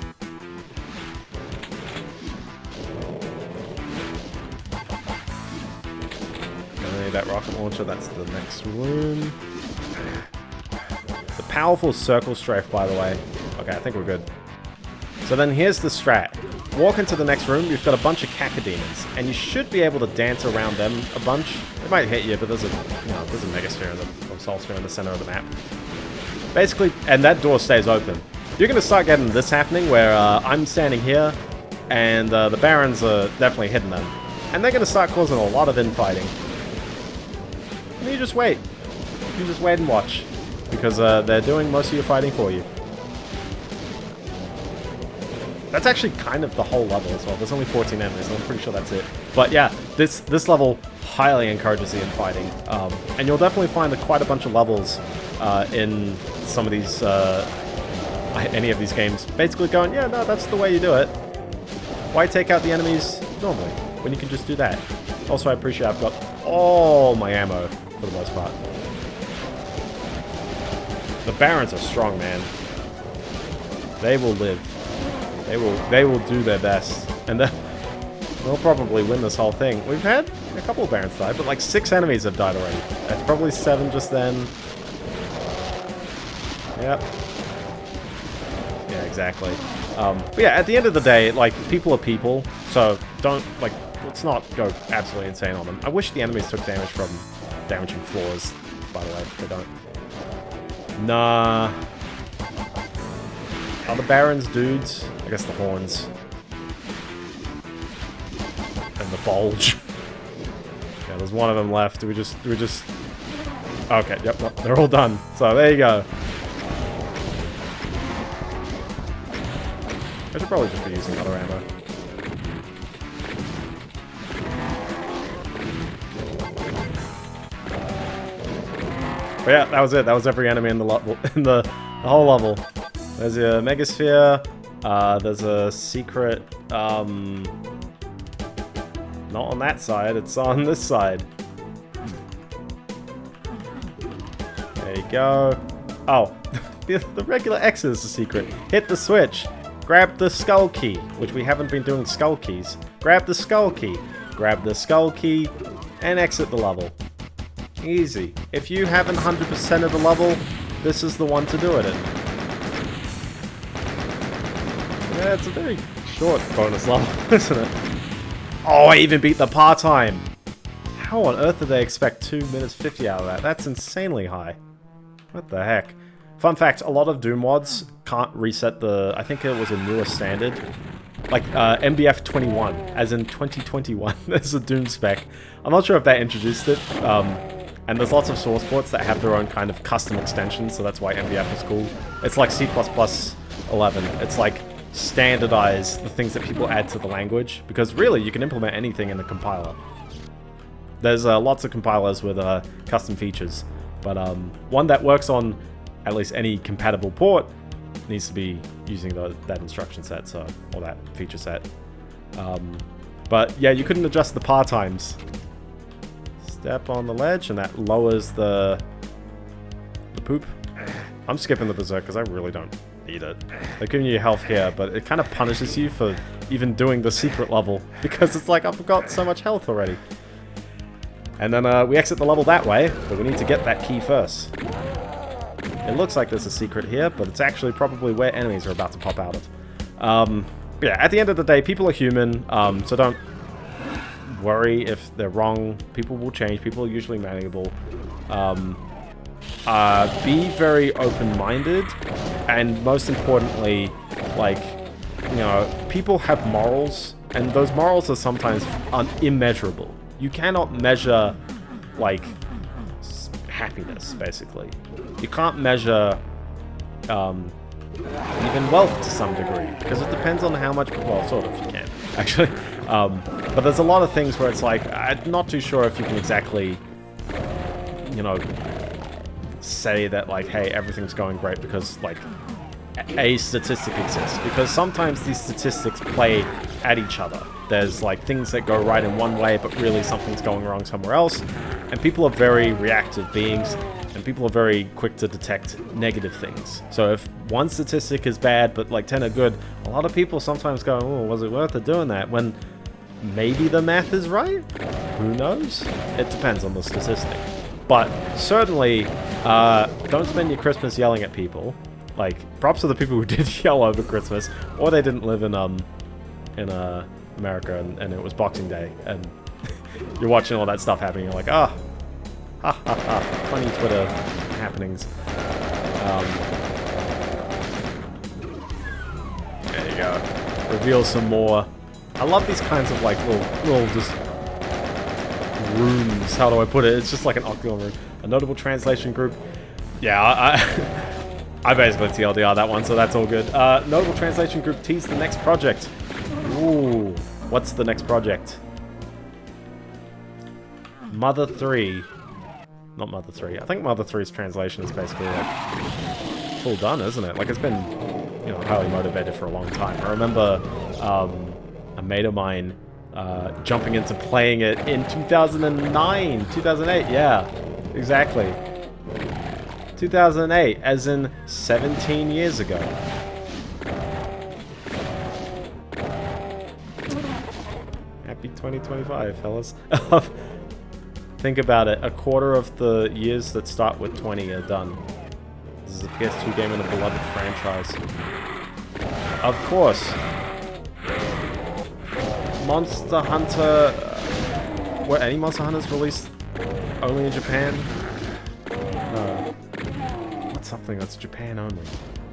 That rocket launcher, that's the next room. The powerful circle strafe, by the way. Okay, I think we're good. So then here's the strat. Walk into the next room, you've got a bunch of cacodemons, and you should be able to dance around them a bunch. It might hit you, but there's a megasphere or soul sphere in the center of the map. Basically, and that door stays open. You're going to start getting this happening where I'm standing here, and the Barons are definitely hitting them. And they're going to start causing a lot of infighting. And you just wait. You just wait and watch. Because they're doing most of your fighting for you. That's actually kind of the whole level as well. There's only 14 enemies, and I'm pretty sure that's it. But yeah, this level highly encourages the infighting. And you'll definitely find quite a bunch of levels in some of these, any of these games. Basically going, yeah, no, that's the way you do it. Why take out the enemies normally, when you can just do that? Also, I appreciate I've got all my ammo, for the most part. The Barons are strong, man. They will live. They will do their best. And they'll probably win this whole thing. We've had a couple of Barons die, but like 6 enemies have died already. That's probably 7 just then. Yep. Yeah, exactly. But yeah, at the end of the day, like, people are people, so don't, like, let's not go absolutely insane on them. I wish the enemies took damage from damaging floors, by the way. They don't. Nah. Are the Barons dudes? I guess the horns. And the bulge. Yeah, there's one of them left. Do we just... Okay, yep, no, they're all done. So, there you go. I should probably just be using other ammo. But yeah, that was it. That was every enemy in the level, in the whole level. There's a megasphere. There's a secret. Not on that side. It's on this side. There you go. Oh, the regular X is the secret. Hit the switch. Grab the skull key, which we haven't been doing skull keys. Grab the skull key. Grab the skull key, and exit the level. Easy. If you haven't 100% of the level, this is the one to do it in. Yeah, it's a very short bonus level, isn't it? Oh, I even beat the part-time! How on earth did they expect 2 minutes 50 out of that? That's insanely high. What the heck? Fun fact, a lot of Doom mods can't reset the... I think it was a newer standard. Like, MBF 21, as in 2021. There's a Doom spec. I'm not sure if they introduced it. And there's lots of source ports that have their own kind of custom extensions, so that's why MBF is cool. It's like C++ 11. It's like standardize the things that people add to the language, because really you can implement anything in the compiler. There's lots of compilers with custom features, but one that works on at least any compatible port needs to be using that instruction set, so, or that feature set. But yeah, you couldn't adjust the par times. Step on the ledge, and that lowers the poop. I'm skipping the berserk because I really don't need it. They're giving you health here, but it kind of punishes you for even doing the secret level, because it's like, I've got so much health already. And then we exit the level that way, but we need to get that key first. It looks like there's a secret here, but it's actually probably where enemies are about to pop out of. Yeah, at the end of the day, people are human, so don't worry if they're wrong. People will change. People are usually malleable. Be very open-minded, And most importantly, like, you know, people have morals, and those morals are sometimes immeasurable. You cannot measure, like, happiness, basically. You can't measure even wealth to some degree, because it depends on how much, well, sort of, you can, actually. But there's a lot of things where it's like, I'm not too sure if you can exactly, you know, say that, like, hey, everything's going great because, like, a statistic exists. Because sometimes these statistics play at each other. There's, like, things that go right in one way, but really something's going wrong somewhere else. And people are very reactive beings, and people are very quick to detect negative things. So if one statistic is bad, but, like, 10 are good, a lot of people sometimes go, oh, was it worth it doing that? When maybe the math is right? Who knows? It depends on the statistic. But certainly, don't spend your Christmas yelling at people. Like, props to the people who did yell over Christmas, or they didn't live in America and it was Boxing Day, and you're watching all that stuff happening. You're like, ah, ha ha ha, funny Twitter happenings. There you go. Reveal some more. I love these kinds of, like, little just rooms. How do I put it? It's just like an octagon room. A notable translation group. Yeah, I basically TLDR that one, so that's all good. Notable translation group teased the next project. Ooh, what's the next project? Mother 3. Not Mother 3. I think Mother 3's translation is basically, like, full done, isn't it? Like, it's been, you know, highly motivated for a long time. I remember a mate of mine jumping into playing it in 2009, 2008, yeah, exactly. 2008, as in 17 years ago. Happy 2025, fellas. Think about it, a quarter of the years that start with 20 are done. This is a PS2 game in a beloved franchise. Of course. Monster Hunter... were any Monster Hunters released only in Japan? No. What's something that's Japan only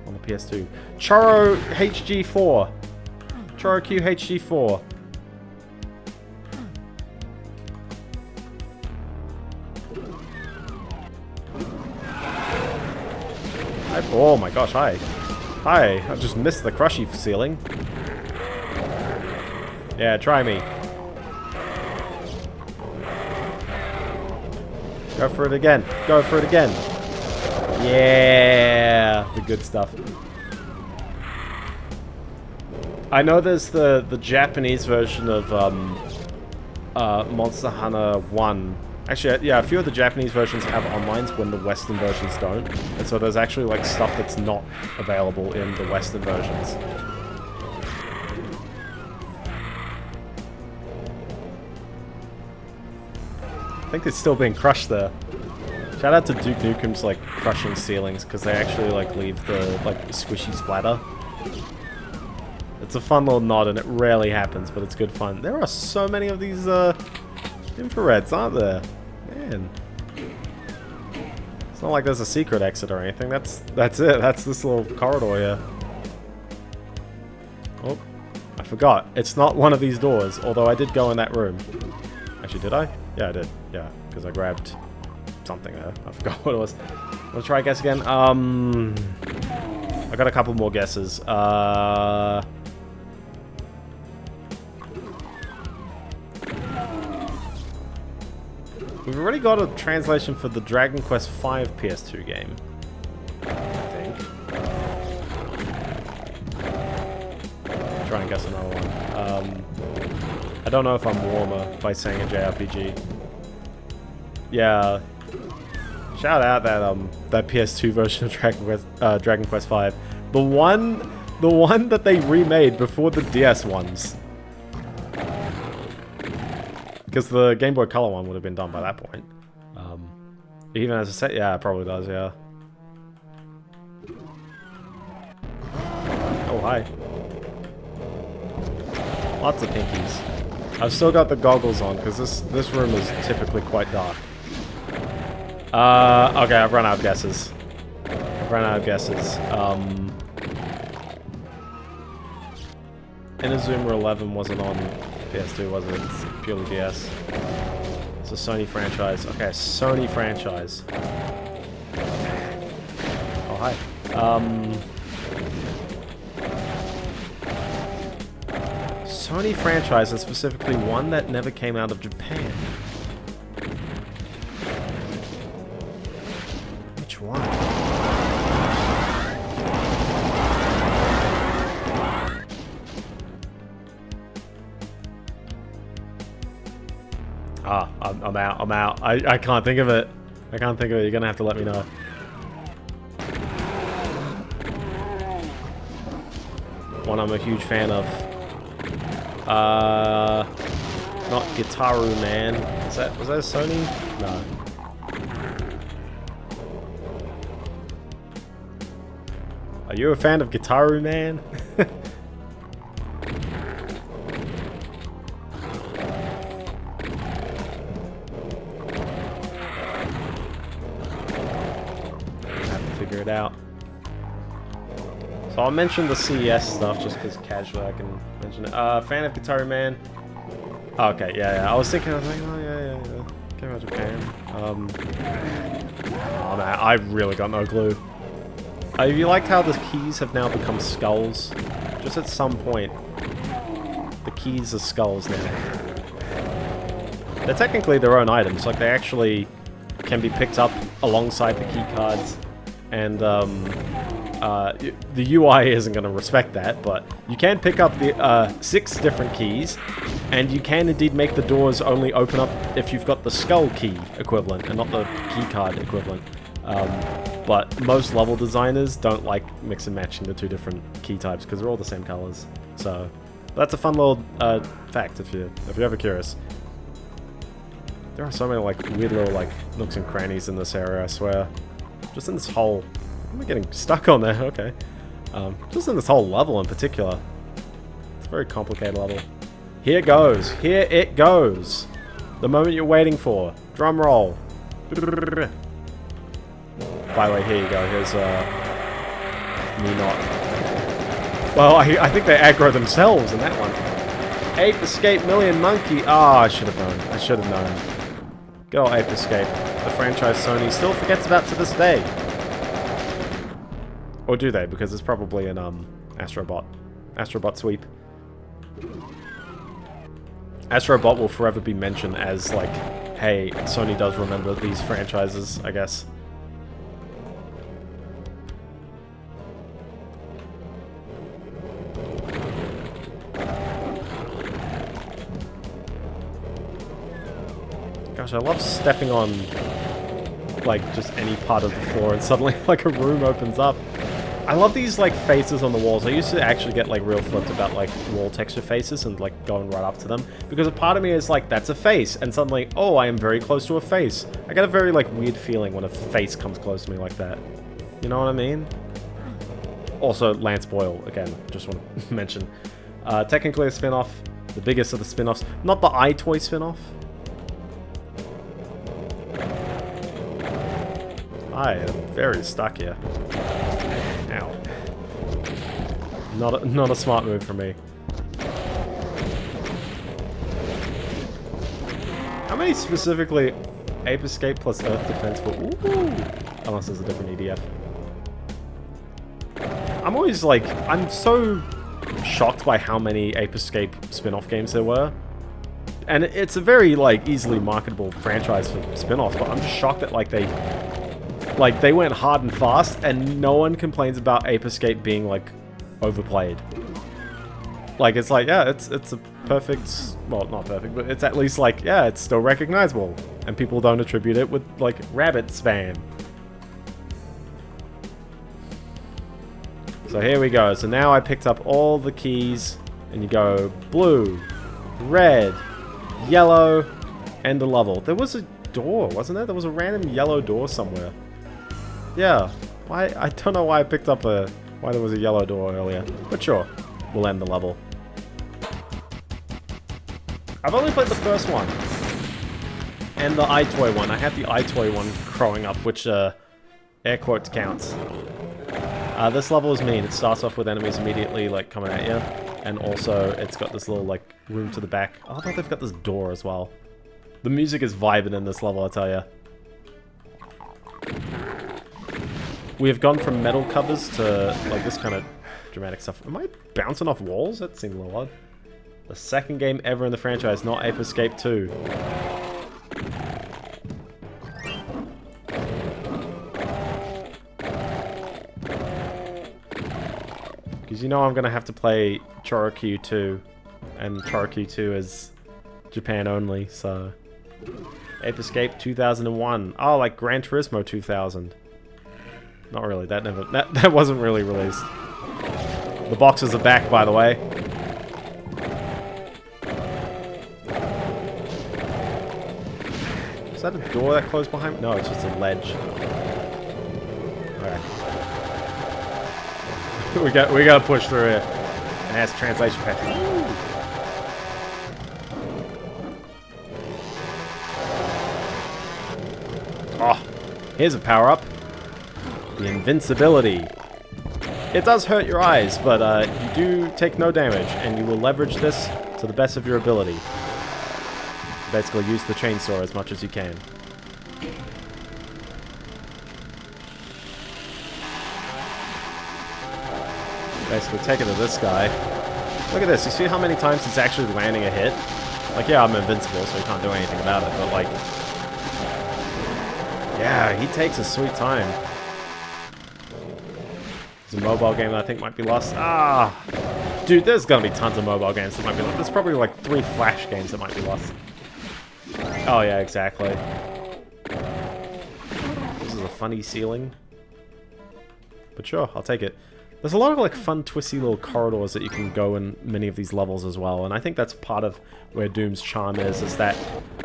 on the PS2? Choro HG4. Choro Q HG4. Oh my gosh, hi. Hi, I just missed the crushy ceiling. Yeah, try me. Go for it again. Go for it again. Yeah, the good stuff. I know there's the Japanese version of Monster Hunter 1. Actually, yeah, a few of the Japanese versions have onlines when the Western versions don't. And so there's actually, like, stuff that's not available in the Western versions. I think it's still being crushed there. Shout out to Duke Nukem's, like, crushing ceilings, because they actually, like, leave the, like, squishy splatter. It's a fun little nod, and it rarely happens, but it's good fun. There are so many of these, infrareds, aren't there? Man. It's not like there's a secret exit or anything. That's it. That's this little corridor here. Oh, I forgot. It's not one of these doors, although I did go in that room. Actually, did I? Yeah, I did. Yeah, because I grabbed something there. I forgot what it was. Let's try a guess again. I got a couple more guesses. We've already got a translation for the Dragon Quest V PS2 game, I think. Try and guess another one. I don't know if I'm warmer by saying a JRPG. Yeah. Shout out that PS2 version of Dragon Quest V. The one that they remade before the DS ones. Because the Game Boy Color one would have been done by that point. Even as a set, yeah, it probably does, yeah. Oh, hi. Lots of pinkies. I've still got the goggles on, because this room is typically quite dark. Okay, I've run out of guesses. Inazuma 11 wasn't on PS2, was it? It's purely DS. It's a Sony franchise. Okay, Sony franchise. Oh, hi. Sony franchise, and specifically one that never came out of Japan. Which one? Ah, I'm out. I can't think of it. I can't think of it. You're gonna have to let me know. One I'm a huge fan of. Not Gitaru Man. Was that a Sony? No. Are you a fan of Gitaru Man? Figure it out. So I'll mention the CES stuff just because casually I can mention it. Fan of Gitaru Man. Oh, okay, yeah. I was thinking, oh yeah. Came out of Japan. Oh man, I really got no clue. You like how the keys have now become skulls? Just at some point, the keys are skulls now. They're technically their own items. Like they actually can be picked up alongside the key cards. And the UI isn't going to respect that, but you can pick up the 6 different keys, and you can indeed make the doors only open up if you've got the skull key equivalent and not the key card equivalent. But most level designers don't like mix and matching the 2 different key types because they're all the same colors. So that's a fun little fact if you're ever curious. There are so many like weird little like nooks and crannies in this area, I swear. Just in this whole... Am I getting stuck on there? Okay. Just in this whole level in particular. It's a very complicated level. Here it goes. Here it goes. The moment you're waiting for. Drum roll. By the way, here you go. Here's me not. Well, I think they aggro themselves in that one. Ape Escape Million Monkey. Ah, I should have known. I should have known. Good old Ape Escape. The franchise Sony still forgets about to this day. Or do they? Because it's probably an Astrobot. Astrobot sweep. Astrobot will forever be mentioned as like, hey, Sony does remember these franchises, I guess. Gosh, I love stepping on like just any part of the floor and suddenly like a room opens up. I love these like faces on the walls. I used to actually get like real flipped about like wall texture faces and like going right up to them because a part of me is like, that's a face, and suddenly, oh, I am very close to a face. I get a very like weird feeling when a face comes close to me like that. You know what I mean? Also, Lance Boyle, again, just want to mention. Technically a spin-off, the biggest of the spin-offs. Not the iToy spin-off. I am very stuck here. Ow. Not a smart move for me. How many specifically Ape Escape plus Earth Defense for? Ooh. Unless there's a different EDF. I'm always like, I'm so shocked by how many Ape Escape spin-off games there were. And it's a very like easily marketable franchise for spin-offs, but I'm just shocked that like they went hard and fast, and no one complains about Ape Escape being, like, overplayed. Like, it's like, yeah, it's a perfect... Well, not perfect, but it's at least, like, yeah, it's still recognizable. And people don't attribute it with, like, rabbit spam. So here we go. So now I picked up all the keys, and you go blue, red, yellow, and a level. There was a door, wasn't there? There was a random yellow door somewhere. Yeah, why? I don't know why I picked up why there was a yellow door earlier, but sure, we'll end the level. I've only played the first one, and the iToy one. I had the iToy one growing up, which air quotes counts. This level is mean. It starts off with enemies immediately, like, coming at you. And also, it's got this little, like, room to the back. Oh, I thought they've got this door as well. The music is vibing in this level, I tell ya. We have gone from metal covers to, like, this kind of dramatic stuff. Am I bouncing off walls? That seemed a little odd. The second game ever in the franchise, not Ape Escape 2. Because you know I'm going to have to play Chorokyu 2. And Chorokyu 2 is Japan only, so... Ape Escape 2001. Oh, like Gran Turismo 2000. Not really, that wasn't really released. The boxes are back, by the way. Is that a door that closed behind me? No, it's just a ledge. Alright. we gotta push through here. And that's translation patch. Oh, here's a power-up. The invincibility. It does hurt your eyes, but you do take no damage, and you will leverage this to the best of your ability. Basically, use the chainsaw as much as you can. Basically, take it to this guy. Look at this. You see how many times he's actually landing a hit? Like, yeah, I'm invincible, so he can't do anything about it, but like... yeah, he takes a sweet time. There's a mobile game that I think might be lost. Ah! Dude, there's gonna be tons of mobile games that might be lost. There's probably like 3 Flash games that might be lost. Oh yeah, exactly. This is a funny ceiling. But sure, I'll take it. There's a lot of like fun twisty little corridors that you can go in many of these levels as well, and I think that's part of where Doom's charm is that,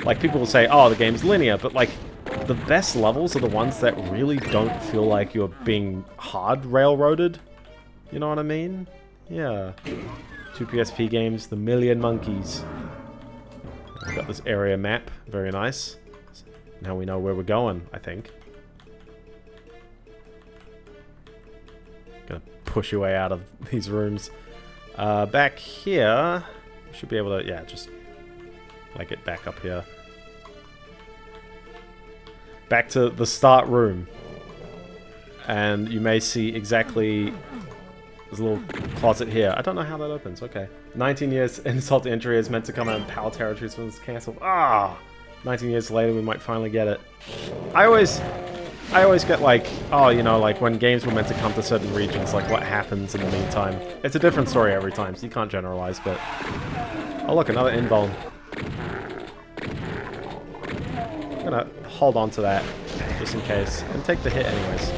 like, people will say, oh, the game's linear, but like, the best levels are the ones that really don't feel like you're being hard railroaded. You know what I mean? Yeah. 2 PSP games, The Million Monkeys. We've got this area map, very nice. Now we know where we're going, I think. Gonna push your way out of these rooms. Back here, we should be able to, yeah, just like get back up here. Back to the start room. And you may see exactly... there's a little closet here. I don't know how that opens. Okay. 19 years insult to entry is meant to come out in PAL territories when it's cancelled. Ah! 19 years later, we might finally get it. I always get like, oh, you know, like when games were meant to come to certain regions, like what happens in the meantime. It's a different story every time, so you can't generalize, but... oh, look, another invuln. I'm gonna hold on to that, just in case, and take the hit anyways.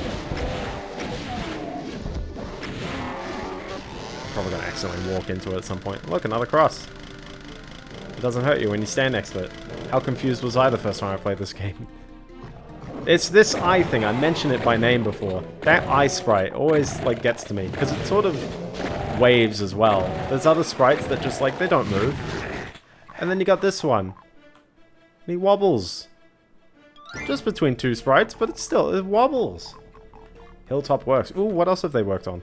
Probably gonna accidentally walk into it at some point. Look, another cross. It doesn't hurt you when you stand next to it. How confused was I the first time I played this game? It's this eye thing. I mentioned it by name before. That eye sprite always, like, gets to me, because it sort of waves as well. There's other sprites that just, like, they don't move. And then you got this one. And he wobbles. Just between 2 sprites, but it's still, it wobbles. Hilltop works. Ooh, what else have they worked on?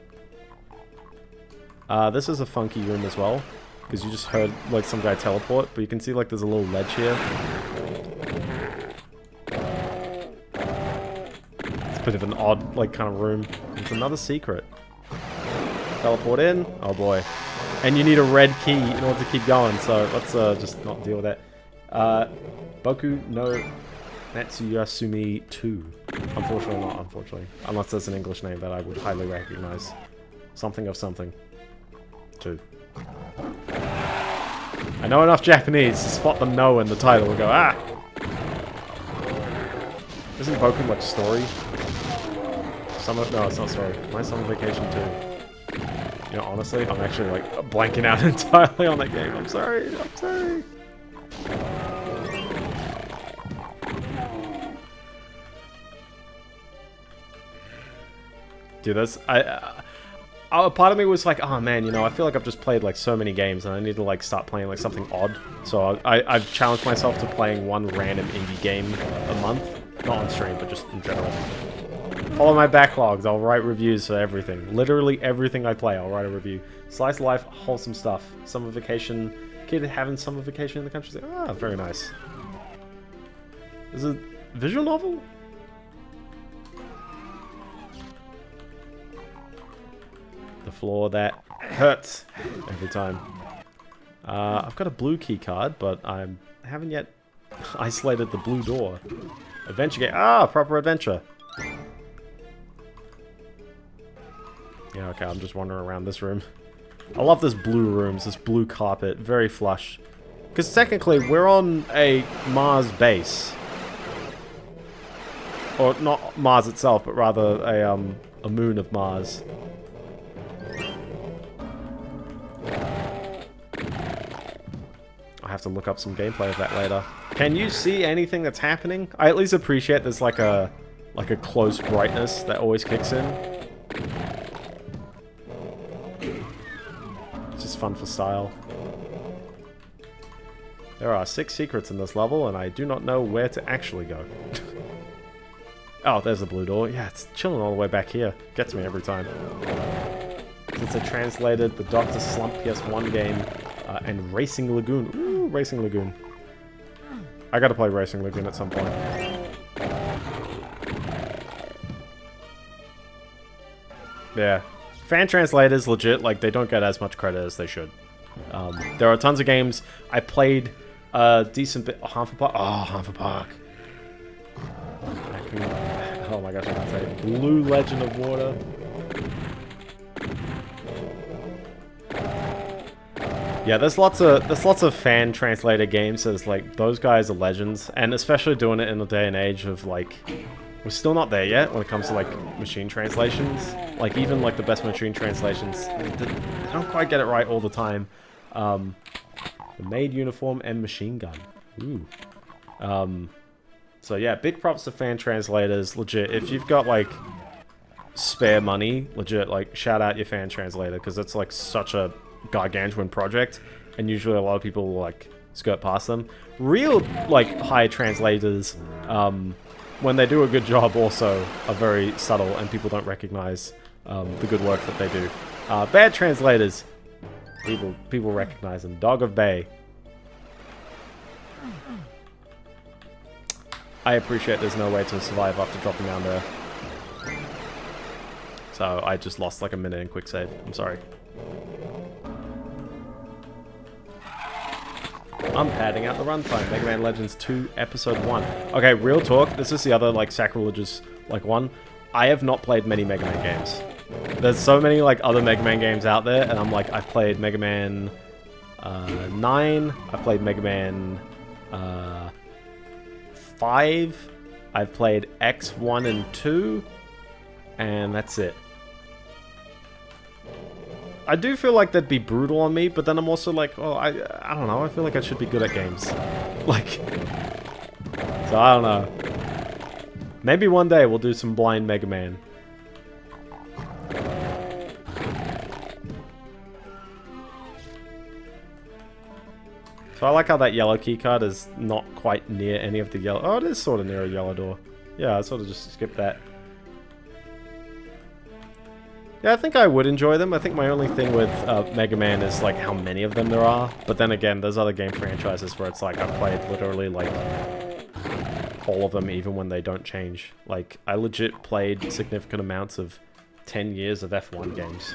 This is a funky room as well, because you just heard, like, some guy teleport, but you can see, like, there's a little ledge here. It's a bit of an odd, like, kind of room. It's another secret. Teleport in. Oh, boy. And you need a red key in order to keep going, so let's just not deal with that. Boku no Natsuyasumi 2. Unfortunately not, unfortunately. Unless there's an English name that I would highly recognize. Something of something. 2. I know enough Japanese to spot the no in the title and go, ah! Isn't Boku like story? No, it's not story. My Summer Vacation 2. You know, honestly, I'm actually like blanking out entirely on that game. I'm sorry, I'm sorry. Dude, that's... part of me was like, oh man, you know, I feel like I've just played like so many games and I need to like start playing like something odd. So I've challenged myself to playing one random indie game a month. Not on stream, but just in general. Follow my backlogs. I'll write reviews for everything. Literally everything I play, I'll write a review. Slice of life, wholesome stuff. Summer vacation. Kid having summer vacation in the country. Ah, very nice. Is it a visual novel? The floor that hurts every time. I've got a blue key card, but I haven't yet isolated the blue door. Adventure game. Ah, proper adventure. Yeah, okay, I'm just wandering around this room. I love this blue rooms, this blue carpet, very flush. Because technically, we're on a Mars base. Or not Mars itself, but rather a moon of Mars. I have to look up some gameplay of that later. Can you see anything that's happening? I at least appreciate there's like a close brightness that always kicks in. It's just fun for style. There are 6 secrets in this level, and I do not know where to actually go. Oh, there's the blue door. Yeah, it's chilling all the way back here. Gets me every time. Since I translated the Dr. Slump PS1 game and Racing Lagoon. Ooh, Racing Lagoon. I gotta play Racing Lagoon at some point. Yeah. Fan translators, legit, like, they don't get as much credit as they should. There are tons of games. I played a decent bit... Harmful Park? Oh, Harmful Park. Oh my gosh, I can't say it. Blue Legend of Water. Yeah, there's lots of fan translated games. There's like, those guys are legends, and especially doing it in the day and age of like, we're still not there yet when it comes to like machine translations. Like even like the best machine translations, they don't quite get it right all the time. The maid uniform and machine gun. Ooh. So yeah, big props to fan translators. Legit, if you've got like spare money, legit, like shout out your fan translator, because it's like such a gargantuan project, and usually a lot of people will like skirt past them. Real like high translators, when they do a good job, also are very subtle, and people don't recognize the good work that they do. Bad translators, people recognize them. Dog of Bay. I appreciate there's no way to survive after dropping down there. So I just lost like a minute in quick save. I'm sorry. I'm padding out the runtime. Mega Man Legends 2 Episode 1. Okay, real talk. This is the other like sacrilegious like one. I have not played many Mega Man games. There's so many like other Mega Man games out there, and I'm like, I've played Mega Man 9. I've played Mega Man 5. I've played X1 and 2, and that's it. I do feel like that'd be brutal on me, but then I'm also like, oh, I don't know. I feel like I should be good at games. Like, so I don't know. Maybe one day we'll do some blind Mega Man. So I like how that yellow keycard is not quite near any of the yellow... Oh, it is sort of near a yellow door. Yeah, I sort of just skipped that. Yeah, I think I would enjoy them. I think my only thing with Mega Man is like how many of them there are. But then again, there's other game franchises where it's like I've played literally like all of them, even when they don't change. Like, I legit played significant amounts of 10 years of F1 games.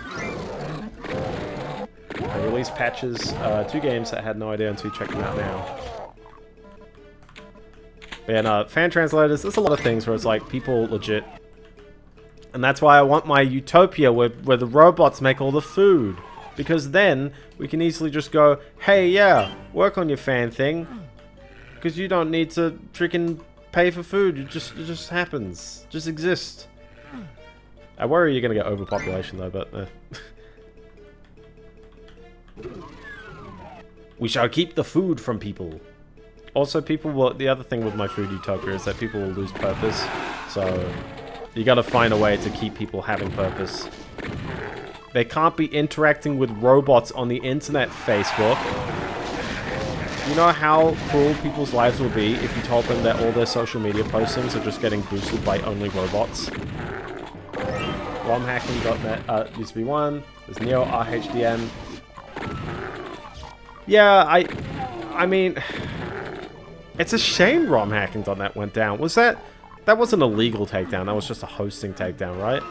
I released patches, 2 games that I had no idea until you check them out now. But yeah, no, fan translators, there's a lot of things where it's like people legit... And that's why I want my utopia where the robots make all the food. Because then we can easily just go, hey, yeah, work on your fan thing. Because you don't need to freaking pay for food. It just happens. Just exists. I worry you're going to get overpopulation though, but... We shall keep the food from people. Also, people will... The other thing with my food utopia is that people will lose purpose. So... You gotta find a way to keep people having purpose. They can't be interacting with robots on the internet, Facebook. You know how cruel people's lives will be if you told them that all their social media postings are just getting boosted by only robots? romhacking.net used to be one. There's Neo RHDN. Yeah, I mean, it's a shame romhacking.net went down. Was that wasn't a legal takedown? That was just a hosting takedown, right?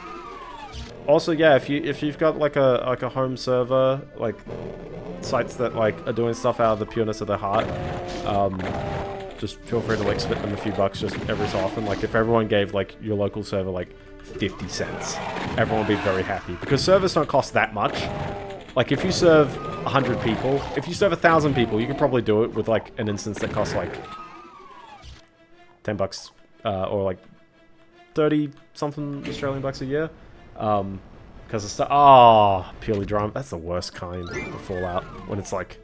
Also, yeah, if you've got like a home server, like sites that like are doing stuff out of the pureness of their heart, just feel free to like split them a few bucks just every so often. Like if everyone gave like your local server like 50 cents, everyone would be very happy because servers don't cost that much. Like if you serve 100 people, if you serve 1,000 people, you can probably do it with like an instance that costs like 10 bucks or like 30 something Australian bucks a year. Because it's purely drum. That's the worst kind of Fallout. When it's like,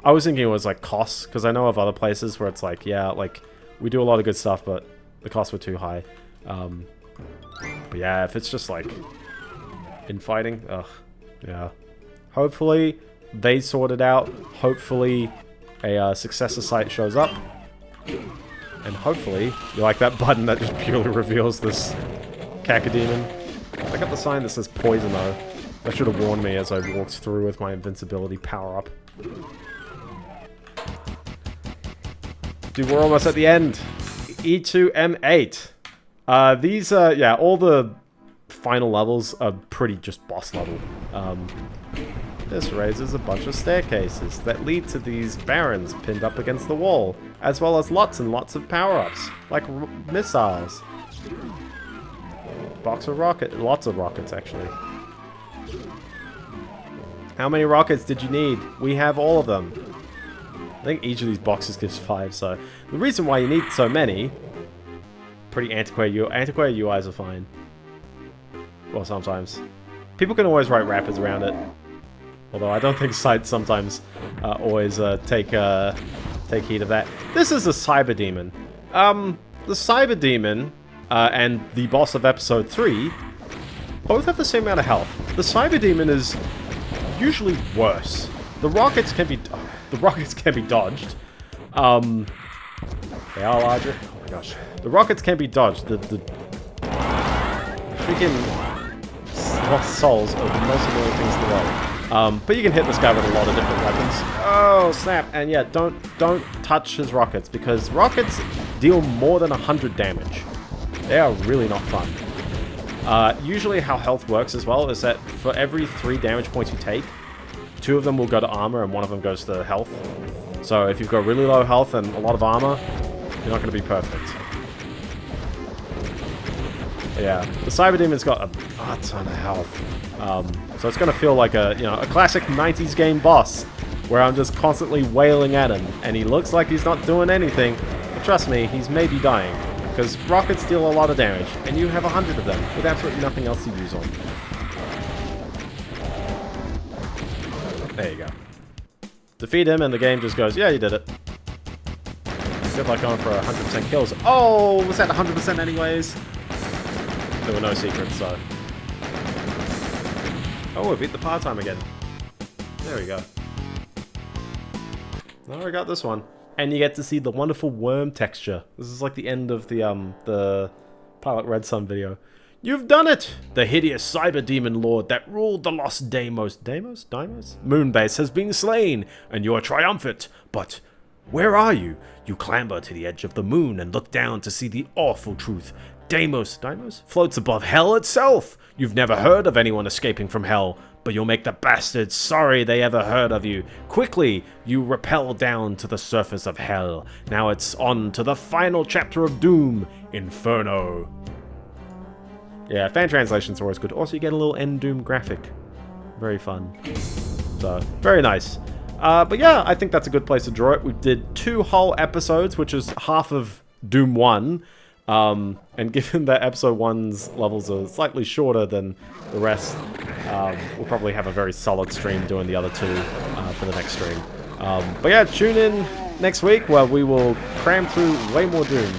I was thinking it was like costs, because I know of other places where it's like, yeah, like we do a lot of good stuff, but the costs were too high. But yeah, if it's just like infighting, yeah. Hopefully they sort it out. Hopefully a successor site shows up, and hopefully you like that button that just purely reveals this cacodemon. I got the sign that says poison though. That should have warned me as I walked through with my invincibility power up. Dude, we're almost at the end. E2M8. These yeah, all the final levels are pretty just boss level. This raises a bunch of staircases that lead to these barons pinned up against the wall, as well as lots and lots of power-ups, like missiles. Box of lots of rockets actually. How many rockets did you need? We have all of them. I think each of these boxes gives 5, so the reason why you need so many, pretty antiquated UIs are fine. Well, sometimes. People can always write wrappers around it. Although I don't think sites sometimes always take heed of that. This is a cyber demon. The cyber demon and the boss of episode 3 both have the same amount of health. The cyber demon is usually worse. The rockets can be dodged. They are larger. Oh my gosh. The rockets can be dodged. The freaking lost souls are the most annoying things in the world. But you can hit this guy with a lot of different weapons. Oh snap! And yeah, don't touch his rockets because rockets deal more than 100 damage. They are really not fun. Usually how health works as well is that for every 3 damage points you take, 2 of them will go to armor and 1 of them goes to health. So if you've got really low health and a lot of armor, you're not going to be perfect. But yeah, the Cyber Demon's got a ton of health. So it's going to feel like a classic 90s game boss, where I'm just constantly wailing at him, and he looks like he's not doing anything, but trust me, he's maybe dying. Because rockets deal a lot of damage, and you have 100 of them, with absolutely nothing else to use on. There you go. Defeat him, and the game just goes, yeah, you did it. Good luck going for 100% kills. Oh, was that 100% anyways? There were no secrets, so... Oh, we beat the part-time again. There we go. Now I got this one. And you get to see the wonderful worm texture. This is like the end of the Pilot Red Sun video. You've done it! The hideous cyber demon lord that ruled the lost Deimos moonbase has been slain, and you are triumphant. But where are you? You clamber to the edge of the moon and look down to see the awful truth. Deimos floats above hell itself. You've never heard of anyone escaping from hell, but you'll make the bastards sorry they ever heard of you. Quickly, you rappel down to the surface of hell. Now it's on to the final chapter of Doom, Inferno. Yeah, fan translations are always good. Also, you get a little end Doom graphic. Very fun. So, very nice. But yeah, I think that's a good place to draw it. We did 2 whole episodes, which is half of Doom 1. And given that episode 1's levels are slightly shorter than the rest, we'll probably have a very solid stream doing the other 2 for the next stream. But yeah, tune in next week where we will cram through way more Doom.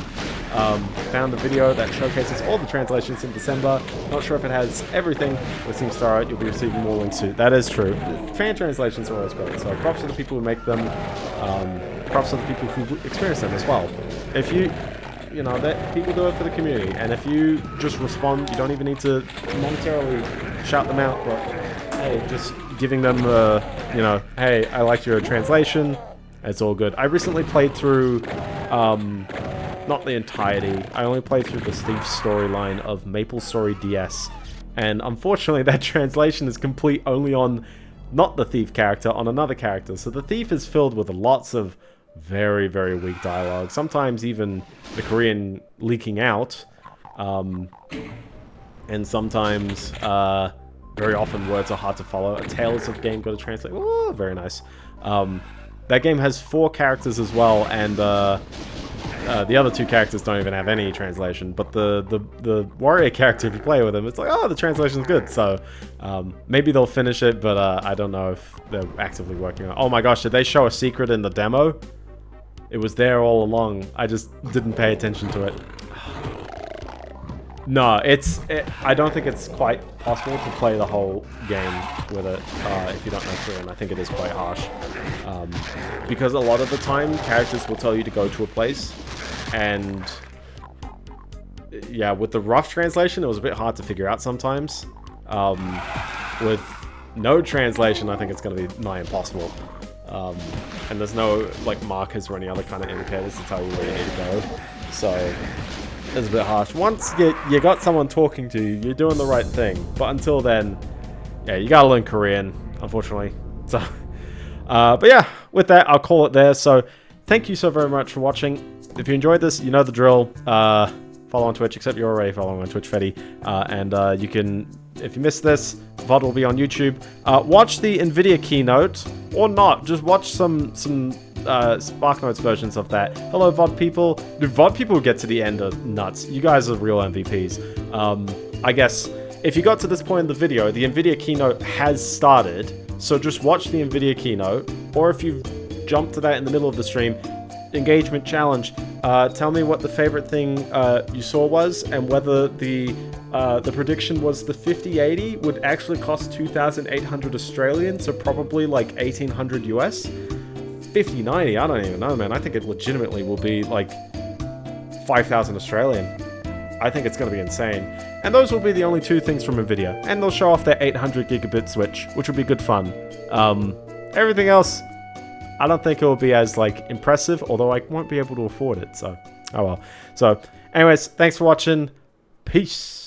Found a video that showcases all the translations in December. Not sure if it has everything, but it seems to alright. You'll be receiving more links to. That is true. Fan translations are always great, so props to the people who make them. Props to the people who experience them as well. If you you know, that people do it for the community. And if you just respond, you don't even need to monetarily shout them out, but hey, just giving them the, you know, hey, I liked your translation. It's all good. I recently played through, not the entirety. I only played through the Thief storyline of Maple Story DS. And unfortunately, that translation is complete only on not the Thief character, on another character. So the Thief is filled with lots of very, very weak dialogue. Sometimes even the Korean leaking out. And sometimes, very often words are hard to follow. A Tales of game got to translate. Oh, very nice. That game has 4 characters as well, and the other 2 characters don't even have any translation. But the warrior character, if you play with him, it's like, oh, the translation's good. So maybe they'll finish it, but I don't know if they're actively working on it. Oh my gosh, did they show a secret in the demo? It was there all along. I just didn't pay attention to it. No, I don't think it's quite possible to play the whole game with it if you don't know Korean. I think it is quite harsh. Because a lot of the time, characters will tell you to go to a place, and yeah, with the rough translation, it was a bit hard to figure out sometimes. With no translation, I think it's going to be nigh impossible. And there's no like markers or any other kind of indicators to tell you where you need to go. So it's a bit harsh. Once you got someone talking to you, you're doing the right thing. But until then, yeah, you gotta learn Korean, unfortunately. So, but yeah, with that, I'll call it there. So, thank you so very much for watching. If you enjoyed this, you know the drill. Follow on Twitch, except you're already following on Twitch, Fetty. And you can, if you missed this, VOD will be on YouTube. Watch the NVIDIA keynote, or not. Just watch some SparkNotes versions of that. Hello, VOD people. The VOD people who get to the end are nuts. You guys are real MVPs. I guess if you got to this point in the video, the NVIDIA keynote has started. So just watch the NVIDIA keynote, or if you've jumped to that in the middle of the stream, engagement challenge. Tell me what the favorite thing you saw was, and whether the prediction was the 5080 would actually cost 2,800 Australian, so probably like 1,800 US. 5090, I don't even know, man. I think it legitimately will be like 5,000 Australian. I think it's going to be insane. And those will be the only 2 things from NVIDIA. And they'll show off their 800 gigabit switch, which will be good fun. Everything else, I don't think it will be as like impressive, although I won't be able to afford it. So, oh well. So, anyways, thanks for watching. Peace.